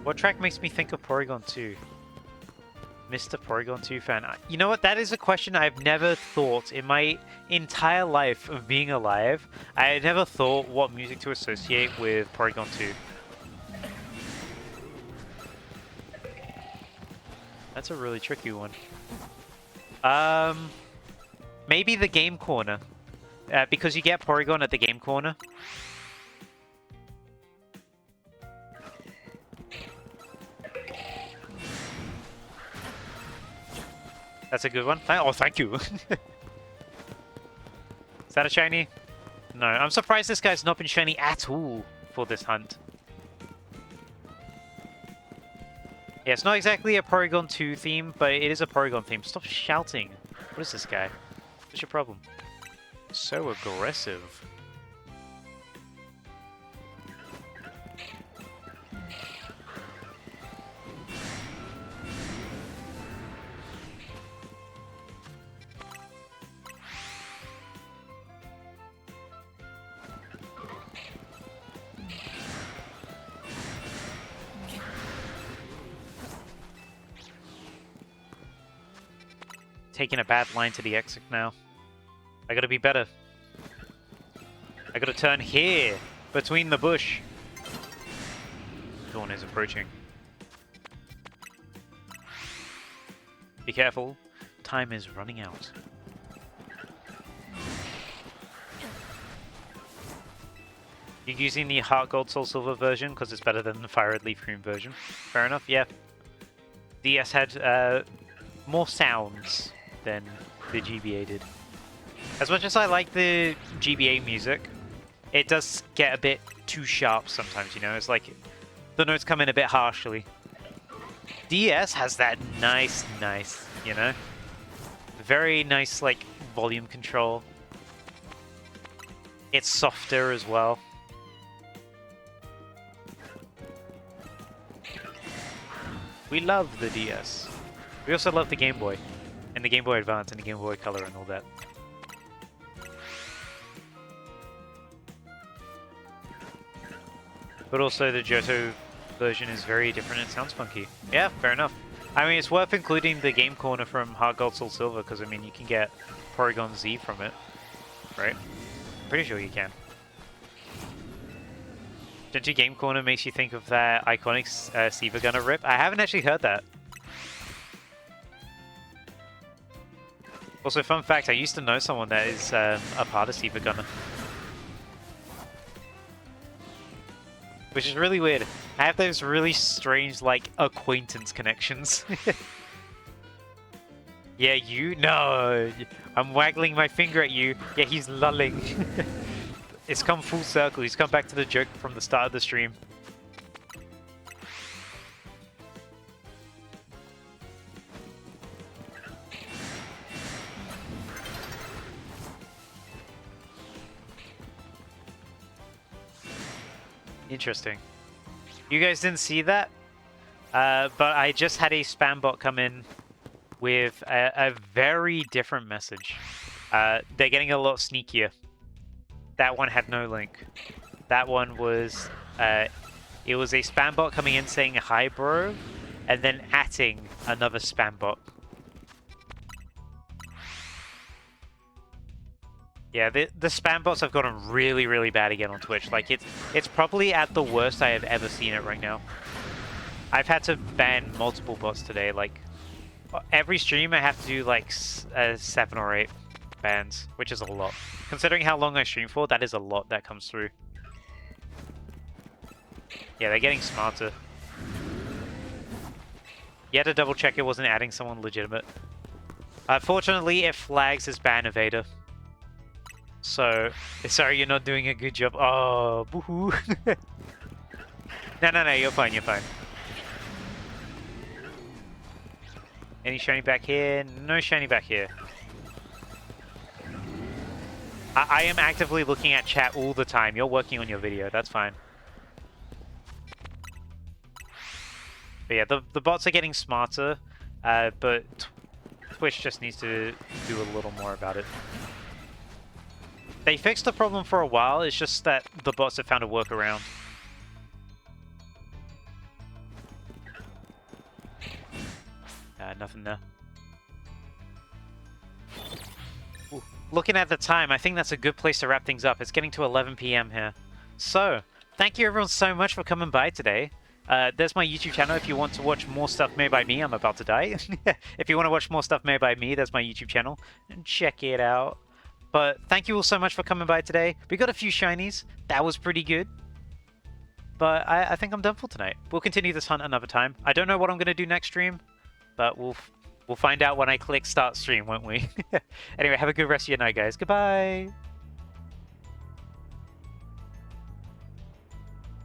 What track makes me think of Porygon 2? Mr. Porygon 2 fan. You know what? That is a question I've never thought in my entire life of being alive. I had never thought what music to associate with Porygon 2. That's a really tricky one. Maybe the Game Corner. Because you get Porygon at the Game Corner. That's a good one. Oh, thank you. Is that a shiny? No, I'm surprised this guy's not been shiny at all for this hunt. Yeah, it's not exactly a Porygon 2 theme, but it is a Porygon theme. Stop shouting. What is this guy? What's your problem? So aggressive. taking a bad line to the exit now. I gotta be better. I gotta turn here, between the bush. Dawn is approaching. Be careful. Time is running out. You're using the Heart Gold Soul Silver version because it's better than the Fire Red Leaf Green version. Fair enough, yeah. DS had more sounds than the GBA did. As much as I like the GBA music, it does get a bit too sharp sometimes, you know? It's like the notes come in a bit harshly. DS has that nice, you know? Very nice, like, volume control. It's softer as well. We love the DS. We also love the Game Boy. And the Game Boy Advance and the Game Boy Color and all that. But also the Johto version is very different. It sounds funky. Yeah, fair enough. I mean, it's worth including the Game Corner from Heart Gold Soul Silver because, I mean, you can get Porygon Z from it, right? I'm pretty sure you can. Don't you Game Corner makes you think of that iconic Siva Gunner rip? I haven't actually heard that. Also, fun fact, I used to know someone that is a part of Siva Gunner. Which is really weird. I have those really strange, like, acquaintance connections. Yeah, you? No! I'm waggling my finger at you. Yeah, he's lulling. It's come full circle. He's come back to the joke from the start of the stream. Interesting. You guys didn't see that? But I just had a spam bot come in with a very different message. They're getting a lot sneakier. That one had no link. That one was... it was a spam bot coming in saying, "Hi, bro," and then atting another spam bot. Yeah, the spam bots have gotten really, really bad again on Twitch. Like, it's probably at the worst I have ever seen it right now. I've had to ban multiple bots today. Like, every stream I have to do, like, 7 or 8 bans, which is a lot. Considering how long I stream for, that is a lot that comes through. Yeah, they're getting smarter. You had to double check it wasn't adding someone legitimate. Fortunately, it flags as ban evader. So, sorry, you're not doing a good job. Oh, boo-hoo. No, you're fine, you're fine. Any shiny back here? No shiny back here. I am actively looking at chat all the time. You're working on your video, that's fine. But yeah, the bots are getting smarter, but Twitch just needs to do a little more about it. They fixed the problem for a while, it's just that the bots have found a workaround. Nothing there. Ooh. Looking at the time, I think that's a good place to wrap things up. It's getting to 11 PM here. So, thank you everyone so much for coming by today. There's my YouTube channel if you want to watch more stuff made by me. I'm about to die. If you want to watch more stuff made by me, there's my YouTube channel. And check it out. But thank you all so much for coming by today. We got a few shinies. That was pretty good. But I think I'm done for tonight. We'll continue this hunt another time. I don't know what I'm going to do next stream. But we'll find out when I click start stream, won't we? Anyway, have a good rest of your night, guys. Goodbye!